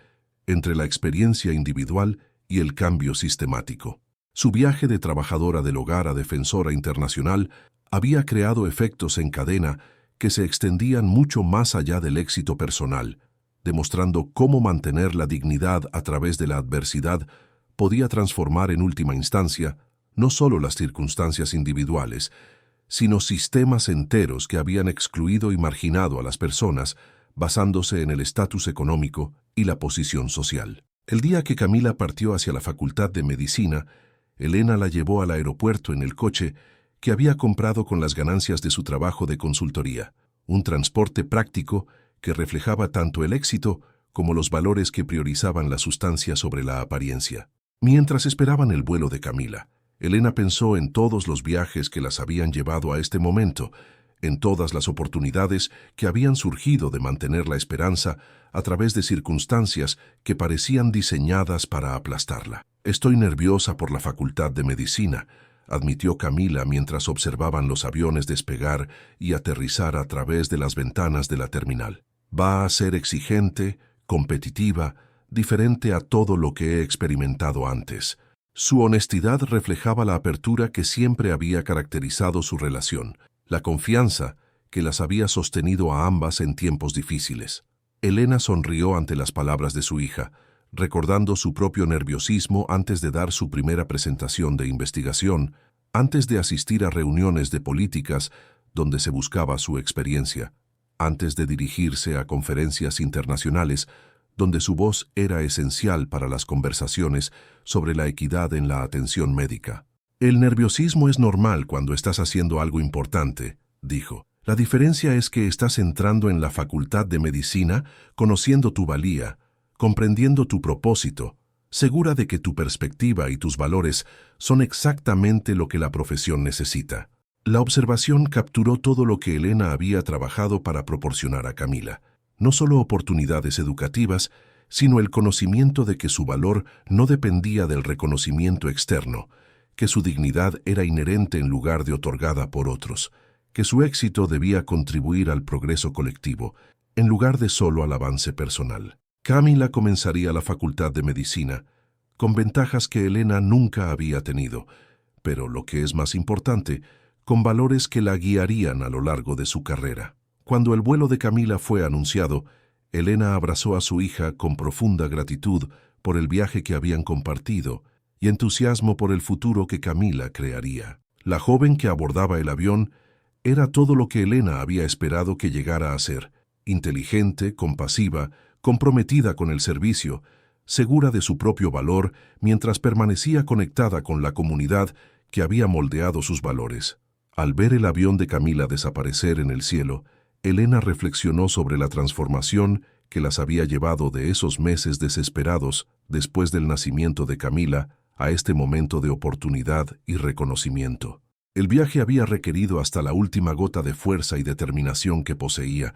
entre la experiencia individual y el cambio sistemático. Su viaje de trabajadora del hogar a defensora internacional había creado efectos en cadena que se extendían mucho más allá del éxito personal, demostrando cómo mantener la dignidad a través de la adversidad podía transformar en última instancia no solo las circunstancias individuales, sino sistemas enteros que habían excluido y marginado a las personas basándose en el estatus económico y la posición social. El día que Camila partió hacia la Facultad de Medicina, Elena la llevó al aeropuerto en el coche que había comprado con las ganancias de su trabajo de consultoría, un transporte práctico que reflejaba tanto el éxito como los valores que priorizaban la sustancia sobre la apariencia. Mientras esperaban el vuelo de Camila, Elena pensó en todos los viajes que las habían llevado a este momento, en todas las oportunidades que habían surgido de mantener la esperanza a través de circunstancias que parecían diseñadas para aplastarla. «Estoy nerviosa por la Facultad de Medicina», admitió Camila mientras observaban los aviones despegar y aterrizar a través de las ventanas de la terminal. «Va a ser exigente, competitiva, diferente a todo lo que he experimentado antes». Su honestidad reflejaba la apertura que siempre había caracterizado su relación, la confianza que las había sostenido a ambas en tiempos difíciles. Elena sonrió ante las palabras de su hija, recordando su propio nerviosismo antes de dar su primera presentación de investigación, antes de asistir a reuniones de políticas donde se buscaba su experiencia, antes de dirigirse a conferencias internacionales donde su voz era esencial para las conversaciones sobre la equidad en la atención médica. «El nerviosismo es normal cuando estás haciendo algo importante», dijo. «La diferencia es que estás entrando en la Facultad de Medicina, conociendo tu valía, comprendiendo tu propósito, segura de que tu perspectiva y tus valores son exactamente lo que la profesión necesita». La observación capturó todo lo que Elena había trabajado para proporcionar a Camila. No solo oportunidades educativas, sino el conocimiento de que su valor no dependía del reconocimiento externo, que su dignidad era inherente en lugar de otorgada por otros, que su éxito debía contribuir al progreso colectivo, en lugar de solo al avance personal. Camila comenzaría la Facultad de Medicina, con ventajas que Elena nunca había tenido, pero lo que es más importante, con valores que la guiarían a lo largo de su carrera. Cuando el vuelo de Camila fue anunciado, Elena abrazó a su hija con profunda gratitud por el viaje que habían compartido y entusiasmo por el futuro que Camila crearía. La joven que abordaba el avión era todo lo que Elena había esperado que llegara a ser: inteligente, compasiva, comprometida con el servicio, segura de su propio valor mientras permanecía conectada con la comunidad que había moldeado sus valores. Al ver el avión de Camila desaparecer en el cielo, Elena reflexionó sobre la transformación que las había llevado de esos meses desesperados después del nacimiento de Camila a este momento de oportunidad y reconocimiento. El viaje había requerido hasta la última gota de fuerza y determinación que poseía,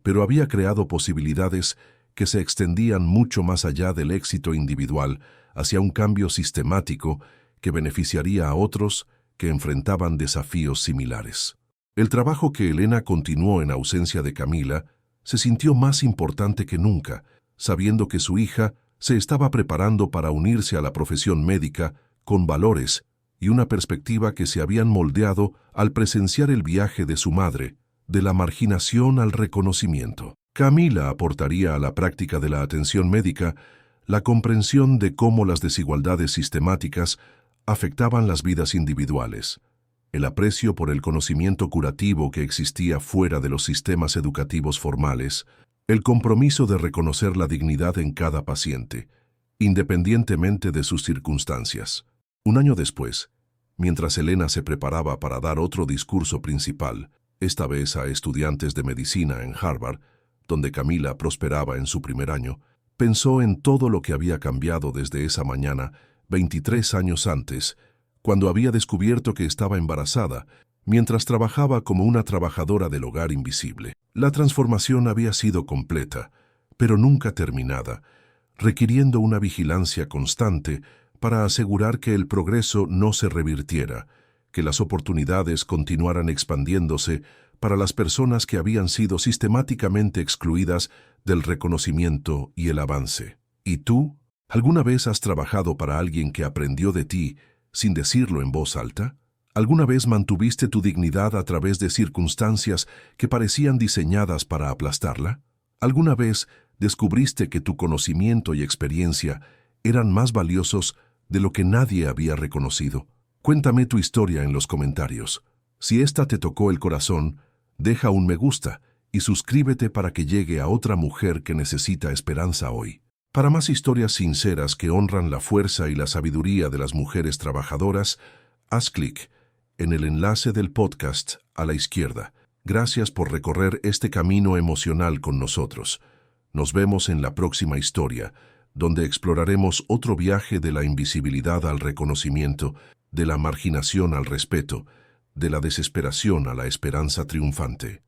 pero había creado posibilidades que se extendían mucho más allá del éxito individual hacia un cambio sistemático que beneficiaría a otros que enfrentaban desafíos similares. El trabajo que Elena continuó en ausencia de Camila se sintió más importante que nunca, sabiendo que su hija se estaba preparando para unirse a la profesión médica con valores y una perspectiva que se habían moldeado al presenciar el viaje de su madre, de la marginación al reconocimiento. Camila aportaría a la práctica de la atención médica la comprensión de cómo las desigualdades sistemáticas afectaban las vidas individuales, el aprecio por el conocimiento curativo que existía fuera de los sistemas educativos formales, el compromiso de reconocer la dignidad en cada paciente, independientemente de sus circunstancias. Un año después, mientras Elena se preparaba para dar otro discurso principal, esta vez a estudiantes de medicina en Harvard, donde Camila prosperaba en su primer año, pensó en todo lo que había cambiado desde esa mañana, 23 años antes, cuando había descubierto que estaba embarazada, mientras trabajaba como una trabajadora del hogar invisible. La transformación había sido completa, pero nunca terminada, requiriendo una vigilancia constante para asegurar que el progreso no se revirtiera, que las oportunidades continuaran expandiéndose para las personas que habían sido sistemáticamente excluidas del reconocimiento y el avance. ¿Y tú? ¿Alguna vez has trabajado para alguien que aprendió de ti sin decirlo en voz alta? ¿Alguna vez mantuviste tu dignidad a través de circunstancias que parecían diseñadas para aplastarla? ¿Alguna vez descubriste que tu conocimiento y experiencia eran más valiosos de lo que nadie había reconocido? Cuéntame tu historia en los comentarios. Si esta te tocó el corazón, deja un me gusta y suscríbete para que llegue a otra mujer que necesita esperanza hoy. Para más historias sinceras que honran la fuerza y la sabiduría de las mujeres trabajadoras, haz clic en el enlace del podcast a la izquierda. Gracias por recorrer este camino emocional con nosotros. Nos vemos en la próxima historia, donde exploraremos otro viaje de la invisibilidad al reconocimiento, de la marginación al respeto, de la desesperación a la esperanza triunfante.